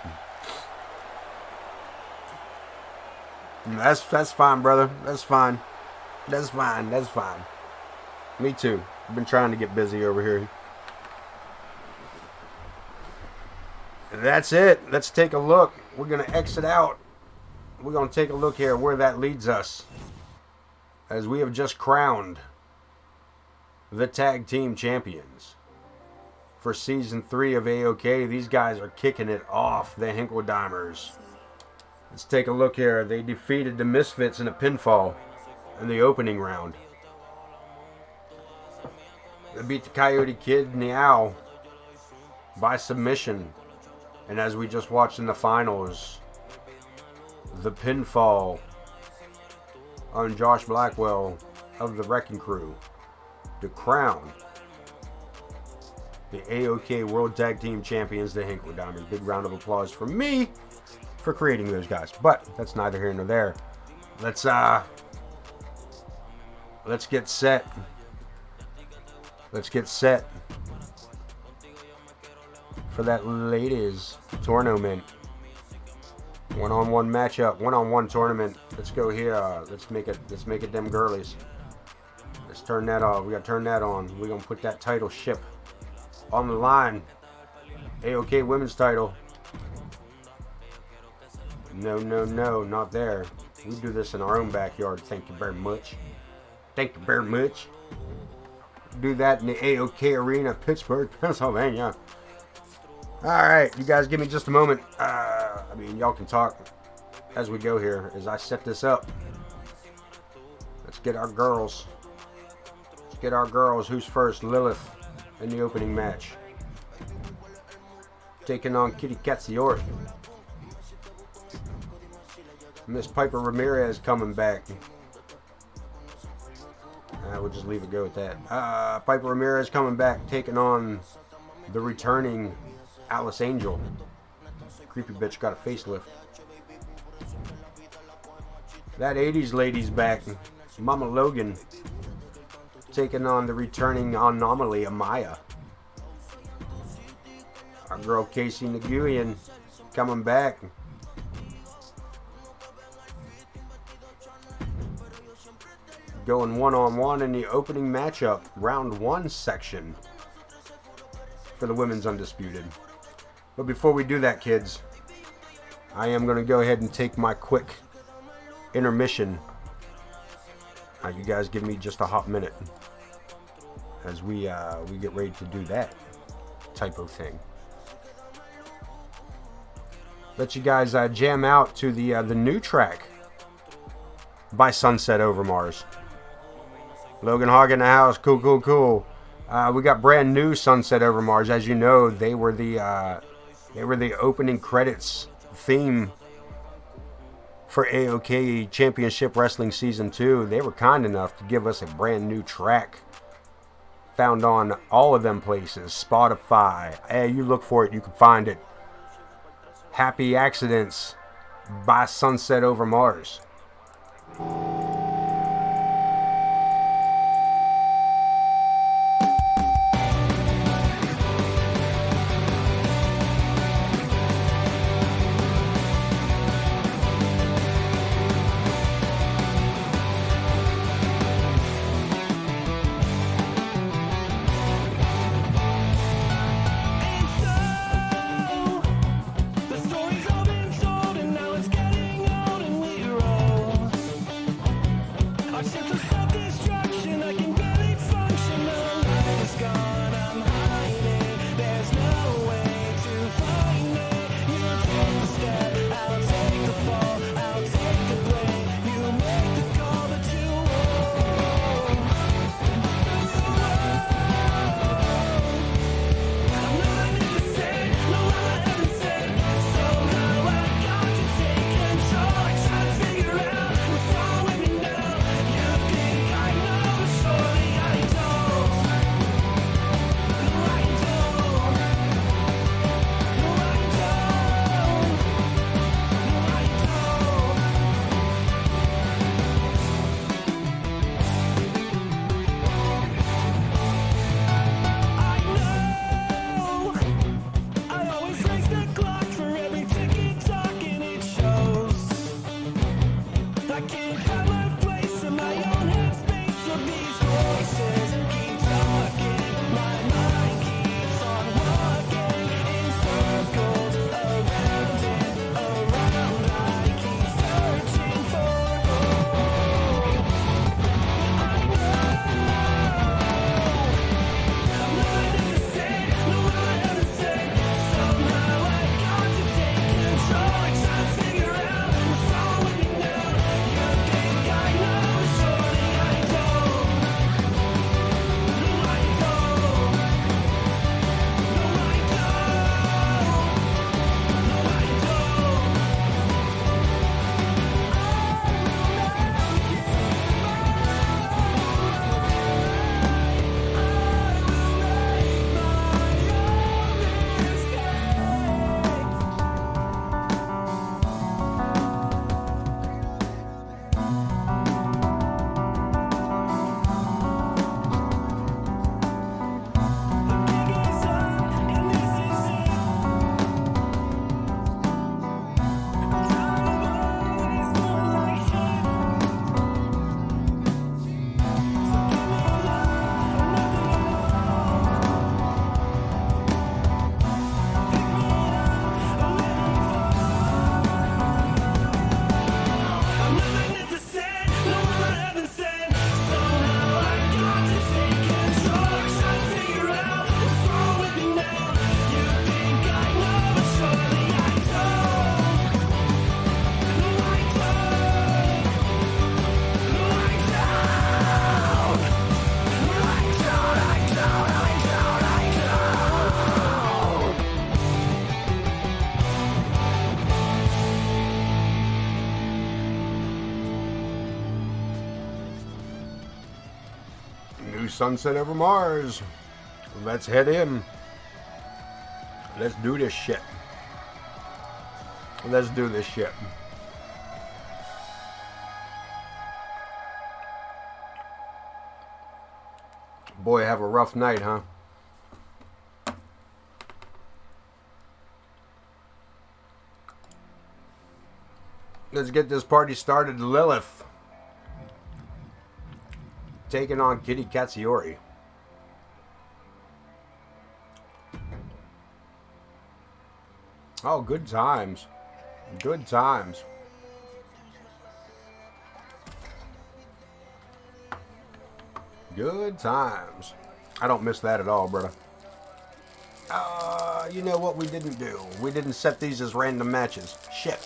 Speaker 1: That's fine, brother. That's fine. That's fine. That's fine. Me too. I've been trying to get busy over here. That's it. Let's take a look. We're going to exit out. We're going to take a look here where that leads us. As we have just crowned the tag team champions for season 3 of A.o.K. These guys are kicking it off, the Hinkeldimers. Let's take a look here. They defeated the Misfits in a pinfall in the opening round. They beat the Coyote Kid and the Owl by submission. And as we just watched in the finals, the pinfall on Josh Blackwell of the Wrecking Crew to crown the A.o.K. World Tag Team Champions, the Hinkeldimers. Big round of applause for me for creating those guys. But that's neither here nor there. Let's get set. Let's get set for that ladies tournament. One-on-one matchup, one-on-one tournament. Let's go here. Let's make it them girlies. Let's turn that off. We gotta turn that on. We're gonna put that title ship on the line. A.o.K women's title. No, not there. We do this in our own backyard. Thank you very much. Thank you very much. Do that in the A.o.K arena, Pittsburgh, Pennsylvania. Alright, you guys give me just a moment. Y'all can talk as we go here, as I set this up. Let's get our girls. Let's get our girls. Who's first? Lilith in the opening match. Taking on Kitty Katsuyori. Miss Piper Ramirez coming back. We'll just leave it go with that. Piper Ramirez coming back, taking on the returning Alice Angel. Creepy bitch got a facelift. That 80s lady's back. Mama Logan taking on the returning anomaly Amaya. Our girl Casey Nguyen coming back. Going one-on-one in the opening matchup, round 1 section for the women's Undisputed. But before we do that, kids, I am going to go ahead and take my quick intermission. You guys give me just a hot minute as we get ready to do that type of thing. Let you guys jam out to the new track by Sunset Over Mars. Logan Hogg in the house. Cool. We got brand new Sunset Over Mars. As you know, they were the opening credits theme for A.o.K Championship Wrestling Season 2. They were kind enough to give us a brand new track. Found on all of them places. Spotify. Hey, you look for it, you can find it. Happy Accidents by Sunset Over Mars. to Sunset Over Mars. Let's head in. Let's do this shit. Let's do this shit. Boy, have a rough night, huh? Let's get this party started. Lilith taking on Kitty Katsuyori. Oh, good times. Good times. Good times. I don't miss that at all, brother. You know what we didn't do? We didn't set these as random matches. Shit.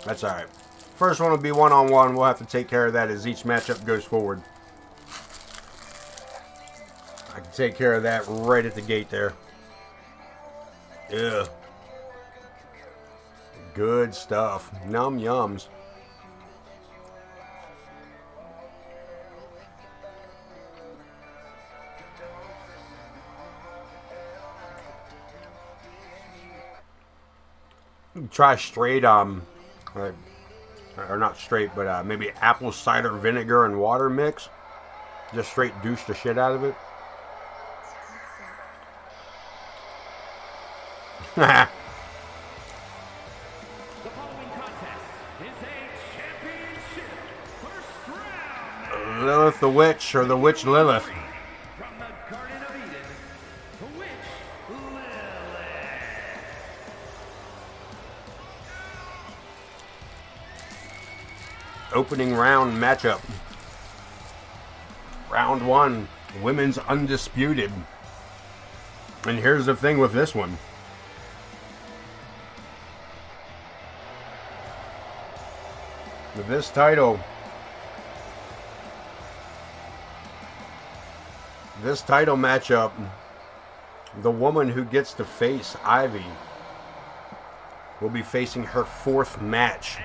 Speaker 1: That's alright. First one will be one-on-one. We'll have to take care of that as each matchup goes forward. I can take care of that right at the gate there. Yeah. Good stuff. Num yums. Try straight, or not straight, but maybe apple cider vinegar and water mix. Just straight douche the shit out of it.
Speaker 2: The following contest is a championship first round.
Speaker 1: Lilith the Witch, or the Witch Lilith.
Speaker 2: From the Garden of Eden, the Witch Lilith.
Speaker 1: Opening round matchup. Round 1, Women's Undisputed. And here's the thing with this one. With this title matchup, the woman who gets to face Ivy will be facing her 4th match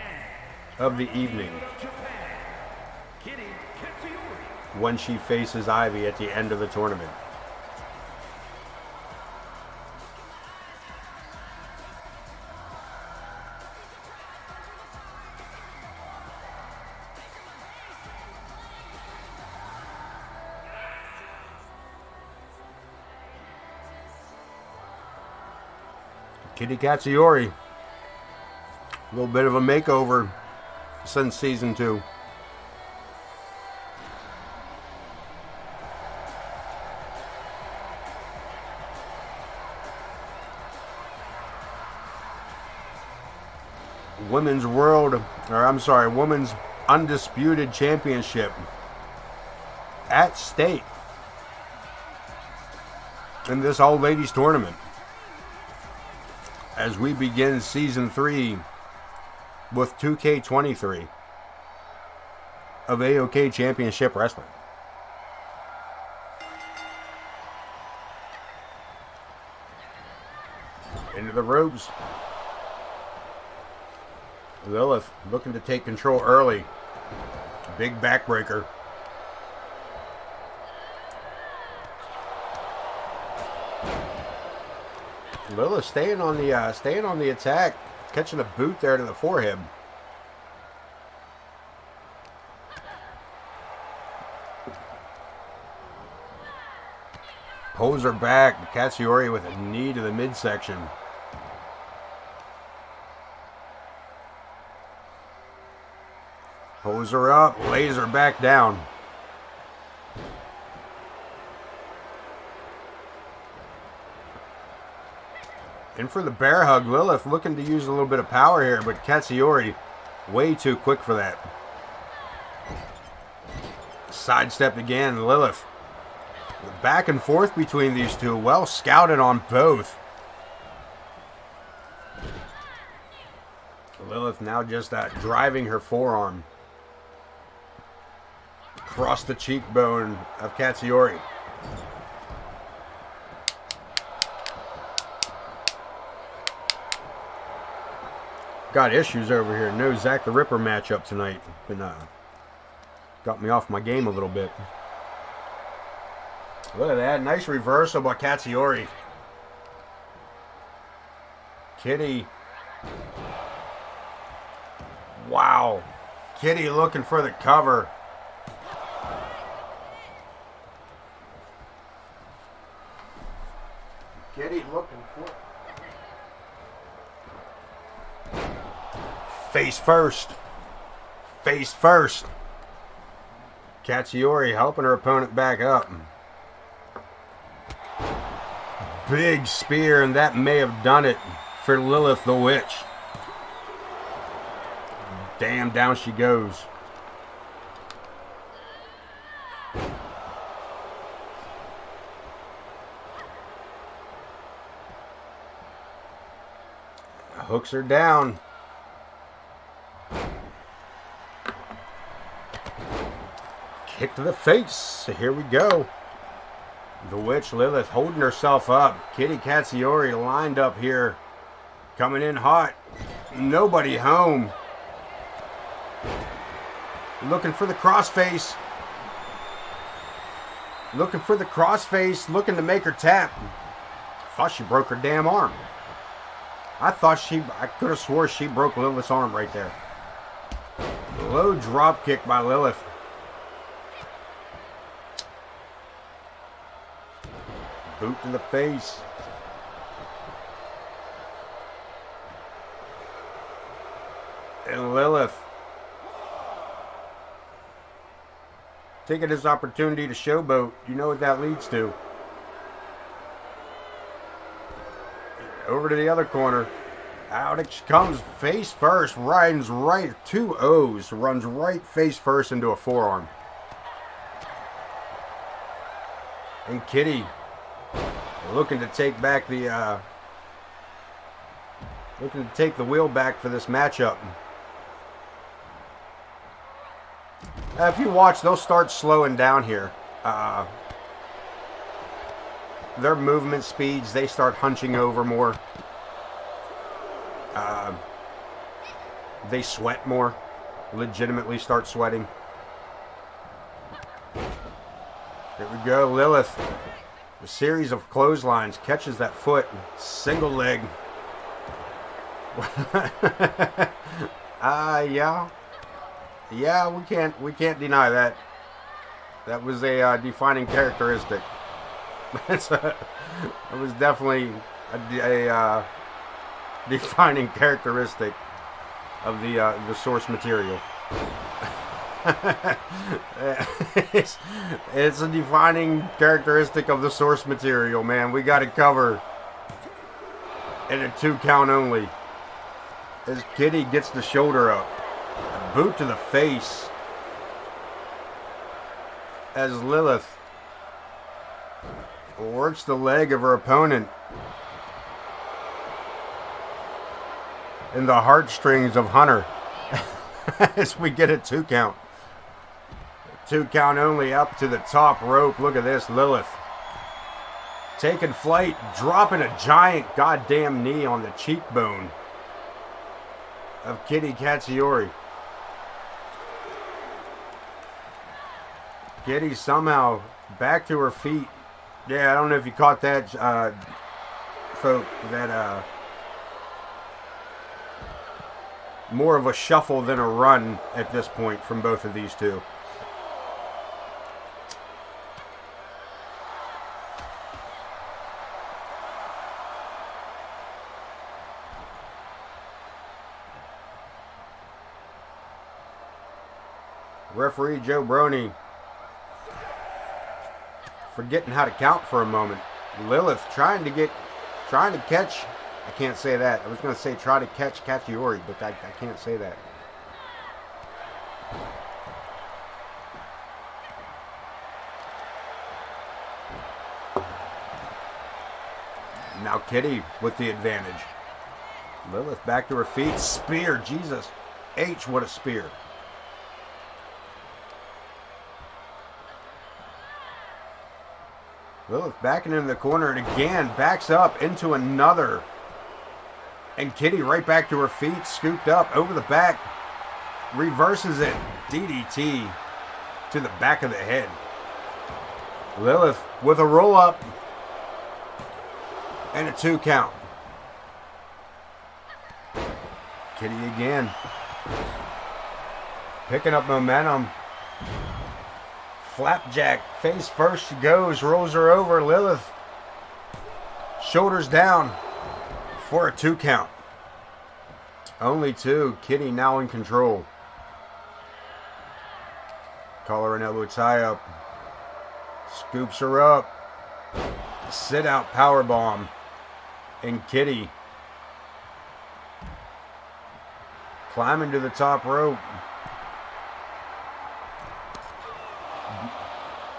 Speaker 1: of the evening when she faces Ivy at the end of the tournament. Kitty Katsuyori, a little bit of a makeover since season 2. Women's Undisputed Championship at stake in this old ladies tournament as we begin season 3 with 2K23 of A.o.K Championship Wrestling. Into the ropes. Lilith looking to take control early. Big backbreaker. Lilith staying on the attack, catching a boot there to the forehead. Pulls her back. Katsuyori with a knee to the midsection. Pulls her up, lays her back down. And for the bear hug, Lilith looking to use a little bit of power here, but Katsuyori way too quick for that. Sidestepped again, Lilith. Back and forth between these two, well scouted on both. Lilith now just driving her forearm across the cheekbone of Katsuyori. Got issues over here. No Zack the Ripper matchup tonight. Been got me off my game a little bit. Look at that. Nice reversal by Katsuyori. Kitty. Wow. Kitty looking for the cover. Kitty looking for it. Face first. Face first. Katsuyori helping her opponent back up. Big spear, and that may have done it for Lilith the Witch. Damn, down she goes. Hooks her down. Kick to the face. Here we go. The Witch Lilith holding herself up. Kitty Katsuyori lined up here. Coming in hot. Nobody home. Looking for the crossface. Looking for the crossface. Looking to make her tap. Thought she broke her damn arm. I could have swore she broke Lilith's arm right there. Low drop kick by Lilith. Boot to the face. And Lilith taking this opportunity to showboat. You know what that leads to. Over to the other corner. Out it comes face first. Runs right. 2 O's. Runs right face first into a forearm. And Kitty looking to take back the looking to take the wheel back for this matchup. If you watch, they'll start slowing down here. Their movement speeds, they start hunching over more. They sweat more. Legitimately start sweating. Here we go, Lilith. A series of clotheslines, catches that foot, single leg. Yeah, we can't deny that. That was a defining characteristic. It was definitely a defining characteristic of the source material. It's a defining characteristic of the source material, man. We got it covered. And a 2 count only. As Kitty gets the shoulder up. A boot to the face. As Lilith works the leg of her opponent. In the heartstrings of Hunter. As we get a 2 count. 2 count only up to the top rope. Look at this, Lilith. Taking flight, dropping a giant goddamn knee on the cheekbone of Kitty Katsuyori. Kitty somehow back to her feet. Yeah, I don't know if you caught that, folk, that more of a shuffle than a run at this point from both of these two. Referee Joe Brony forgetting how to count for a moment. Lilith trying to catch. I can't say that. I was going to say try to catch Katsuyori, but I can't say that. Now Kitty with the advantage. Lilith back to her feet. Spear. Jesus H, what a spear. Lilith backing into the corner and again backs up into another. And Kitty right back to her feet, scooped up over the back. Reverses it. DDT to the back of the head. Lilith with a roll up. And a 2 count. Kitty again. Picking up momentum. Flapjack, face first she goes, rolls her over. Lilith, shoulders down for a 2 count. Only 2. Kitty now in control. Collar and elbow tie up. Scoops her up. Sit out power bomb. And Kitty climbing to the top rope.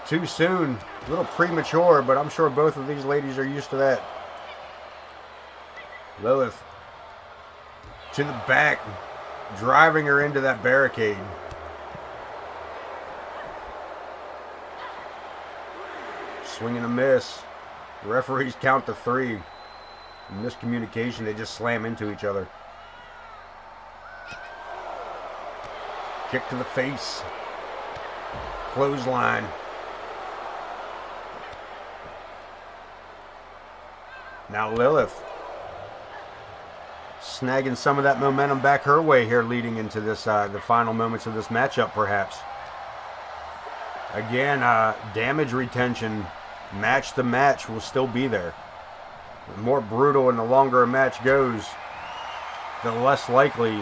Speaker 1: Too soon. A little premature, but I'm sure both of these ladies are used to that. Lilith to the back, driving her into that barricade. Swing and a miss. The referees count to 3. Miscommunication, they just slam into each other. Kick to the face. Clothesline. Now Lilith snagging some of that momentum back her way here, leading into this the final moments of this matchup, perhaps. Again, damage retention, match to match, will still be there. The more brutal and the longer a match goes, the less likely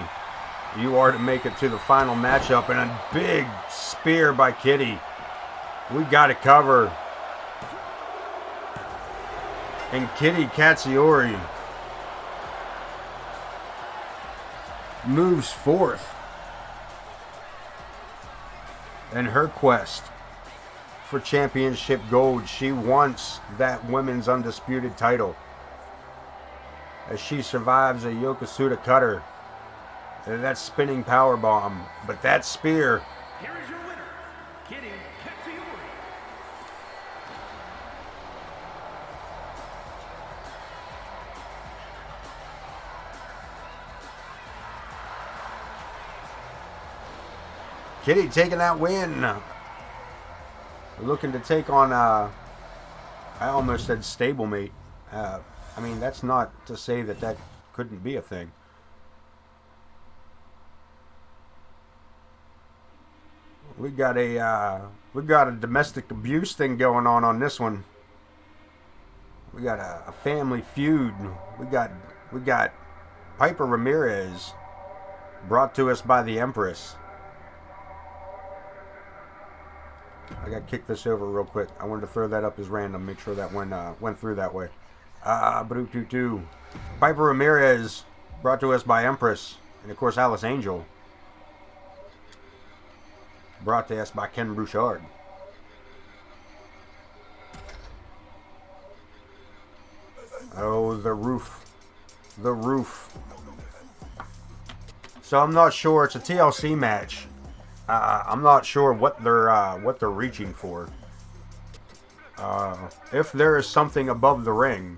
Speaker 1: you are to make it to the final matchup. And a big spear by Kitty. We got it covered. And Kitty Katsuyori moves forth in her quest for championship gold. She wants that women's undisputed title as she survives a Yokosuka cutter and that spinning power bomb. But that spear,
Speaker 2: Here is your winner, Kitty Katsuyori.
Speaker 1: Kitty taking that win. Looking to take on, I almost said stablemate. I mean, that's not to say that that couldn't be a thing. We got a domestic abuse thing going on this one. We got a family feud. We got Piper Ramirez, brought to us by the Empress. I got to kick this over real quick. I wanted to throw that up as random. Make sure that went through that way. Piper Ramirez, brought to us by Empress. And of course, Alice Angel, brought to us by Ken Bouchard. Oh, the roof. The roof. So I'm not sure. It's a TLC match. I'm not sure what they're reaching for. If there is something above the ring,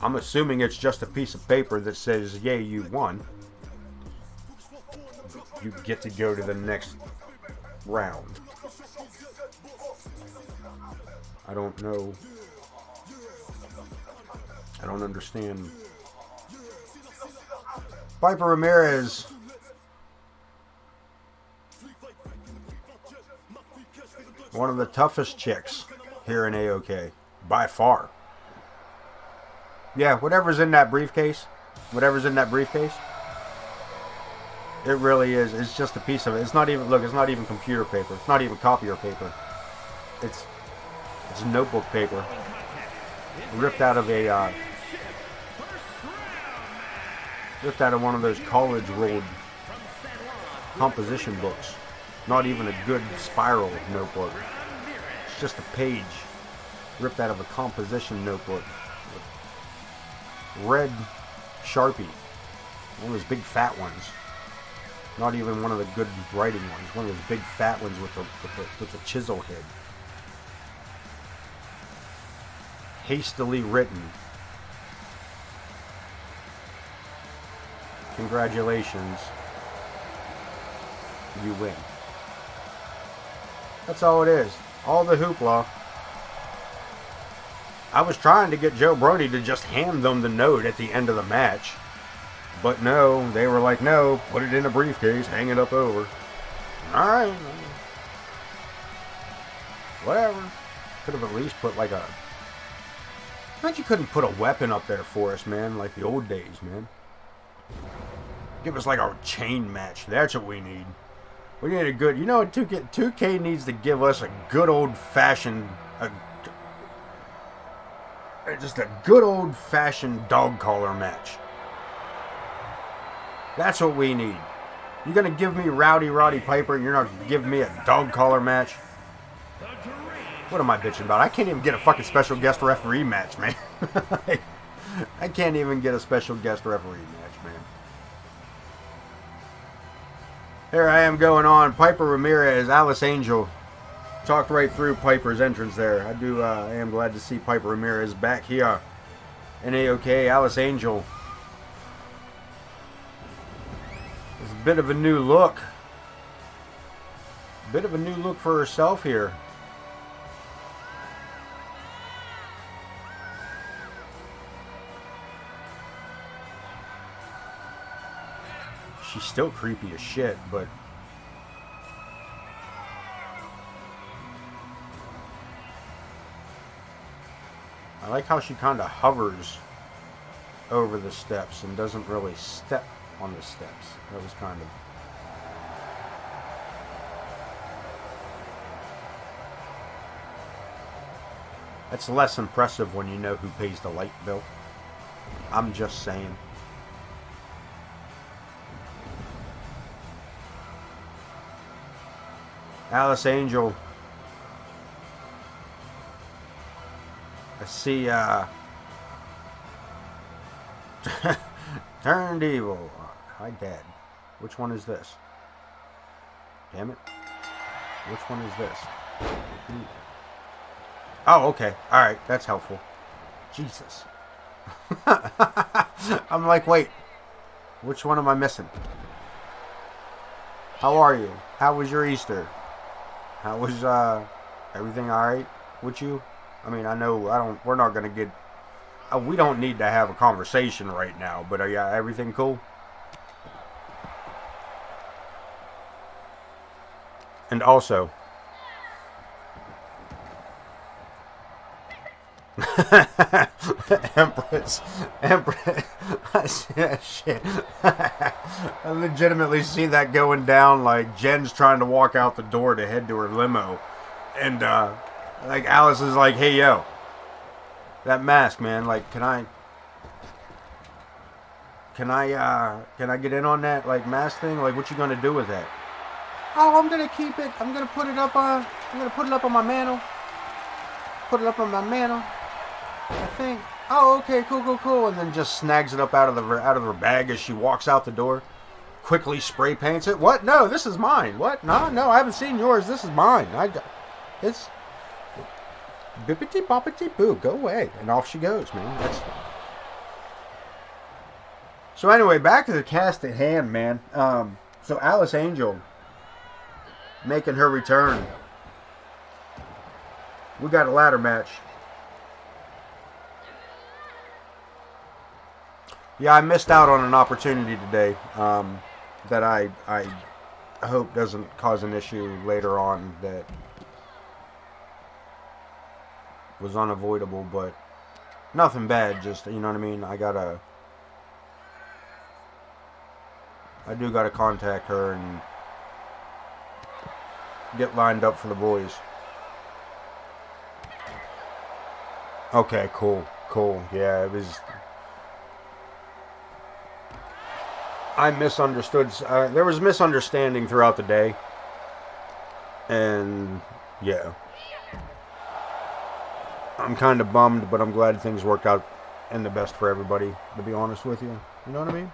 Speaker 1: I'm assuming it's just a piece of paper that says, "Yay, you won. You get to go to the next round." I don't know. I don't understand. Piper Ramirez, one of the toughest chicks here in A.o.K. by far. Yeah, whatever's in that briefcase, it really is. It's just a piece of it. It's not even, look, it's not even computer paper. It's not even copier paper. It's notebook paper. Ripped out of one of those college rolled composition books. Not even a good spiral notebook. It's just a page ripped out of a composition notebook. Red Sharpie. One of those big fat ones. Not even one of the good writing ones. One of those big fat ones with the chisel head. Hastily written. Congratulations. You win. That's all it is. All the hoopla. I was trying to get Joe Brody to just hand them the note at the end of the match. But no, they were like, no, put it in a briefcase, hang it up over. Alright. Whatever. Could have at least put like a... Glad you couldn't put a weapon up there for us, man, like the old days, man. Give us like a chain match. That's what we need. We need a good... You know what 2K needs to give us? A good old-fashioned... Just a good old-fashioned dog collar match. That's what we need. You're going to give me Rowdy Roddy Piper and you're not going to give me a dog collar match? What am I bitching about? I can't even get a fucking special guest referee match, man. I can't even get a special guest referee match, man. Here I am going on. Piper Ramirez, Alice Angel. Talked right through Piper's entrance there. I am glad to see Piper Ramirez back here in A.o.K. Alice Angel. It's a bit of a new look. Bit of a new look for herself here. She's still creepy as shit, but... I like how she kind of hovers over the steps and doesn't really step on the steps. That was kind of... That's less impressive when you know who pays the light bill. I'm just saying. Alice Angel. I see, turned evil. Hi, Dad. Which one is this? Damn it. Which one is this? Oh, okay. Alright, that's helpful. Jesus. I'm like, wait. Which one am I missing? How are you? How was your Easter? How was, everything alright with you? I mean, I know we're not going to get... we don't need to have a conversation right now, but yeah, everything cool? And also... Empress. Shit. I legitimately see that going down, like Jen's trying to walk out the door to head to her limo. And, like, Alice is like, hey, yo, that mask, man, like, can I get in on that, like, mask thing? Like, what you gonna do with that? Oh, I'm gonna keep it. I'm gonna put it up on my mantle. Put it up on my mantle, I think. Oh, okay, cool. And then just snags it up out of her bag as she walks out the door. Quickly spray paints it. What? No, this is mine. What? No, I haven't seen yours. This is mine. It's... Bippity boppity boo, go away. And off she goes, man. So anyway, back to the cast at hand, man. So Alice Angel making her return. We got a ladder match. Yeah, I missed out on an opportunity today that I hope doesn't cause an issue later on that was unavoidable, but nothing bad, just, you know what I mean? I do gotta contact her and get lined up for the boys. Okay, cool. Yeah, it was... I misunderstood. There was misunderstanding throughout the day. And, yeah. I'm kind of bummed, but I'm glad things worked out in the best for everybody, to be honest with you. You know what I mean?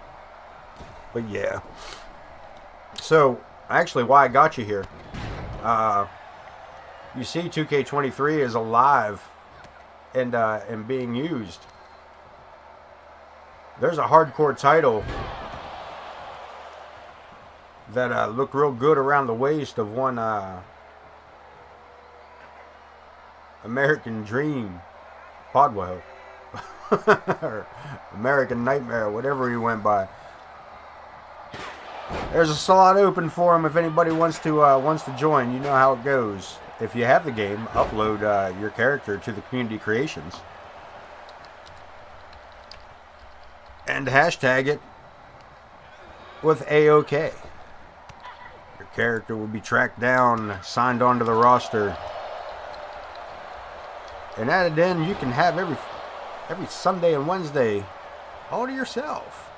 Speaker 1: But, yeah. So, actually, why I got you here. You see 2K23 is alive and being used. There's a hardcore title that looked real good around the waist of one American Dream, Podwell, or American Nightmare, whatever he went by. There's a slot open for him if anybody wants to join. You know how it goes. If you have the game, upload your character to the community creations and hashtag it with A.o.K. Your character will be tracked down, signed onto the roster, and added in. You can have every Sunday and Wednesday all to yourself.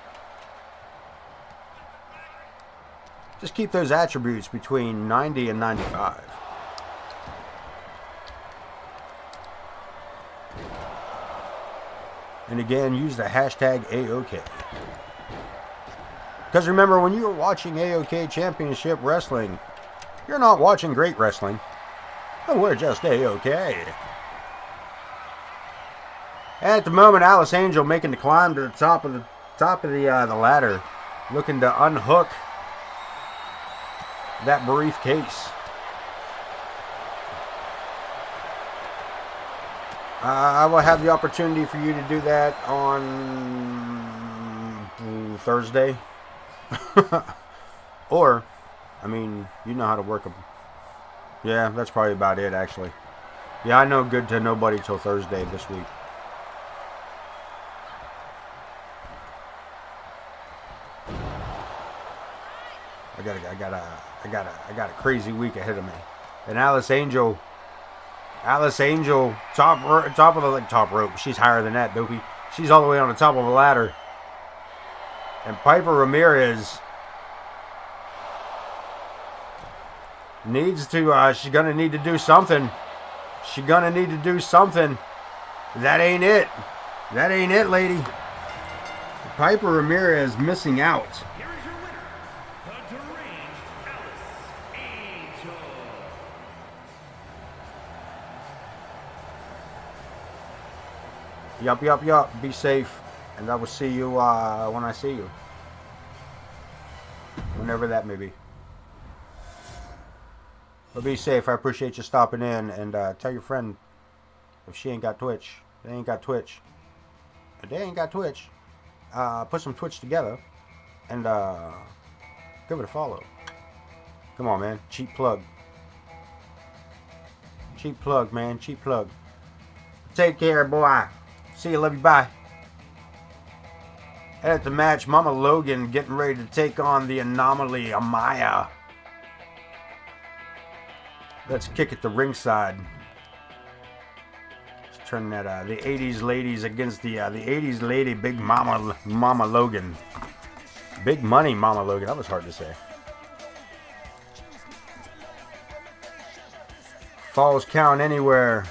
Speaker 1: Just keep those attributes between 90 and 95. And again, use the hashtag A.o.K. Because remember, when you're watching A.o.K Championship Wrestling, you're not watching great wrestling. Oh, we're just A.o.K. At the moment, Alice Angel making the climb to the top of the ladder, looking to unhook that briefcase. I will have the opportunity for you to do that on Thursday. Or, I mean, you know how to work them. Yeah, that's probably about it, actually. Yeah, I know good to nobody till Thursday this week. I got a crazy week ahead of me. And Alice Angel, top rope. She's higher than that, dopey. She's all the way on the top of a ladder. And Piper Ramirez needs to. She's gonna need to do something. That ain't it. That ain't it, lady. Piper Ramirez missing out. Yup. Be safe. And I will see you when I see you. Whenever that may be. But be safe. I appreciate you stopping in. And tell your friend if she ain't got Twitch. They ain't got Twitch. If they ain't got Twitch, put some Twitch together. And give it a follow. Come on, man. Cheap plug. Cheap plug, man. Cheap plug. Take care, boy. See you, love you, bye. At the match, Mama Logan getting ready to take on the Anomaly, Amaya. Let's kick it to ringside. Let's turn that the 80s ladies against the 80s lady Big Mama Logan. Big money Mama Logan. That was hard to say. Falls count anywhere.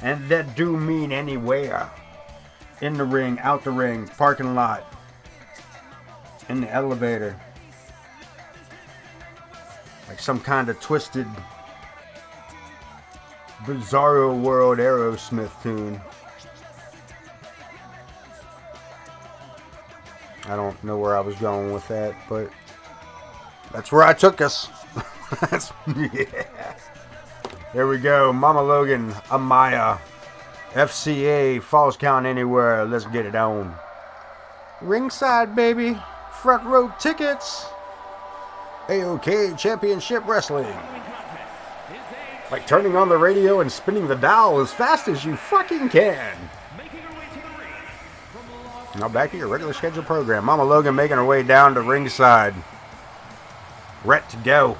Speaker 1: And that do mean anywhere. In the ring, out the ring, parking lot, in the elevator. Like some kind of twisted, bizarro world Aerosmith tune. I don't know where I was going with that, but that's where I took us. Yeah. There we go. Mama Logan, Amaya, FCA, Falls Count Anywhere. Let's get it on. Ringside, baby. Front row tickets. A.o.K Championship Wrestling. Like turning on the radio and spinning the dial as fast as you fucking can. Now back to your regular scheduled program. Mama Logan making her way down to ringside. Ready to go.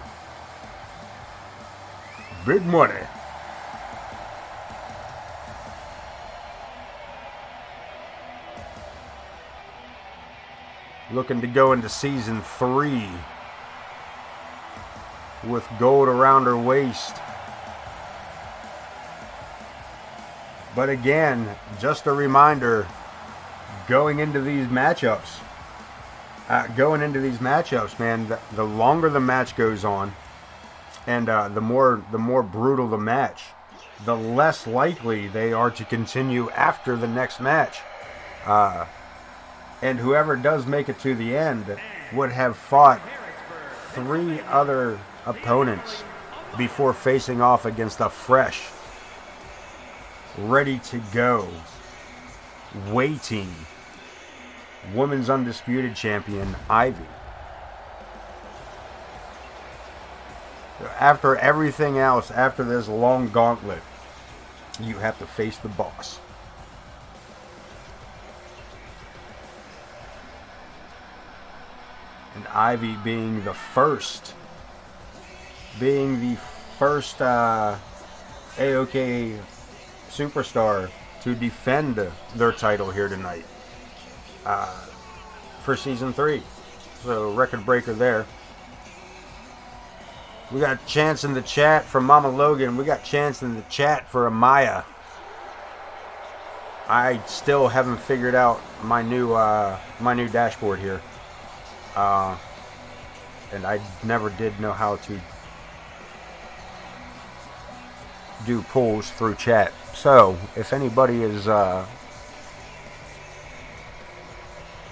Speaker 1: Big money. Looking to go into season 3 with gold around her waist. But again, just a reminder, going into these matchups, man, the longer the match goes on, and the more brutal the match, the less likely they are to continue after the next match. And whoever does make it to the end would have fought 3 other opponents before facing off against a fresh ready to go. Waiting. Women's Undisputed Champion, Ivy. After everything else, after this long gauntlet, you have to face the boss. And Ivy being the first A.o.K superstar to defend their title here tonight for season 3. So record breaker there. We got chants in the chat from Mama Logan. We got chants in the chat for Amaya. I still haven't figured out my new dashboard here. And I never did know how to do pulls through chat. So if anybody is if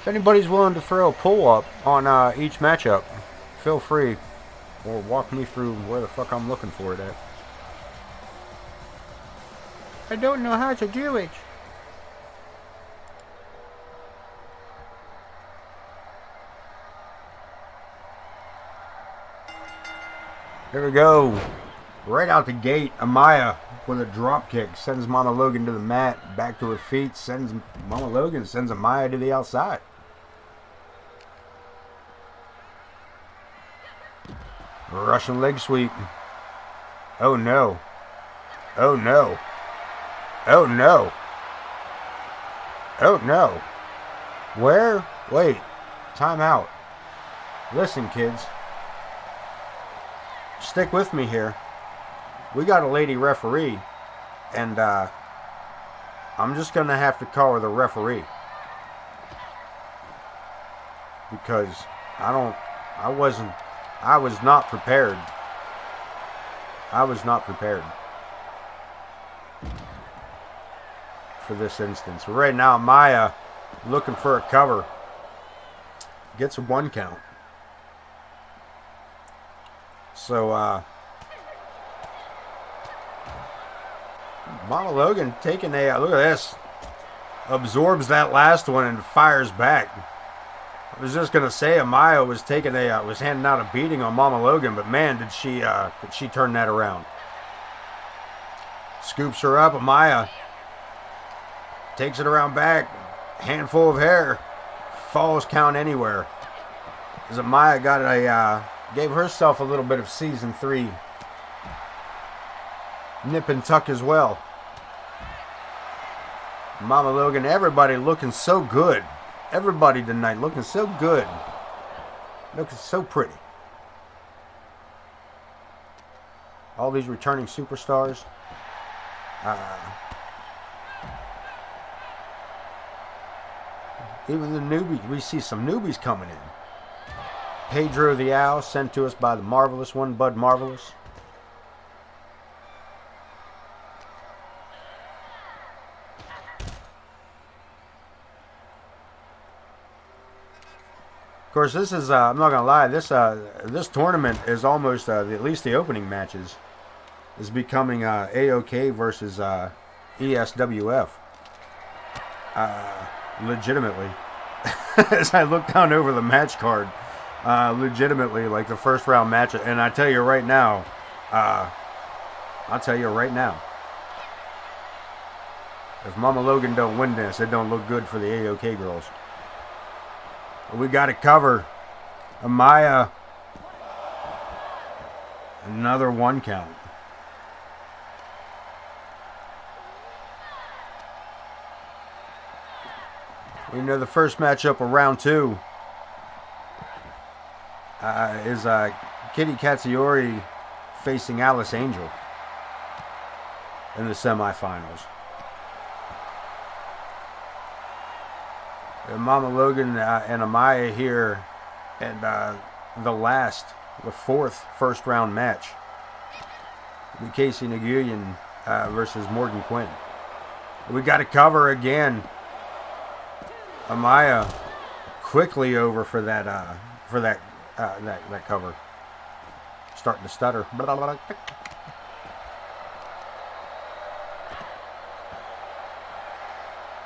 Speaker 1: anybody's willing to throw a pull up on each matchup, feel free, or walk me through where the fuck I'm looking for it at. I don't know how to do it. Here we go. Right out the gate, Amaya with a drop kick sends Mama Logan to the mat, back to her feet, sends Mama Logan, sends Amaya to the outside. Russian leg sweep. Oh no. Oh no. Oh no. Oh no. Where? Wait. Time out. Listen, kids. Stick with me here. We got a lady referee, and I'm just gonna have to call her the referee because I was not prepared. I was not prepared for this instance. Right now, Maya looking for a cover. Gets a 1 count. So, Mama Logan taking a look at this. Absorbs that last one and fires back. I was just gonna say Amaya was was handing out a beating on Mama Logan, but man, did she turn that around. Scoops her up. Amaya takes it around back. Handful of hair. Falls count anywhere. As Amaya got gave herself a little bit of season 3 nip and tuck as well. Mama Logan, everybody looking so good. Everybody tonight looking so good. Looking so pretty. All these returning superstars. Even the newbies. We see some newbies coming in. Pedro the Owl, sent to us by the Marvelous One, Bud Marvelous. Of course, this is, I'm not going to lie, this tournament is almost, at least the opening matches, is becoming A.o.K versus ESWF. Legitimately. As I look down over the match card, legitimately, like the first round match, and I tell you right now, if Mama Logan don't win this, it don't look good for the A.o.K girls. We got to cover. Amaya. Another 1 count. We know the first matchup of round 2 is Kitty Katsuyori facing Alice Angel in the semifinals. And Mama Logan and Amaya here, and the fourth first round match. Casey Nguyen versus Morgan Quinn. We got to cover again. Amaya quickly over for that cover. Starting to stutter.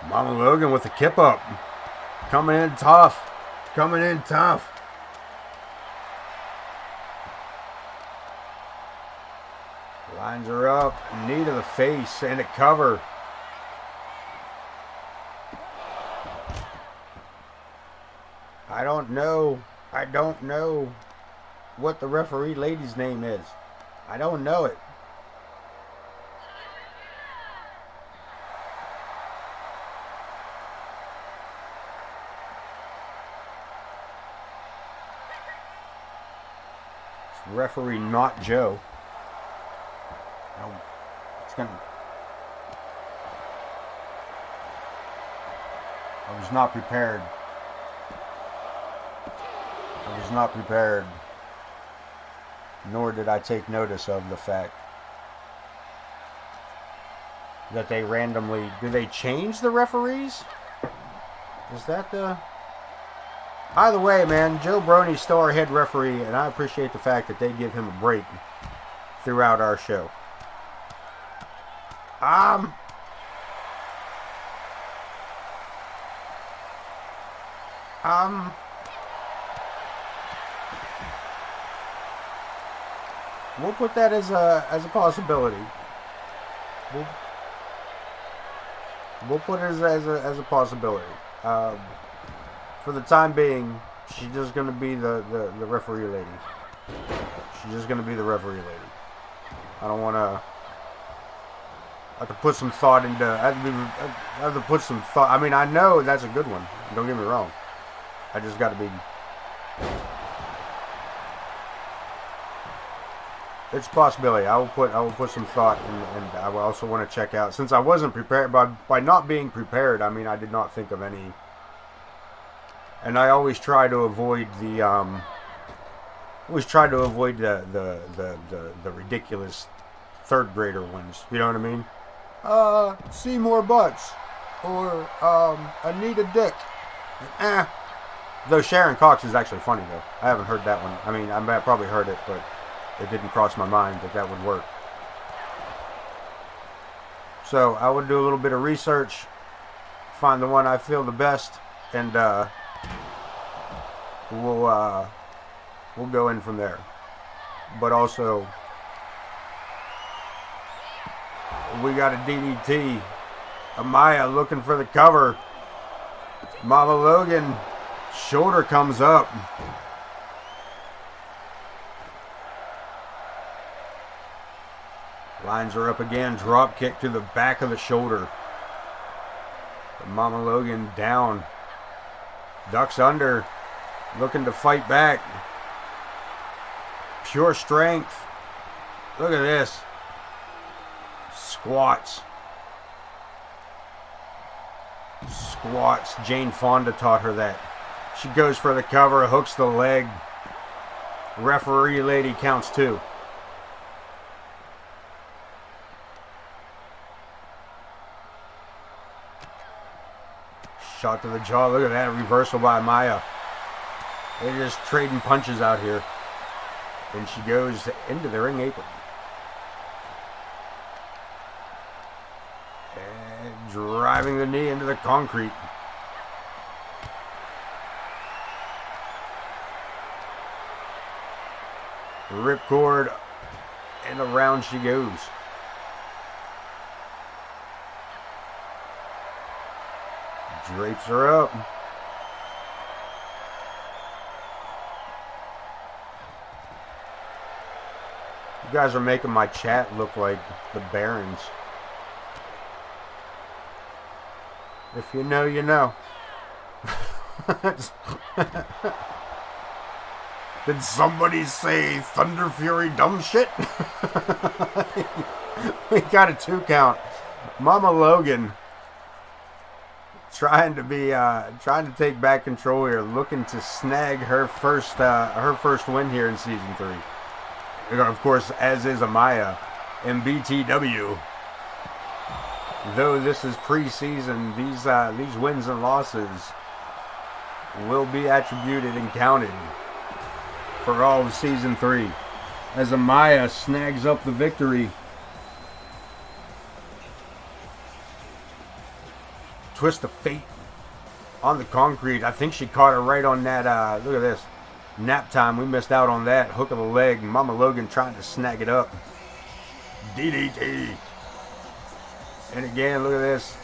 Speaker 1: Mama Logan with the kip up. Coming in tough. Coming in tough. Lines her up. Knee to the face and a cover. I don't know what the referee lady's name is. I don't know it. It's referee not Joe. No, it's gonna. I was not prepared. I was not prepared, nor did I take notice of the fact that they randomly... Do they change the referees? Is that the... Either way, man, Joe Brony's still our head referee, and I appreciate the fact that they give him a break throughout our show. We'll put that as a possibility. We'll put it as a possibility. For the time being, she's just gonna be the referee lady. She's just gonna be the referee lady. I don't wanna. I have to put some thought into. I have to put some thought. I mean, I know that's a good one. Don't get me wrong. I just got to be. It's a possibility. I will put some thought, and I will also want to check out, since I wasn't prepared. By not being prepared, I mean I did not think of any. And I always try to avoid the the ridiculous third grader ones. You know what I mean? See more butts, or I need a dick. Though Sharon Cox is actually funny though. I haven't heard that one. I mean, I probably heard it, but it didn't cross my mind that would work. So I would do a little bit of research, find the one I feel the best, and we'll go in from there. But also, we got a DDT. Amaya looking for the cover. Mama Logan, shoulder comes up. Lines her up again. Drop kick to the back of the shoulder. Mama Logan down. Ducks under. Looking to fight back. Pure strength. Look at this. Squats. Squats. Jane Fonda taught her that. She goes for the cover. Hooks the leg. Referee lady counts 2. Shot to the jaw. Look at that. Reversal by Amaya. They're just trading punches out here. And she goes into the ring apron. And driving the knee into the concrete. Ripcord. And around she goes. Drapes her up. You guys are making my chat look like the Barons. If you know, you know. Did somebody say Thunder Fury dumb shit? We got a 2 count. Mama Logan trying to take back control here, looking to snag her first win here in season 3. Of course, as is Amaya in BTW. Though this is preseason, these wins and losses will be attributed and counted for all of season 3. As Amaya snags up the victory. twist of fate on the concrete. I think she caught her right on that, look at this. Nap time. We missed out on that. Hook of the leg. Mama Logan trying to snag it up. DDT. And again, look at this.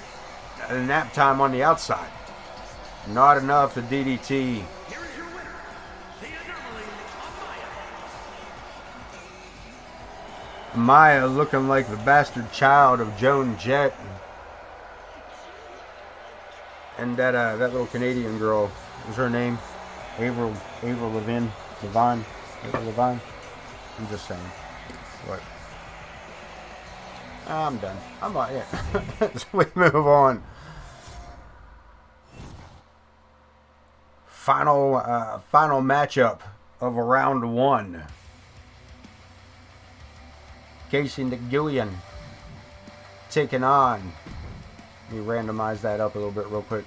Speaker 1: Nap time on the outside. Not enough. The DDT.
Speaker 2: Here is your winner, the anomaly, Amaya.
Speaker 1: Amaya looking like the bastard child of Joan Jett. And that little Canadian girl. What was her name? Avril Lavigne. Avril Lavigne. I'm just saying. What? I'm done. I'm not yet. So we move on. Final matchup of round 1. Casey Nguyen taking on. Let me randomize that up a little bit real quick.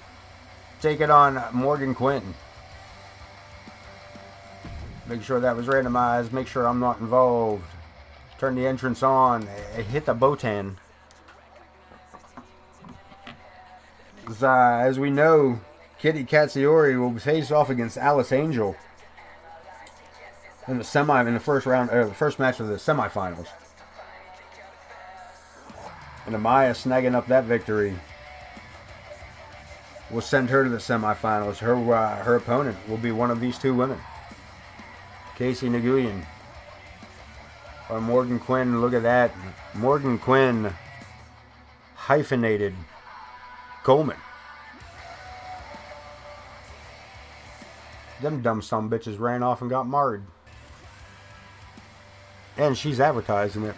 Speaker 1: Taking on Morgan Quinn. Make sure that was randomized. Make sure I'm not involved. Turn the entrance on. Hit the Botan. As we know, Kitty Katsuyori will face off against Alice Angel in the first round, the first match of the semifinals. And Amaya snagging up that victory will send her to the semifinals. Her opponent will be one of these two women. Casey Nguyen or Morgan Quinn. Look at that. Morgan Quinn hyphenated Coleman. Them dumb son bitches ran off and got married. And she's advertising it.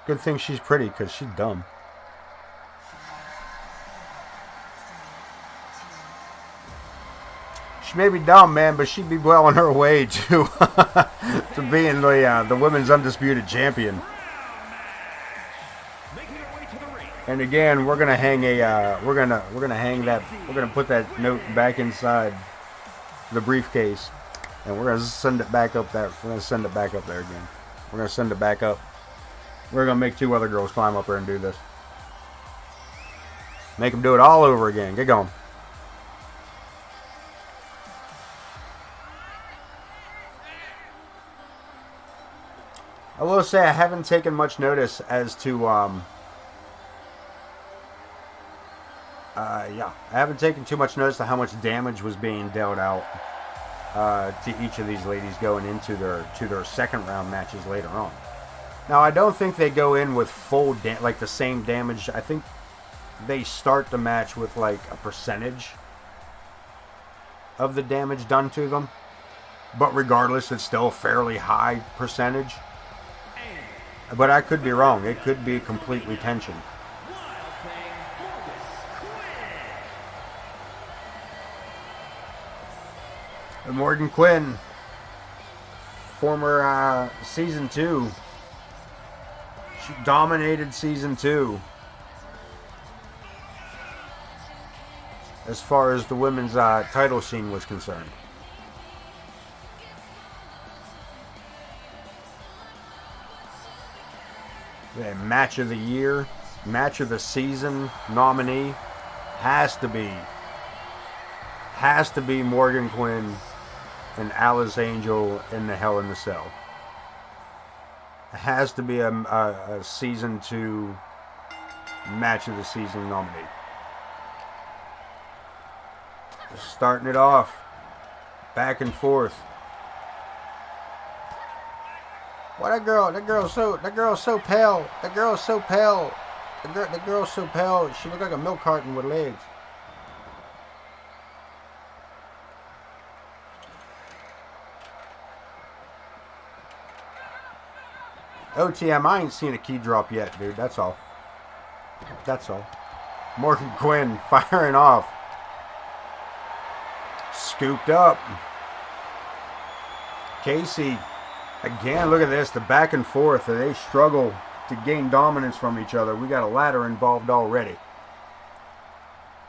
Speaker 1: Good thing she's pretty, because she's dumb. She may be dumb, man, but she'd be well on her way to to being the women's undisputed champion. And again, we're gonna hang we're gonna put that note back inside the briefcase, and we're gonna send it back up there. We're gonna send it back up there again. We're gonna send it back up. We're gonna make 2 other girls climb up there and do this. Make them do it all over again. Get going. I will say I haven't taken much notice as to I haven't taken too much notice to how much damage was being dealt out to each of these ladies going into their second round matches later on. Now, I don't think they go in with full like the same damage. I think they start the match with like a percentage of the damage done to them, but regardless, it's still a fairly high percentage. But I could be wrong. It could be completely tension. Morgan Quinn, former Season 2. She dominated Season 2 as far as the women's title scene was concerned. The match of the year, match of the season nominee has to be Morgan Quinn and Alice Angel in the Hell in the Cell. It has to be a Season 2 match of the season nominee. Just starting it off, back and forth. Why that girl's so pale. That girl's so pale. The girl's so pale. She looked like a milk carton with legs. OTM, I ain't seen a key drop yet, dude. That's all. That's all. Morgan Quinn firing off. Scooped up. Casey. Again, look at this. The back and forth. They struggle to gain dominance from each other. We got a ladder involved already.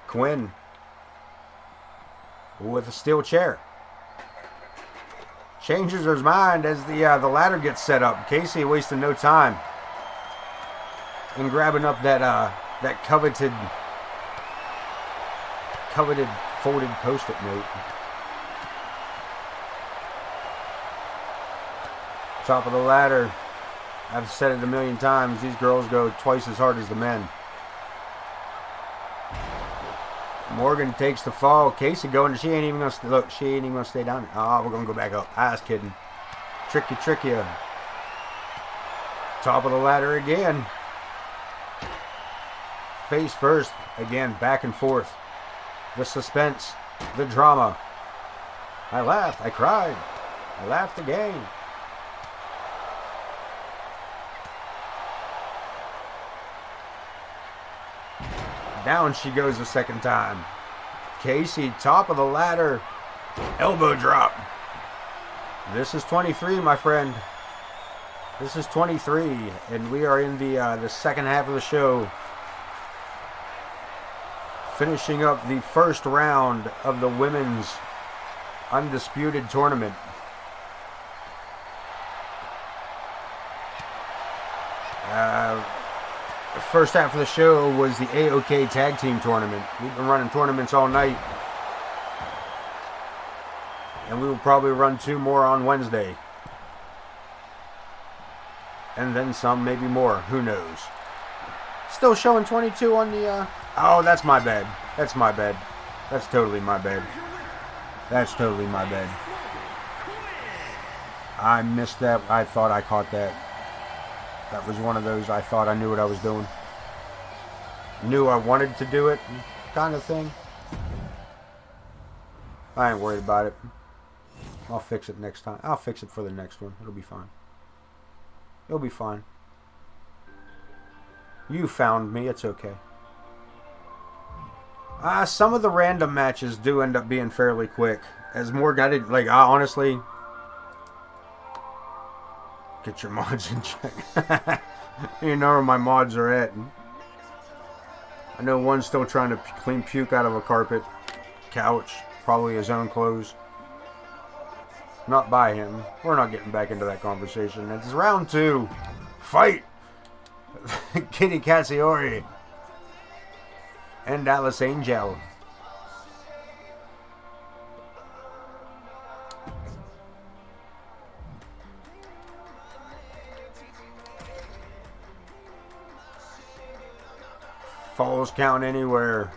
Speaker 1: Quinn with a steel chair. Changes his mind as the ladder gets set up. Casey wasting no time. and grabbing up that coveted folded post-it note. Top of the ladder. I've said it a million times. These girls go twice as hard as the men. Morgan takes the fall. Casey going. She ain't even gonna look. She ain't even gonna stay down. Oh, we're gonna go back up. I was kidding. Tricky. Top of the ladder again. Face first. Again, back and forth. The suspense. The drama. I laughed. I cried. I laughed again. Down she goes the second time. Casey, top of the ladder. Elbow drop. This is 23, my friend. This is 23, and we are in the second half of the show. Finishing up the first round of the women's Undisputed tournament. The first half of the show was the A.o.K tag team tournament. We've been running tournaments all night. And we will probably run 2 more on Wednesday. And then some, maybe more. Who knows? Still showing 22 on the... Oh, that's my bad. That's my bad. That's totally my bad. That's totally my bad. I missed that. I thought I caught that. That was one of those I thought I knew what I was doing. Knew I wanted to do it kind of thing. I ain't worried about it. I'll fix it next time. I'll fix it for the next one. It'll be fine. It'll be fine. You found me. It's okay. Some of the random matches do end up being fairly quick. As more got it, like, honestly... Get your mods in check. You know where my mods are at. I know one's still trying to clean puke out of a carpet. Couch. Probably his own clothes. Not by him. We're not getting back into that conversation. It's round 2. Fight! Kitty Katsuyori. And Alice Angel. Falls count anywhere.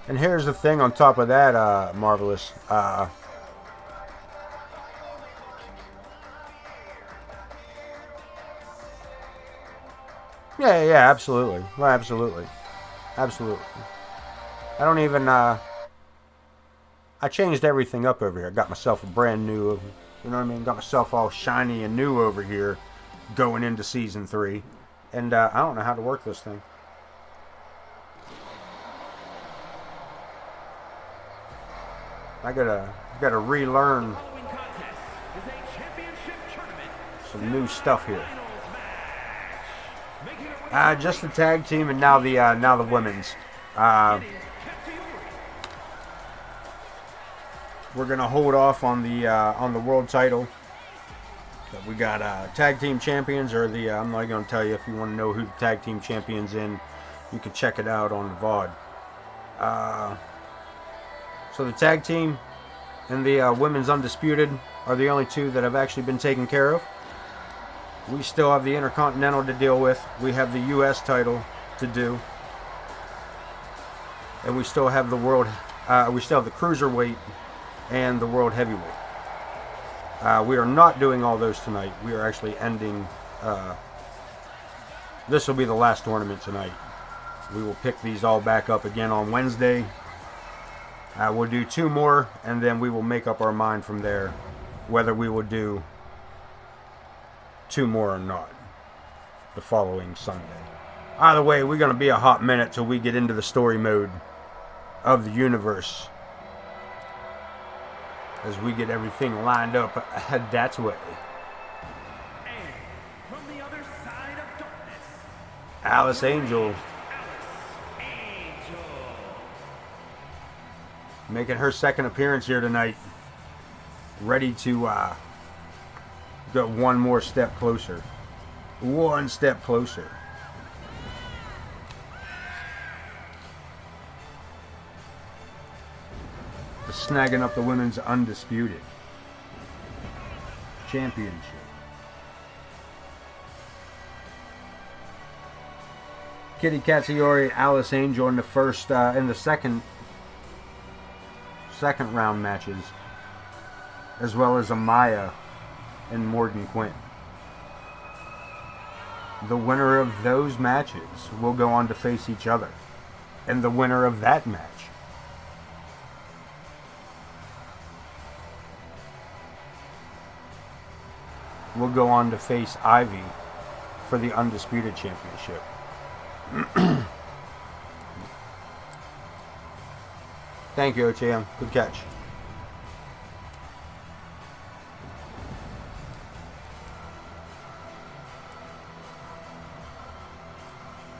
Speaker 1: And here's the thing on top of that, Marvelous. Yeah, absolutely. Well, absolutely. Absolutely. I don't even, I changed everything up over here. I got myself a brand new, you know what I mean? Got myself all shiny and new over here going into Season 3. And I don't know how to work this thing. I gotta relearn some new stuff here. Just the tag team and now the women's. We're gonna hold off on the world title. But we got tag team champions, or the I'm not gonna tell you. If you want to know who the tag team champions in, you can check it out on the VOD. So the tag team and the women's Undisputed are the only two that have actually been taken care of. We still have the Intercontinental to deal with. We have the U.S. title to do. And we still have the world, we still have the Cruiserweight and the World Heavyweight. We are not doing all those tonight. We are actually ending, this will be the last tournament tonight. We will pick these all back up again on Wednesday. We'll do 2 more, and then we will make up our mind from there whether we will do 2 more or not the following Sunday. Either way, we're going to be a hot minute till we get into the story mode of the universe as we get everything lined up that way.
Speaker 2: And from the other side of darkness,
Speaker 1: Alice Angel making her second appearance here tonight. ready to go one more step closer. One step closer. To snagging up the women's Undisputed Championship. Kitty Katsuyori, Alice Angel in the first, in the second round matches, as well as Amaya and Morgan Quinn. The winner of those matches will go on to face each other, and the winner of that match will go on to face Ivy for the Undisputed Championship. Thank you, OTM. Good catch.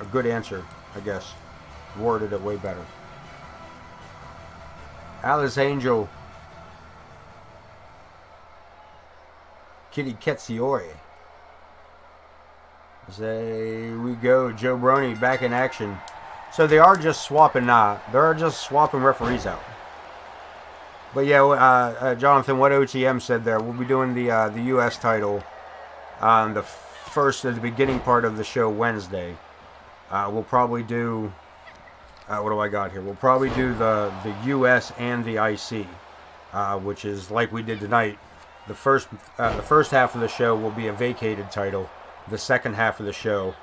Speaker 1: A good answer, I guess. Worded it way better. Alice Angel. Kitty Katsuyori. There we go. Joe Brony back in action. So they are just swapping. They're just swapping referees out. But yeah, Jonathan, what OTM said there. We'll be doing the U.S. title on the beginning part of the show Wednesday. We'll probably do. What do I got here? We'll probably do the U.S. and the IC, which is like we did tonight. The first half of the show will be a vacated title. The second half of the show,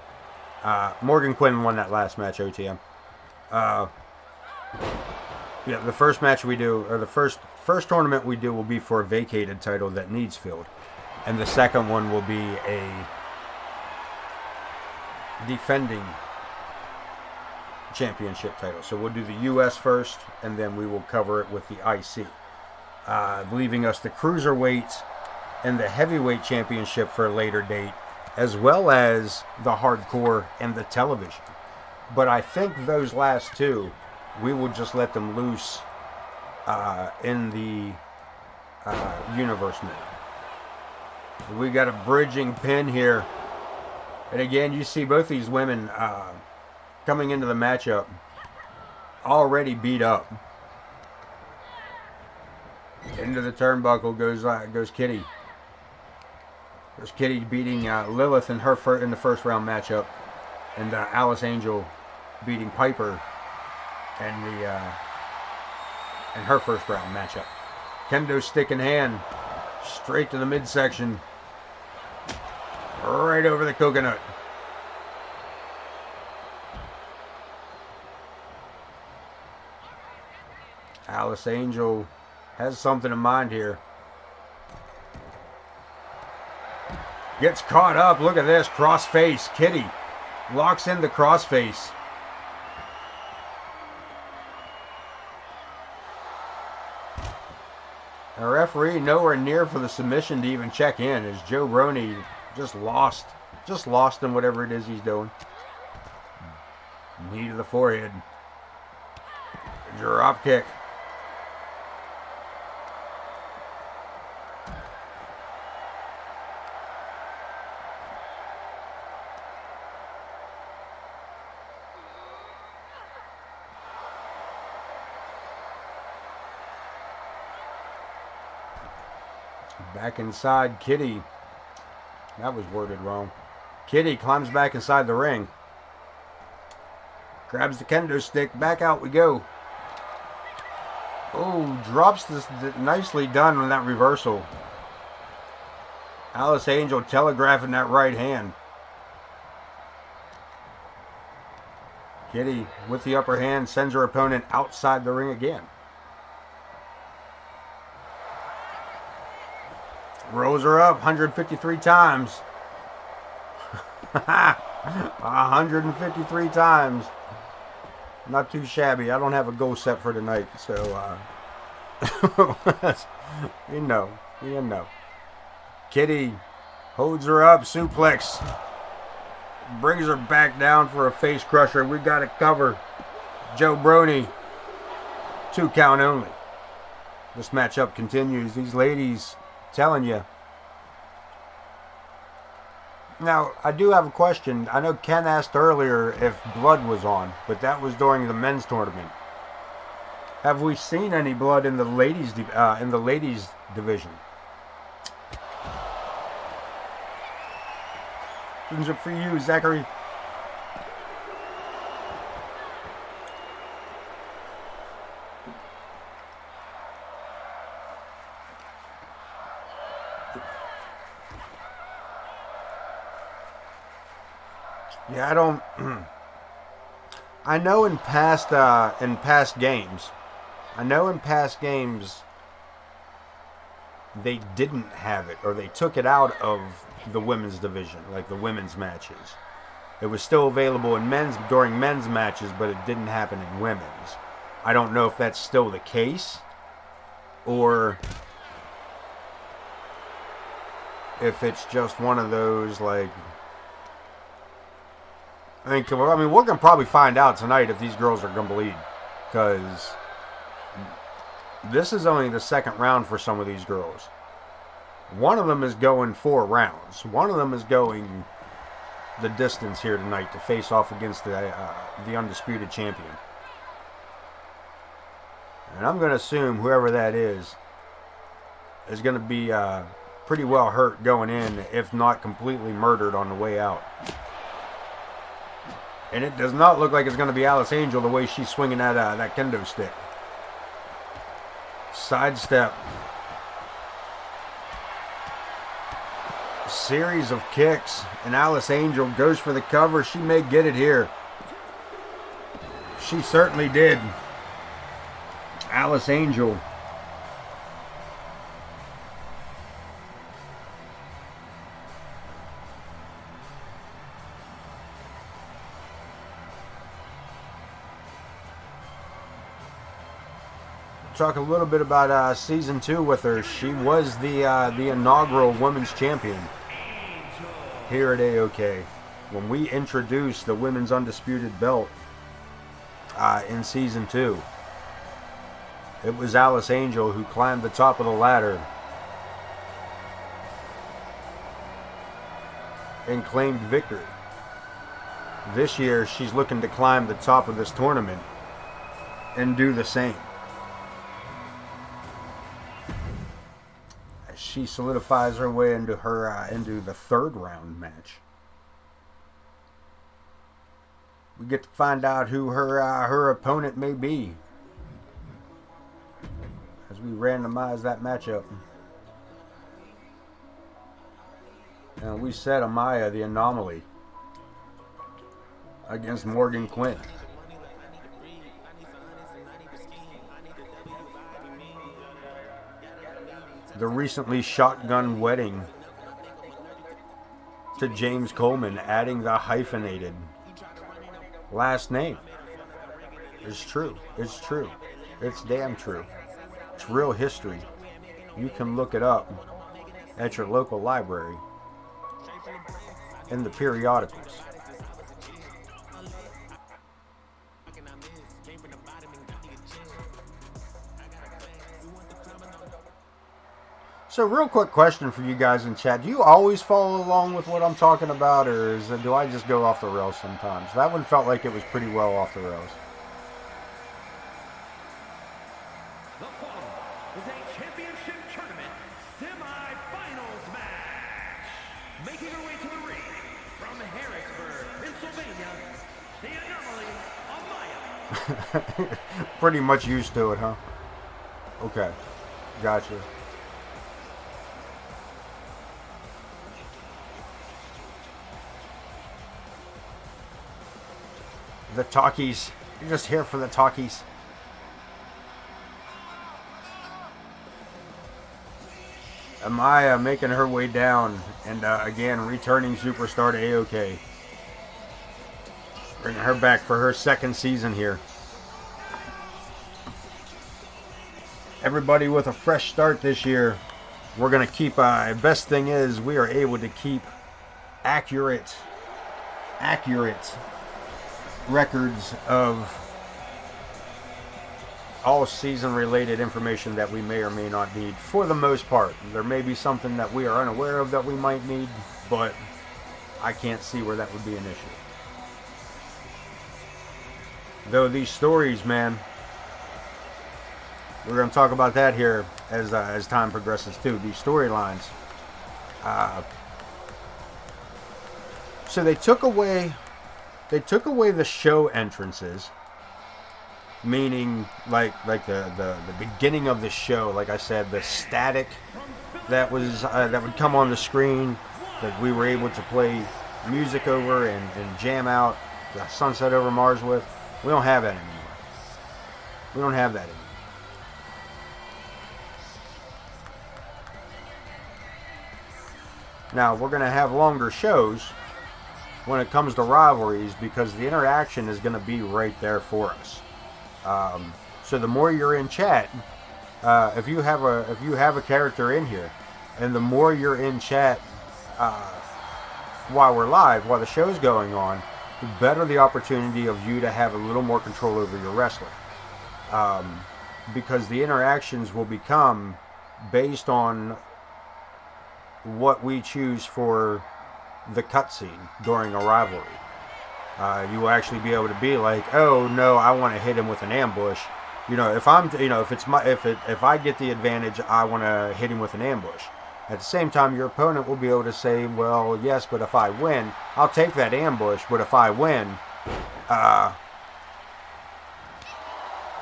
Speaker 1: Morgan Quinn won that last match, OTM. Yeah, the first match we do, or the first tournament we do, will be for a vacated title that needs filled, and the second one will be a defending championship title. So we'll do the U.S. first, and then we will cover it with the IC, leaving us the cruiserweight and the heavyweight championship for a later date, as well as the hardcore and the television. But I think those last two, we will just let them loose in the universe now. We got a bridging pin here. And again, you see both these women coming into the matchup already beat up. Into the turnbuckle goes Kitty. There's Kitty beating Lilith in the first round matchup, and Alice Angel beating Piper in her first round matchup. Kendo stick in hand, straight to the midsection, right over the coconut. Alice Angel has something in mind here. Gets caught up. Look at this. Crossface. Kitty locks in the crossface. A referee nowhere near for the submission to even check in, as Joe Brony just lost in whatever it is he's doing. Knee to the forehead. Drop kick. Back inside, Kitty. That was worded wrong. Kitty climbs back inside the ring. Grabs the kendo stick. Back out we go. Oh, drops this. Nicely done on that reversal. Alice Angel telegraphing that right hand. Kitty with the upper hand sends her opponent outside the ring again. Rolls her up 153 times. 153 times. Not too shabby. I don't have a goal set for tonight, so you know. Kitty holds her up, suplex. Brings her back down for a face crusher. We got it covered. Joe Brony. 2 count only. This matchup continues. These ladies, telling you. Now, I do have a question. I know Ken asked earlier if blood was on, but that was during the men's tournament. Have we seen any blood in the ladies division? Things are for you, Zachary. Yeah, I don't. I know in past games, they didn't have it, or they took it out of the women's division, like the women's matches. It was still available in during men's matches, but it didn't happen in women's. I don't know if that's still the case, or if it's just one of those like. I mean, we're going to probably find out tonight if these girls are going to bleed. Because this is only the second round for some of these girls. One of them is going 4 rounds. One of them is going the distance here tonight to face off against the Undisputed champion. And I'm going to assume whoever that is going to be pretty well hurt going in, if not completely murdered on the way out. And it does not look like it's going to be Alice Angel the way she's swinging that kendo stick. Sidestep. Series of kicks. And Alice Angel goes for the cover. She may get it here. She certainly did. Alice Angel. Talk a little bit about season 2 with her. She was the inaugural women's champion here at A.o.K. when we introduced the women's undisputed belt in season 2. It was Alice Angel who climbed the top of the ladder and claimed victory. This year she's looking to climb the top of this tournament and do the same. She solidifies her way into the 3rd round match. We get to find out who her opponent may be as we randomize that matchup. And we set Amaya, the anomaly, against Morgan Quinn. The recently shotgun wedding to James Coleman, adding the hyphenated last name. It's true. It's true. It's damn true. It's real history. You can look it up at your local library in the periodicals. So, real quick question for you guys in chat. Do you always follow along with what I'm talking about, or do I just go off the rails sometimes? That one felt like it was pretty well off the rails.
Speaker 2: The following is a championship tournament semi-finals match. Making her way to the ring from Harrisburg, Pennsylvania, the anomaly, Amaya.
Speaker 1: Pretty much used to it, huh? Okay. Gotcha. The talkies. You're just here for the talkies. Amaya making her way down. And again, returning superstar to A.o.K. Bringing her back for her 2nd season here. Everybody with a fresh start this year. We're going to keep... best thing is we are able to keep accurate records of all season-related information that we may or may not need, for the most part. There may be something that we are unaware of that we might need, but I can't see where that would be an issue. Though these stories, man, we're going to talk about that here as time progresses too. These storylines. So they took away the show entrances, meaning like the beginning of the show. Like I said, the static that would come on the screen that we were able to play music over and jam out the Sunset Over Mars with. We don't have that anymore. We don't have that anymore. Now, we're going to have longer shows when it comes to rivalries because the interaction is going to be right there for us. So the more you're in chat, if you have a character in here, and the more you're in chat while we're live, while the show's going on, the better the opportunity of you to have a little more control over your wrestler. Because the interactions will become based on what we choose for the cutscene during a rivalry. You will actually be able to be like, oh no, I want to hit him with an ambush. If I get the advantage, I want to hit him with an ambush. At the same time, your opponent will be able to say, well, yes, but if I win, I'll take that ambush, but if I win,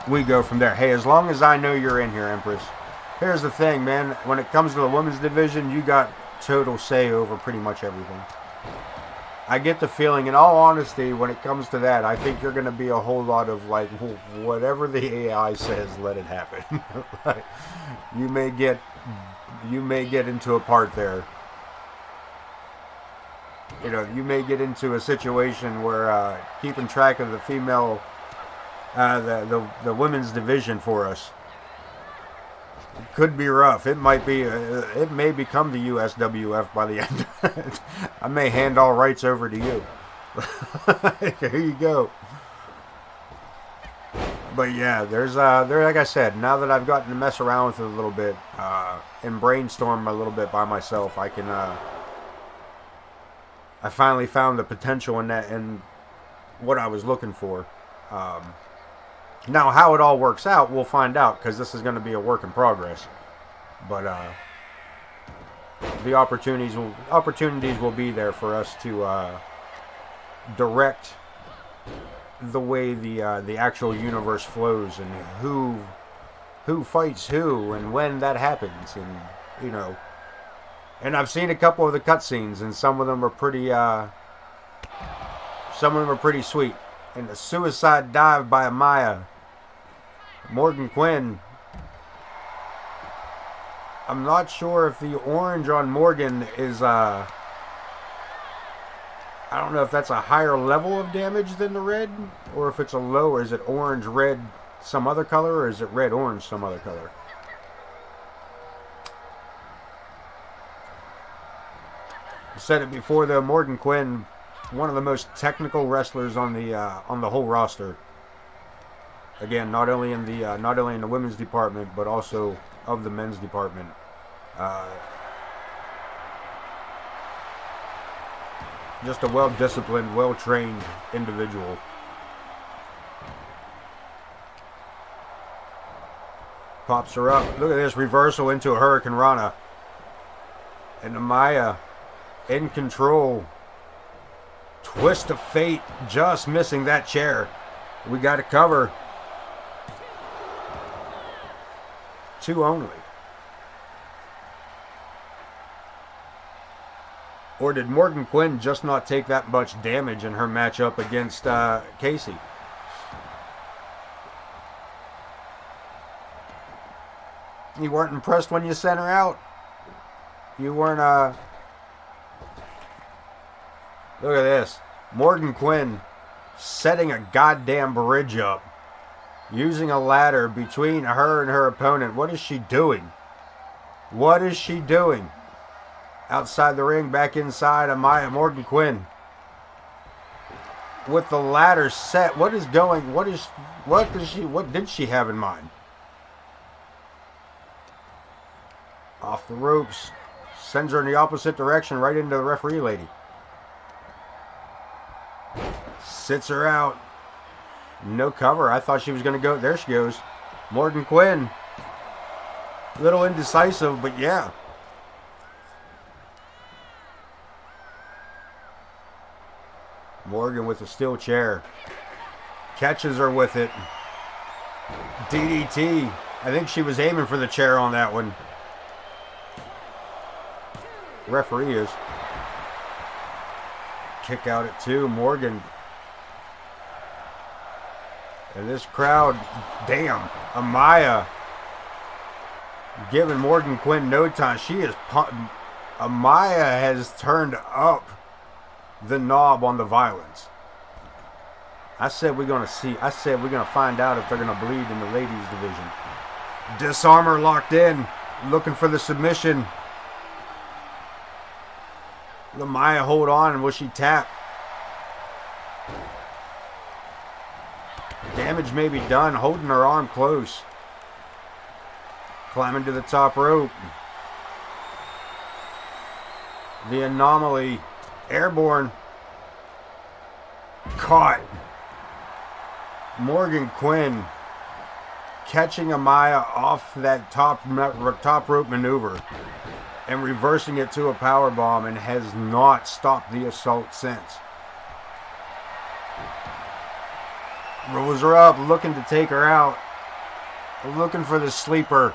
Speaker 1: we go from there. Hey, as long as I know you're in here, Empress. Here's the thing, man. When it comes to the women's division, you got total say over pretty much everything. I get the feeling, in all honesty, when it comes to that, I think you're going to be a whole lot of like, whatever the AI says, let it happen. Like, you may get into a part there. You may get into a situation where keeping track of the female, the women's division for us could be rough. It might be. It may become the USWF by the end of it. I may hand all rights over to you. Here you go. But yeah, there's like I said, now that I've gotten to mess around with it a little bit and brainstorm a little bit by myself, I can. I finally found the potential in that and what I was looking for. Now, how it all works out, we'll find out, because this is going to be a work in progress. But the opportunities will be there for us to direct the way the actual universe flows and who fights who and when that happens, and And I've seen a couple of the cutscenes, and some of them are pretty sweet. And the suicide dive by Amaya. Morgan Quinn. I'm not sure if the orange on Morgan is, I don't know if that's a higher level of damage than the red, or if it's a lower. Is it orange, red, some other color, or is it red, orange, some other color? I said it before, though. Morgan Quinn, one of the most technical wrestlers on the whole roster. Again, not only in the women's department, but also of the men's department. Just a well-disciplined, well-trained individual. Pops her up. Look at this reversal into a Hurricane Rana. And Amaya in control. Twist of fate, just missing that chair. We got to cover. 2 only. Or did Morgan Quinn just not take that much damage in her matchup against Casey? You weren't impressed when you sent her out? You weren't, Look at this. Morgan Quinn setting a goddamn bridge up. Using a ladder between her and her opponent. What is she doing? What is she doing? Outside the ring, back inside, Amaya, Morgan Quinn. with the ladder set. What did she have in mind? Off the ropes. Sends her in the opposite direction, right into the referee lady. Sits her out. No cover. I thought she was going to go. There she goes. Morgan Quinn. A little indecisive, but yeah. Morgan with a steel chair. Catches her with it. DDT. I think she was aiming for the chair on that one. Referee is. Kick out at 2. Morgan. And this crowd, damn. Amaya giving Morgan Quinn no time. Amaya has turned up the knob on the violence. I said we're going to find out if they're going to bleed in the ladies division. Disarmer locked in, looking for the submission. Amaya hold on, will she tap? Damage may be done, holding her arm close. Climbing to the top rope. The anomaly. Airborne. Caught. Morgan Quinn catching Amaya off that top rope maneuver and reversing it to a powerbomb, and has not stopped the assault since. Rolls her up, looking to take her out. Looking for the sleeper.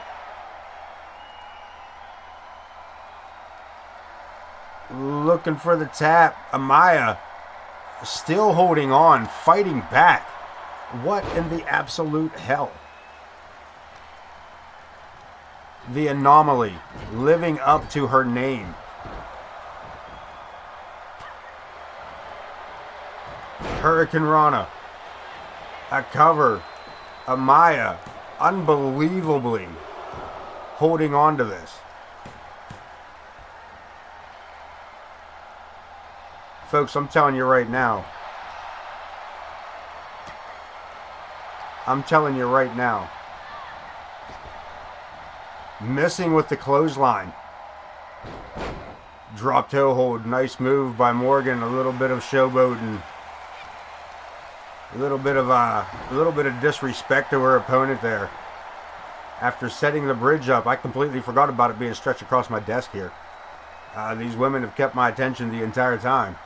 Speaker 1: Looking for the tap. Amaya still holding on, fighting back. What in the absolute hell? The anomaly living up to her name. Hurricane Rana. A cover. Amaya unbelievably holding on to this. Folks, I'm telling you right now. Missing with the clothesline. Drop toe hold. Nice move by Morgan. A little bit of showboating. A little bit of disrespect to her opponent there. After setting the bridge up, I completely forgot about it being stretched across my desk here. These women have kept my attention the entire time.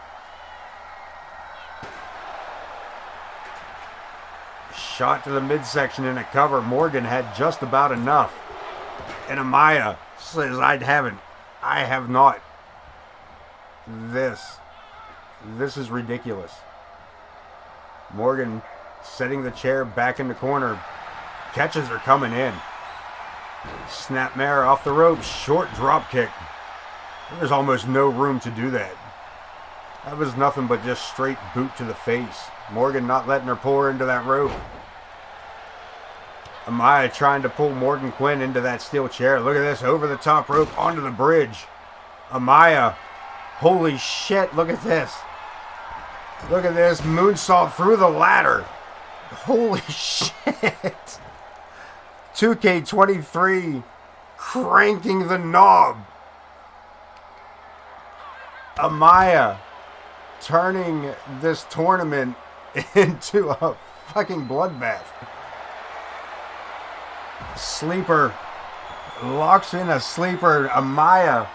Speaker 1: Shot to the midsection in a cover. Morgan had just about enough. And Amaya says, I have not. This is ridiculous. Morgan setting the chair back in the corner. Catches her coming in. Snapmare off the ropes. Short drop kick. There's almost no room to do that. That was nothing but just straight boot to the face. Morgan not letting her pull her into that rope. Amaya trying to pull Morgan Quinn into that steel chair. Look at this. Over the top rope onto the bridge. Amaya. Holy shit. Look at this. Look at this. Moonsault through the ladder. Holy shit. 2K23 cranking the knob. Amaya turning this tournament into a fucking bloodbath. Sleeper. Locks in a sleeper. Amaya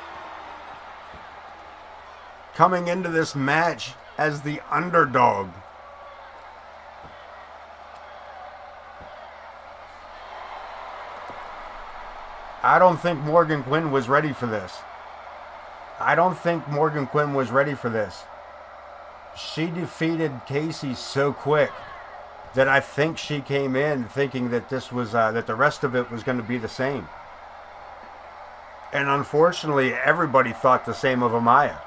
Speaker 1: coming into this match as the underdog. I don't think Morgan Quinn was ready for this. She defeated Casey so quick that I think she came in thinking that this was that the rest of it was going to be the same. And unfortunately, everybody thought the same of Amaya.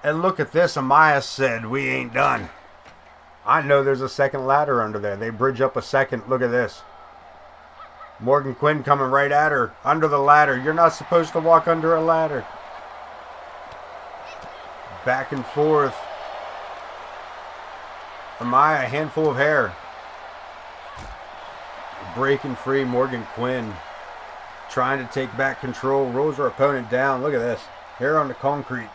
Speaker 1: And look at this. Amaya said, we ain't done. I know there's a second ladder under there. They bridge up a second. Look at this. Morgan Quinn coming right at her. Under the ladder. You're not supposed to walk under a ladder. Back and forth. Amaya, a handful of hair. Breaking free, Morgan Quinn. Trying to take back control. Rolls her opponent down. Look at this. Hair on the concrete.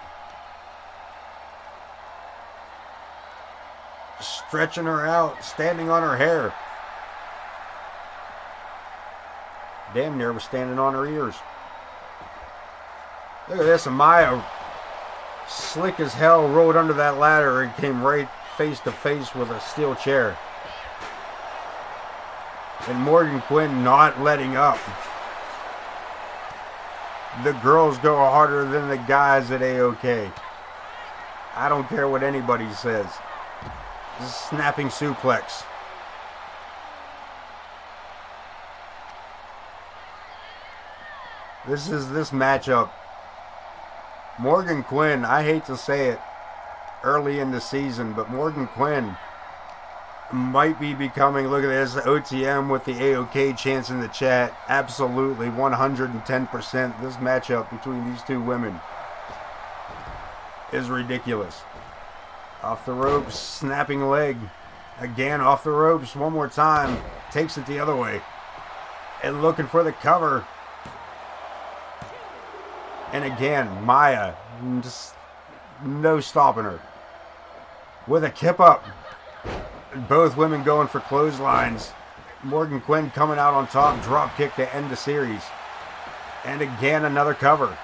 Speaker 1: Stretching her out. Standing on her hair. Damn near was standing on her ears. Look at this. Amaya, slick as hell, rolled under that ladder and came right face to face with a steel chair. And Morgan Quinn not letting up. The girls go harder than the guys at A.o.K. I don't care what anybody says. Snapping suplex. This matchup. Morgan Quinn, I hate to say it early in the season, but Morgan Quinn might be becoming, look at this, OTM with the A.o.K. chants in the chat. Absolutely, 110%. This matchup between these two women is ridiculous. Off the ropes, snapping leg. Again, off the ropes, one more time. Takes it the other way. And looking for the cover. And again, Maya, just no stopping her. With a kip up. Both women going for clotheslines. Morgan Quinn coming out on top. Drop kick to end the series. And again, another cover.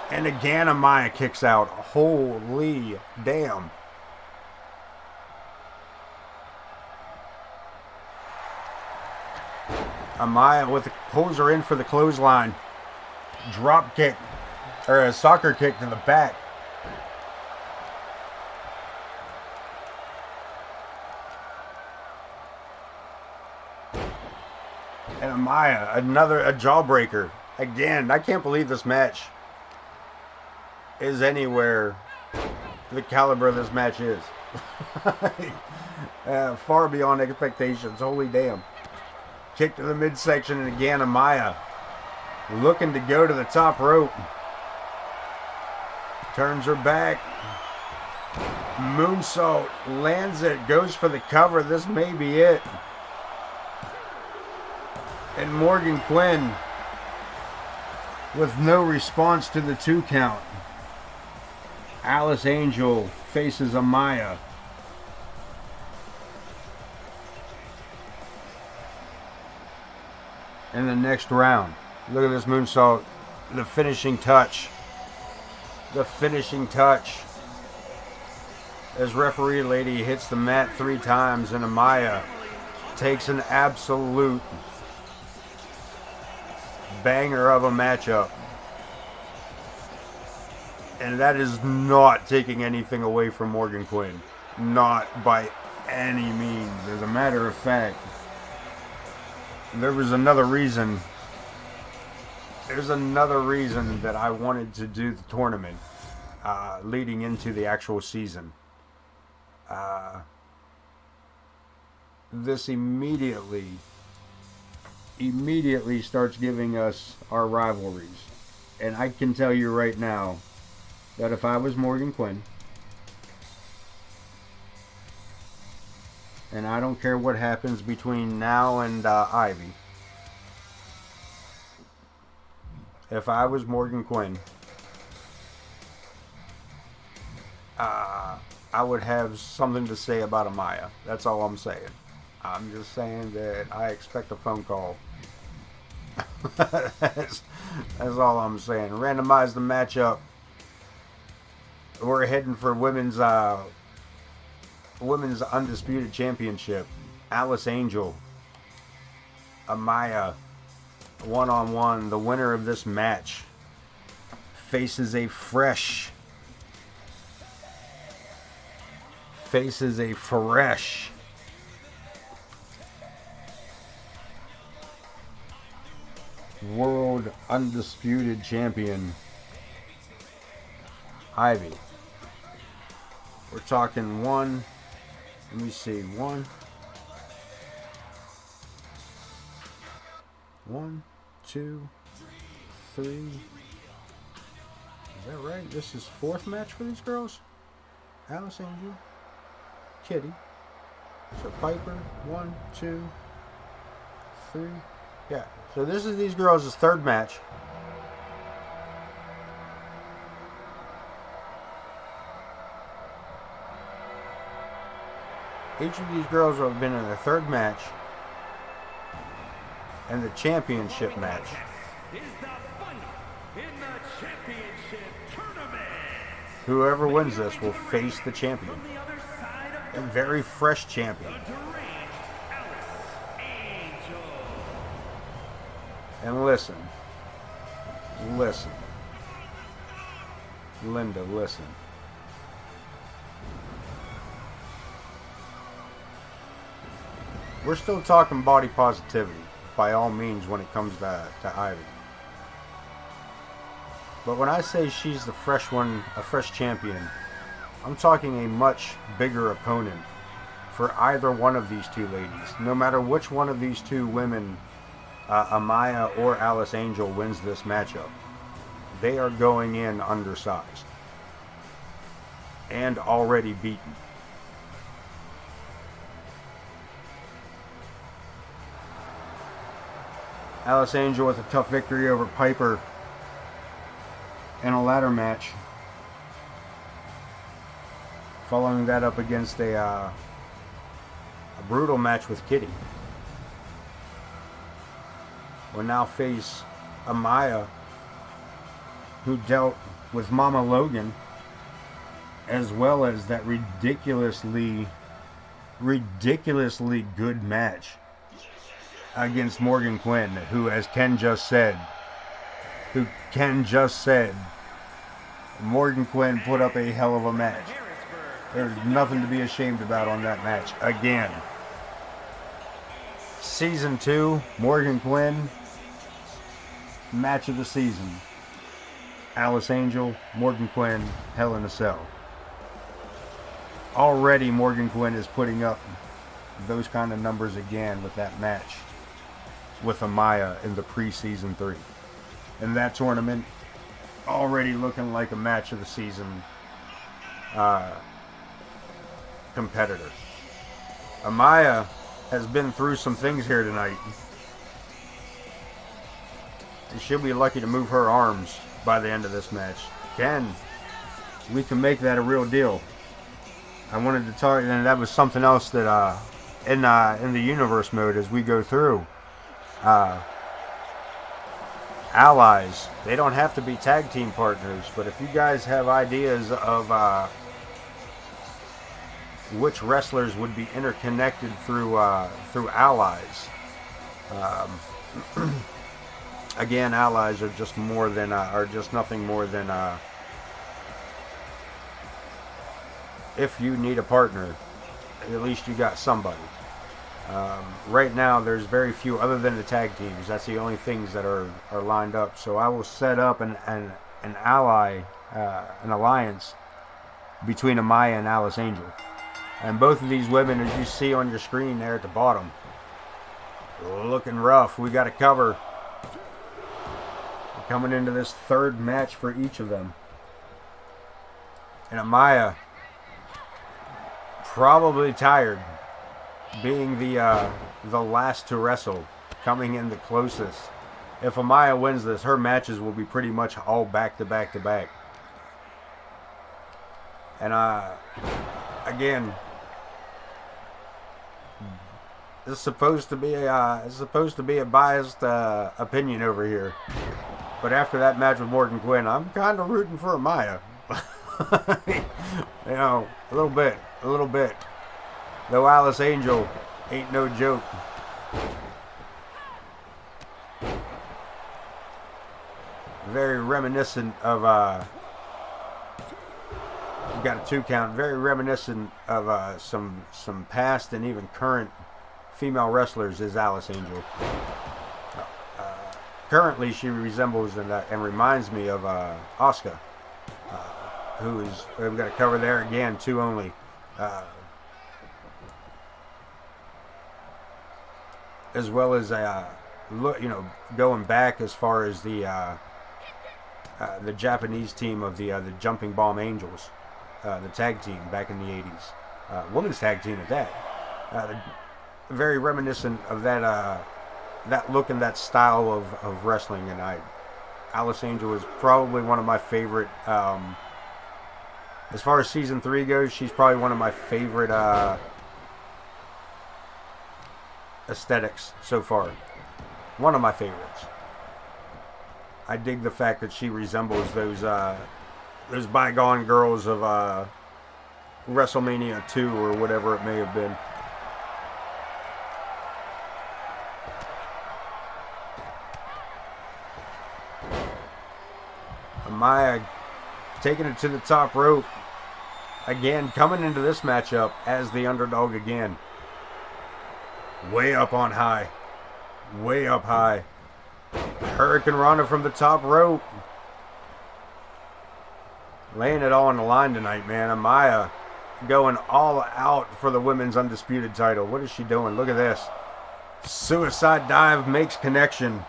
Speaker 1: And again, Amaya kicks out. Holy damn. Amaya pulls her in for the clothesline. Drop kick. Or a soccer kick to the back. And Amaya, a jawbreaker. Again, I can't believe this match is anywhere the caliber of this match is. Far beyond expectations. Holy damn. Kick to the midsection, and again, Amaya looking to go to the top rope. Turns her back. Moonsault, lands it, goes for the cover. This may be it. And Morgan Quinn with no response to the 2 count. Alice Angel faces Amaya. In the next round. Look at this moonsault. The finishing touch. The finishing touch. As referee lady hits the mat 3 times, and Amaya takes an absolute banger of a matchup. And that is not taking anything away from Morgan Quinn. Not by any means. As a matter of fact, there was another reason. There's another reason that I wanted to do the tournament leading into the actual season. This immediately starts giving us our rivalries. And I can tell you right now that if I was Morgan Quinn, and I don't care what happens between now and Ivy, if I was Morgan Quinn, I would have something to say about Amaya. That's all I'm saying. I'm just saying that I expect a phone call. That's all I'm saying. Randomize the matchup. We're heading for women's Undisputed Championship. Alice Angel, Amaya, 1-on-1. The winner of this match faces a fresh World Undisputed Champion, Ivy. We're talking one, let me see, one, two, three, Is that right? This is 4th match for these girls? Alice Angel, Kitty. So Piper, 1, 2, 3. Yeah. So this is these girls' 3rd match. Each of these girls have been in their 3rd match and the championship match.
Speaker 2: Is the final in the championship tournament.
Speaker 1: Whoever wins this will face the champion.
Speaker 2: From the other side of
Speaker 1: A very fresh champion.
Speaker 2: the deranged Alice Angel.
Speaker 1: And listen. Listen. Linda, listen. We're still talking body positivity, by all means, when it comes to Ivy. But when I say she's the fresh one, a fresh champion, I'm talking a much bigger opponent for either one of these two ladies. No matter which one of these two women, Amaya or Alice Angel, wins this matchup, they are going in undersized and already beaten. Alice Angel with a tough victory over Piper in a ladder match. Following that up against a brutal match with Kitty. We'll now face Amaya, who dealt with Mama Logan, as well as that ridiculously good match against Morgan Quinn, who, as Ken just said, Morgan Quinn put up a hell of a match. There's nothing to be ashamed about on that match. Again, Season 2, Morgan Quinn, match of the season. Alice Angel, Morgan Quinn, Hell in a Cell. Already Morgan Quinn is putting up those kind of numbers again with that match with Amaya in the pre-season 3. And that tournament already looking like a match of the season competitor. Amaya has been through some things here tonight. She'll be lucky to move her arms by the end of this match. We can make that a real deal. I wanted to talk, and that was something else that in the universe mode as we go through. Allies, they don't have to be tag team partners, but if you guys have ideas of which wrestlers would be interconnected through allies, again, allies are just more than are just nothing more than if you need a partner, at least you got somebody. Right now, there's very few other than the tag teams. That's the only things that are lined up. So I will set up an alliance between Amaya and Alice Angel. And both of these women, as you see on your screen there at the bottom, looking rough. We got to cover. We're coming into this 3rd match for each of them. And Amaya, probably tired, being the last to wrestle, coming in the closest. If Amaya wins this, her matches will be pretty much all back to back to back. And again, this is supposed to be a biased opinion over here. But after that match with Morgan Quinn, I'm kind of rooting for Amaya. You know, a little bit. Though Alice Angel ain't no joke. Very reminiscent of we've got a 2 count. Very reminiscent of some past and even current female wrestlers is Alice Angel. Currently, she resembles and reminds me of Asuka, who is, we've got to cover there again, 2 only. As well as going back as far as the the Japanese team of the Jumping Bomb Angels, the tag team back in the 80s. Women's tag team at that. Very reminiscent of that look and that style of wrestling. And Alice Angel is probably one of my favorite. As far as season 3 goes, she's probably one of my favorite aesthetics so far. One of my favorites. I dig the fact that she resembles those bygone girls of WrestleMania 2 or whatever it may have been. Amaya taking it to the top rope. Again, coming into this matchup as the underdog again. Way up on high. Way up high. Hurricane Rana from the top rope. Laying it all on the line tonight, man. Amaya going all out for the women's undisputed title. What is she doing? Look at this. Suicide dive makes connection.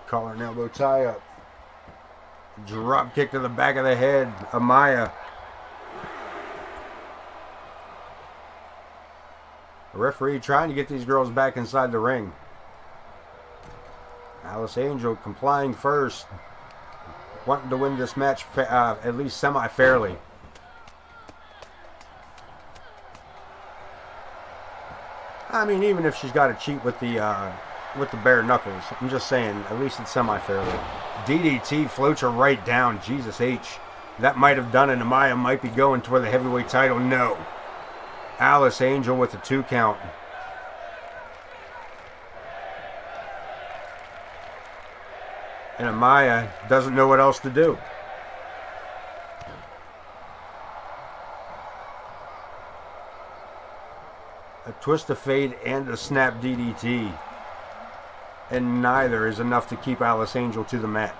Speaker 1: Collar and elbow tie up. Drop kick to the back of the head. Amaya. The referee trying to get these girls back inside the ring. Alice Angel complying first. Wanting to win this match at least semi-fairly. I mean, even if she's got to cheat with the bare knuckles. I'm just saying, at least it's semi-fairly. DDT floats her right down. Jesus H. That might have done it. Amaya might be going toward the heavyweight title. No. Alice Angel with a 2 count. And Amaya doesn't know what else to do. A twist of fate and a snap DDT. And neither is enough to keep Alice Angel to the mat.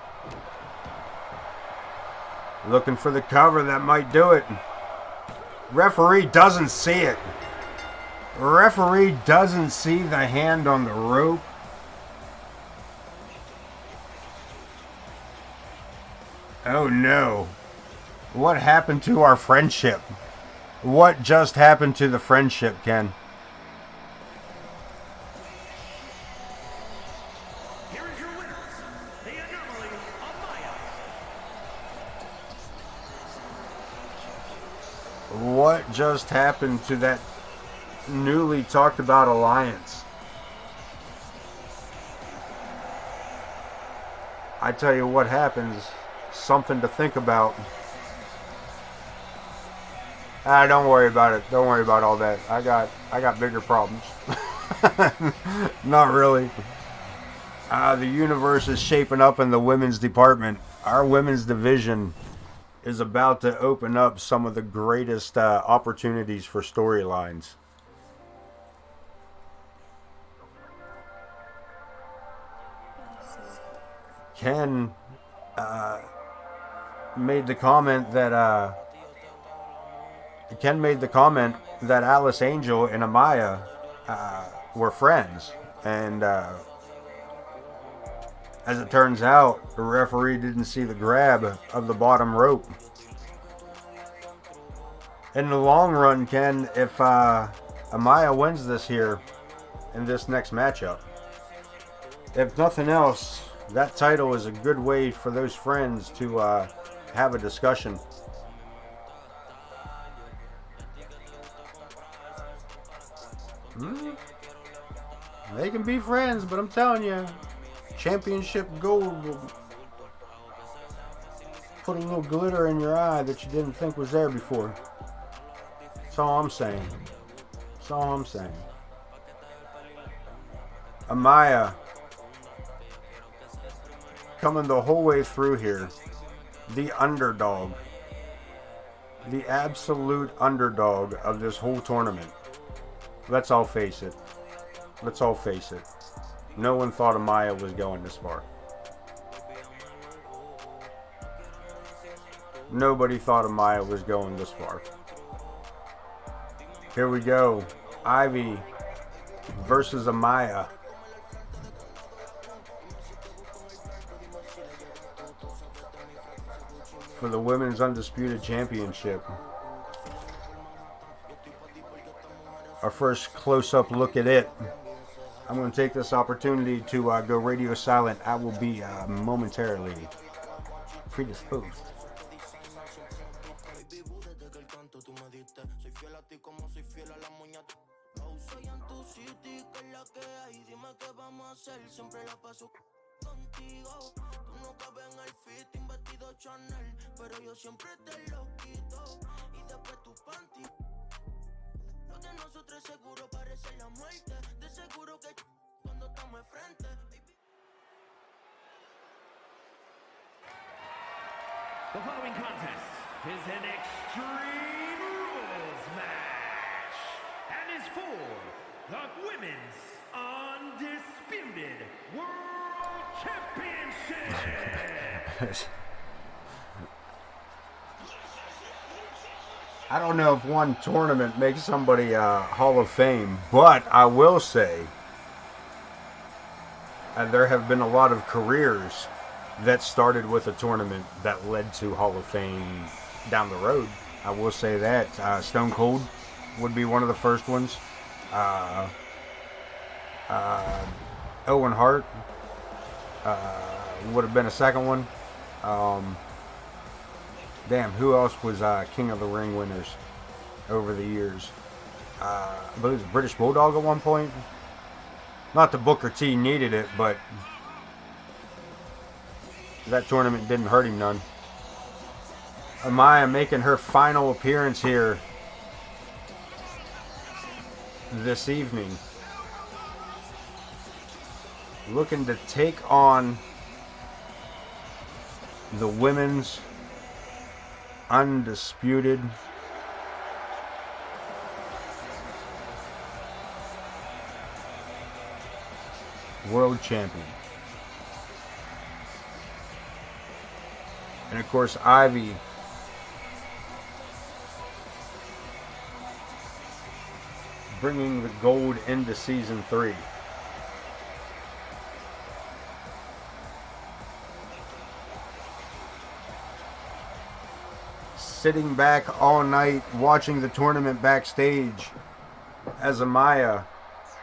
Speaker 1: Looking for the cover, that might do it. Referee doesn't see it. Referee doesn't see the hand on the rope. Oh no. What happened to our friendship? What just happened to the friendship, Ken? What just happened to that newly talked about alliance? I tell you what happens. Something to think about. Don't worry about it. Don't worry about all that. I got bigger problems. Not really. The universe is shaping up in the women's department. Our women's division is about to open up some of the greatest opportunities for storylines. Ken made the comment that Alice Angel and Amaya were friends, and as it turns out, the referee didn't see the grab of the bottom rope. In the long run, Ken, if Amaya wins this here in this next matchup, if nothing else, that title is a good way for those friends to have a discussion. They can be friends, but I'm telling you, championship gold will put a little glitter in your eye that you didn't think was there before. That's all I'm saying. That's all I'm saying. Amaya coming the whole way through here. The underdog. The absolute underdog of this whole tournament. Let's all face it. Let's all face it. No one thought Amaya was going this far. Nobody thought Amaya was going this far. Here we go. Ivy versus Amaya for the Women's Undisputed Championship. Our first close-up look at it. I'm going to take this opportunity to go radio silent. I will be momentarily predisposed.
Speaker 2: The following contest is an Extreme Rules match and is for the Women's Undisputed World Championship.
Speaker 1: I don't know if one tournament makes somebody Hall of Fame, but I will say there have been a lot of careers that started with a tournament that led to Hall of Fame down the road. I will say that. Stone Cold would be one of the first ones. Owen Hart would have been a second one. Damn, who else was King of the Ring winners over the years? I believe it was British Bulldog at one point. Not that Booker T needed it, but that tournament didn't hurt him none. Amaya making her final appearance here this evening. Looking to take on the Women's Undisputed World Champion. And of course, Ivy bringing the gold into Season 3. Sitting back all night watching the tournament backstage as Amaya,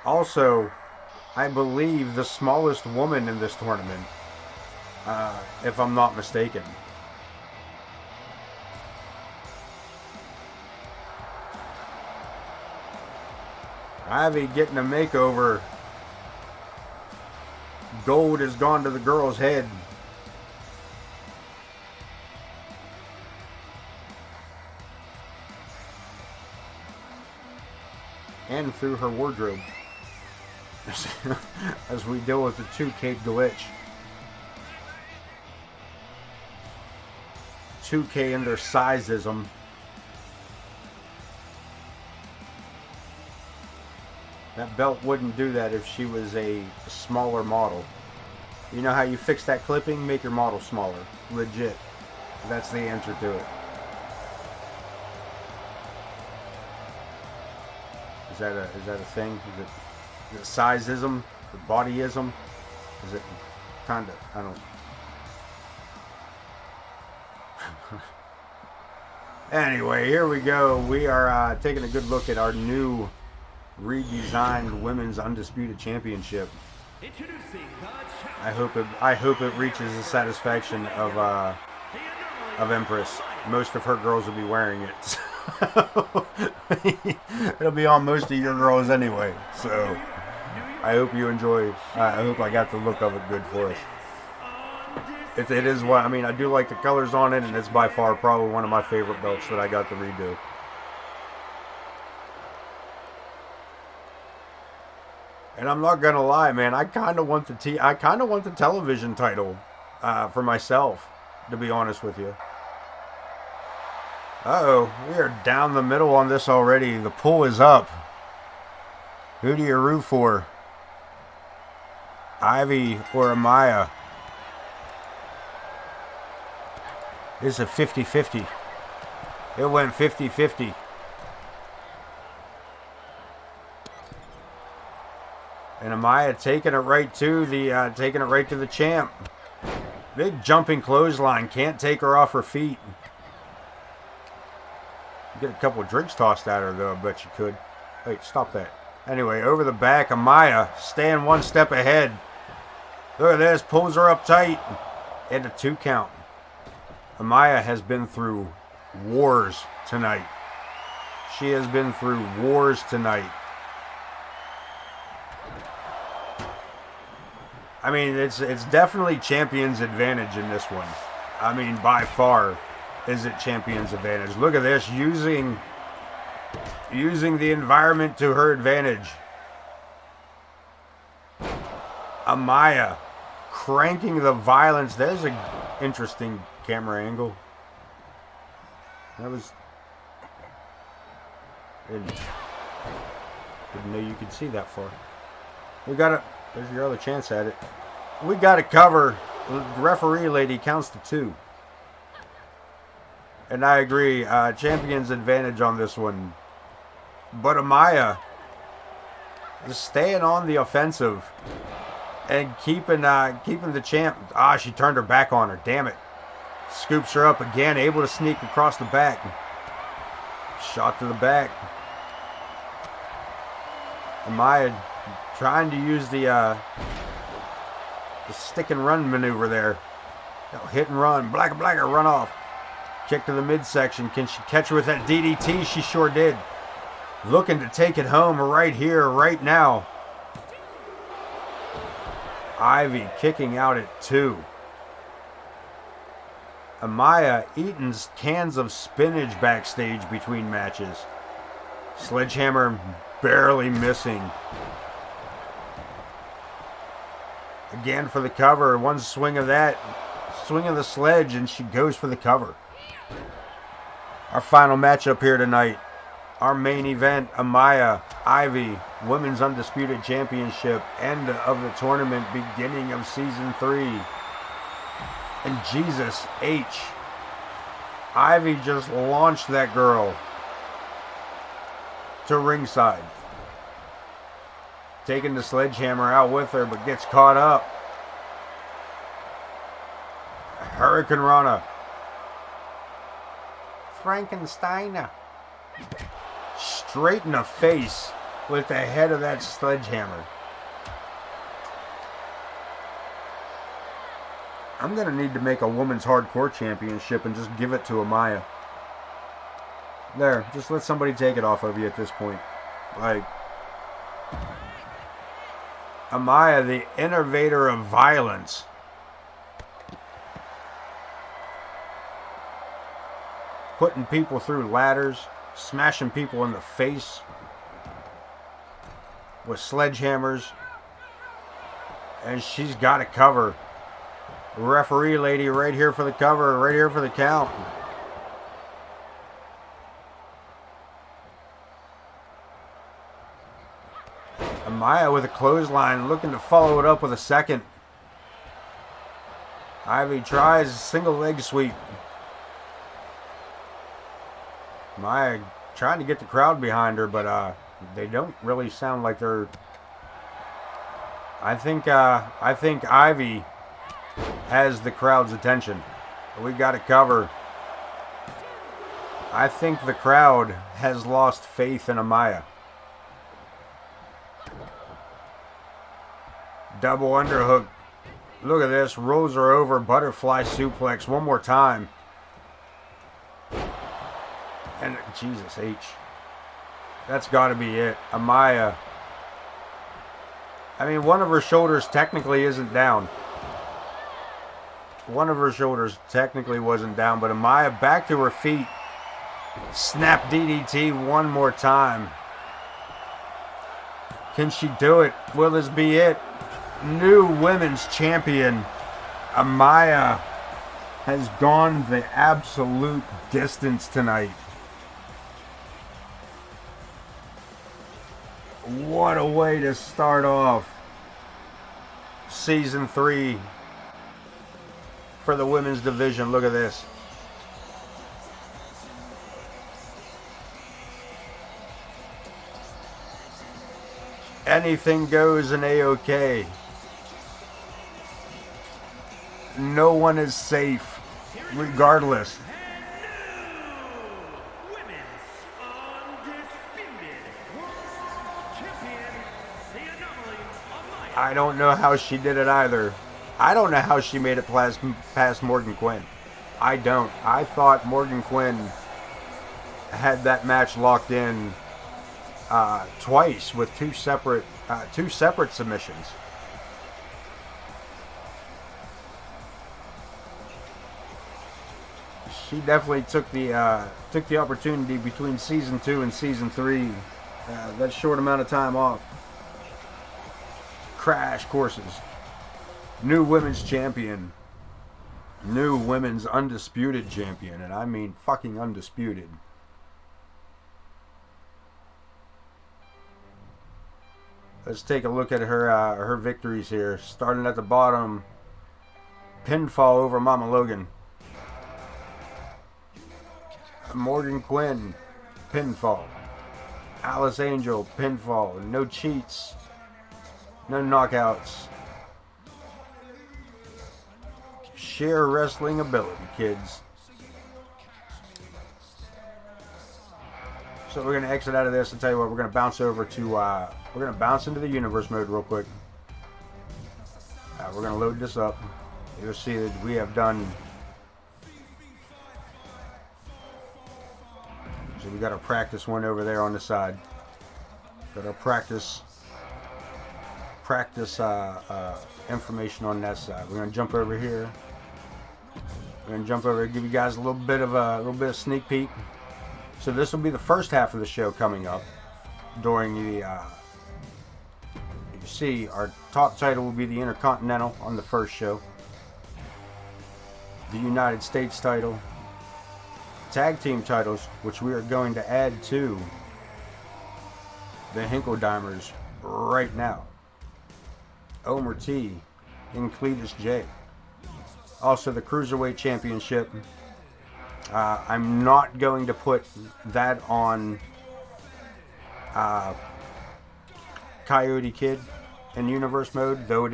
Speaker 1: also, I believe, the smallest woman in this tournament, if I'm not mistaken. Ivy getting a makeover. Gold has gone to the girl's head. And through her wardrobe. As we deal with the 2K glitch. 2K and their sizeism. That belt wouldn't do that if she was a smaller model. You know how you fix that clipping? Make your model smaller. Legit. That's the answer to it. Is that a thing? Is it sizeism? The bodyism? Is it kind of, I don't know. Anyway, here we go. We are taking a good look at our new redesigned Women's Undisputed Championship. I hope it reaches the satisfaction of Empress. Most of her girls will be wearing it. It'll be on most of your girls anyway. So I hope you enjoy. I hope I got the look of it good for us. It is what I mean. I do like the colors on it, and it's by far probably one of my favorite belts that I got to redo. And I'm not gonna lie, man. I kind of want the television title for myself, to be honest with you. Uh-oh, we are down the middle on this already. The pull is up. Who do you root for? Ivy or Amaya? It's a 50-50. It went 50-50. And Amaya taking it right to the champ. Big jumping clothesline. Can't take her off her feet. Get a couple of drinks tossed at her, though. I bet you could. Wait, stop that. Anyway, over the back, Amaya staying one step ahead. Look at this. Pulls her up tight. And a 2 count. Amaya has been through wars tonight. She has been through wars tonight. I mean, it's definitely champion's advantage in this one. I mean, by far is it champion's advantage. Look at this, using the environment to her advantage. Amaya cranking the violence. There's an interesting camera angle. That was... Didn't know you could see that far. We got it. There's your other chance at it. We got to cover. The referee lady counts to 2. And I agree. Champion's advantage on this one. But Amaya is staying on the offensive and keeping the champ. She turned her back on her. Damn it. Scoops her up again. Able to sneak across the back. Shot to the back. Amaya trying to use the stick and run maneuver there. Hit and run. Blacker, run off. Kick to the midsection. Can she catch her with that DDT? She sure did. Looking to take it home right here, right now. Ivy kicking out at 2. Amaya eating cans of spinach backstage between matches. Sledgehammer barely missing. Again for the cover. One swing of that. Swing of the sledge, and she goes for the cover. Our final matchup here tonight. Our main event, Amaya, Ivy, Women's Undisputed Championship, end of the tournament, beginning of Season 3. And Jesus H. Ivy just launched that girl to ringside. Taking the sledgehammer out with her, but gets caught up. Hurricane Rana. Frankensteiner. Straight in the face with the head of that sledgehammer. I'm going to need to make a women's hardcore championship and just give it to Amaya. There, just let somebody take it off of you at this point. Like, Amaya, the innovator of violence. Putting people through ladders, smashing people in the face with sledgehammers. And she's got it covered. Referee lady right here for the cover, right here for the count. Amaya with a clothesline, looking to follow it up with a second. Ivy tries a single leg sweep. Amaya trying to get the crowd behind her, but they don't really sound like they're... I think Ivy has the crowd's attention. We got to cover. I think the crowd has lost faith in Amaya. Double underhook. Look at this. Rolls her over. Butterfly suplex. One more time. And Jesus H. That's got to be it. Amaya. I mean, one of her shoulders technically isn't down. One of her shoulders technically wasn't down, but Amaya back to her feet. Snap DDT one more time. Can she do it? Will this be it? New women's champion. Amaya has gone the absolute distance tonight. What a way to start off Season 3 for the women's division. Look at this. Anything goes in A.o.K. No one is safe, regardless.
Speaker 2: Women's Undisputed World Champion, the Anomaly, Amaya.
Speaker 1: I don't know how she did it either. I don't know how she made it past Morgan Quinn. I don't. I thought Morgan Quinn had that match locked in twice with two separate submissions. She definitely took the opportunity between season 2 and season 3, that short amount of time off. Crash courses. New women's champion. New women's undisputed champion, and I mean fucking undisputed. Let's take a look at her victories here. Starting at the bottom, pinfall over Mama Logan. Morgan Quinn, pinfall. Alice Angel, pinfall. No cheats. No knockouts. Sheer wrestling ability, kids. So we're gonna exit out of this and tell you what, we're gonna bounce over to we're gonna bounce into the universe mode real quick. We're gonna load this up. You'll see that we have done. So we got our practice one over there on the side. Got our practice information on that side. We're gonna jump over here. We're gonna jump over here, give you guys a little bit of sneak peek. So this will be the first half of the show coming up. During the, you see, our top title will be the Intercontinental on the first show. The United States title. Tag team titles, which we are going to add to the Hinkeldimers right now. Omer T and Cletus J. Also the Cruiserweight Championship. I'm not going to put that on Coyote Kid in universe mode, though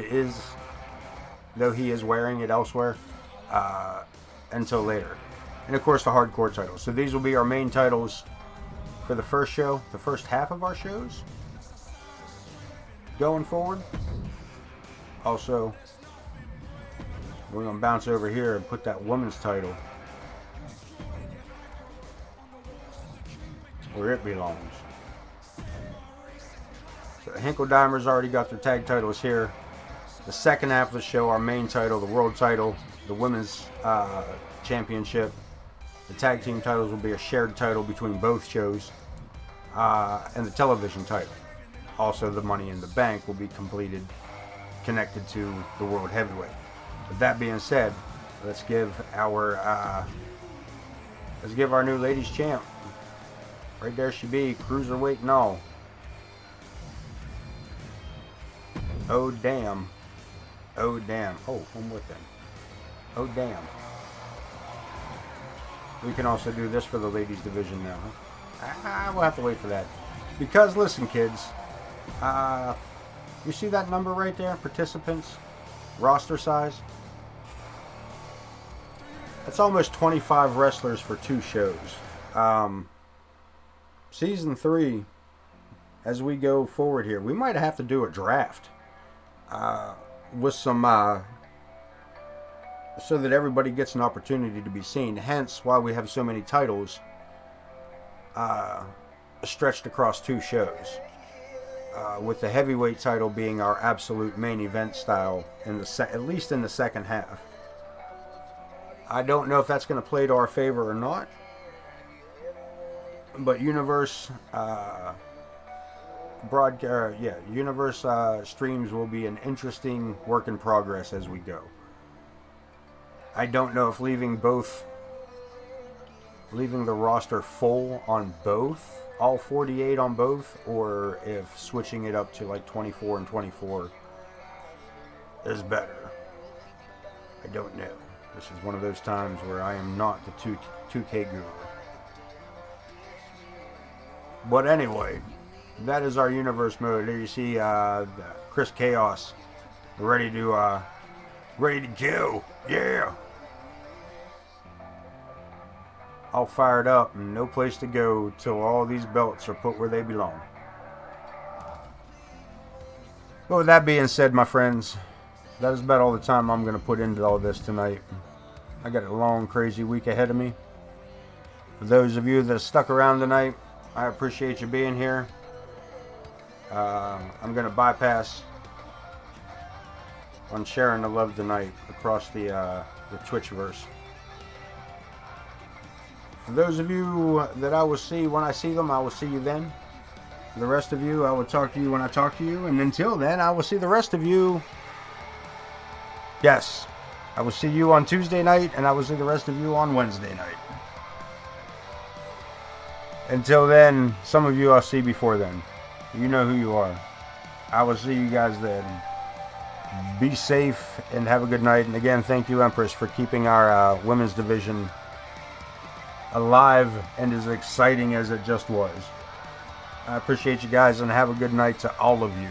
Speaker 1: he is wearing it elsewhere, until later. And of course the hardcore titles. So these will be our main titles for the first show, the first half of our shows going forward. Also, we're going to bounce over here and put that women's title where it belongs. So the Hinkeldimers already got their tag titles here. The second half of the show, our main title, the world title, the women's championship. The tag team titles will be a shared title between both shows, and the television title. Also, the Money in the Bank will be connected to the World Heavyweight. With that being said, let's give our new ladies champ. Right there she be, cruiserweight and all. Oh damn. Oh damn. Oh, one more thing. Oh damn. We can also do this for the ladies division now. We'll have to wait for that. Because listen, kids, you see that number right there? Participants, roster size. That's almost 25 wrestlers for 2 shows. Season 3, as we go forward here, we might have to do a draft with some. So that everybody gets an opportunity to be seen. Hence why we have so many titles stretched across 2 shows. With the heavyweight title being our absolute main event style, at least in the second half. I don't know if that's going to play to our favor or not. But Universe streams will be an interesting work in progress as we go. I don't know if leaving the roster full on both, all 48 on both, or if switching it up to like 24 and 24 is better. I don't know. This is one of those times where I am not the 2K guru. But anyway, That is our universe mode. There you see Chris Chaos ready to kill. Yeah. All fired up and no place to go till all these belts are put where they belong. But with that being said, my friends, that is about all the time I'm going to put into all this tonight. I got a long, crazy week ahead of me. For those of you that stuck around tonight, I appreciate you being here. I'm going to bypass on sharing the love tonight across the Twitchverse. For those of you that I will see when I see them, I will see you then. For the rest of you, I will talk to you when I talk to you. And until then, I will see the rest of you. Yes, I will see you on Tuesday night, and I will see the rest of you on Wednesday night. Until then, some of you I'll see before then. You know who you are. I will see you guys then. Be safe and have a good night. And again, thank you, Empress, for keeping our women's division alive and as exciting as it just was. I appreciate you guys and have a good night to all of you.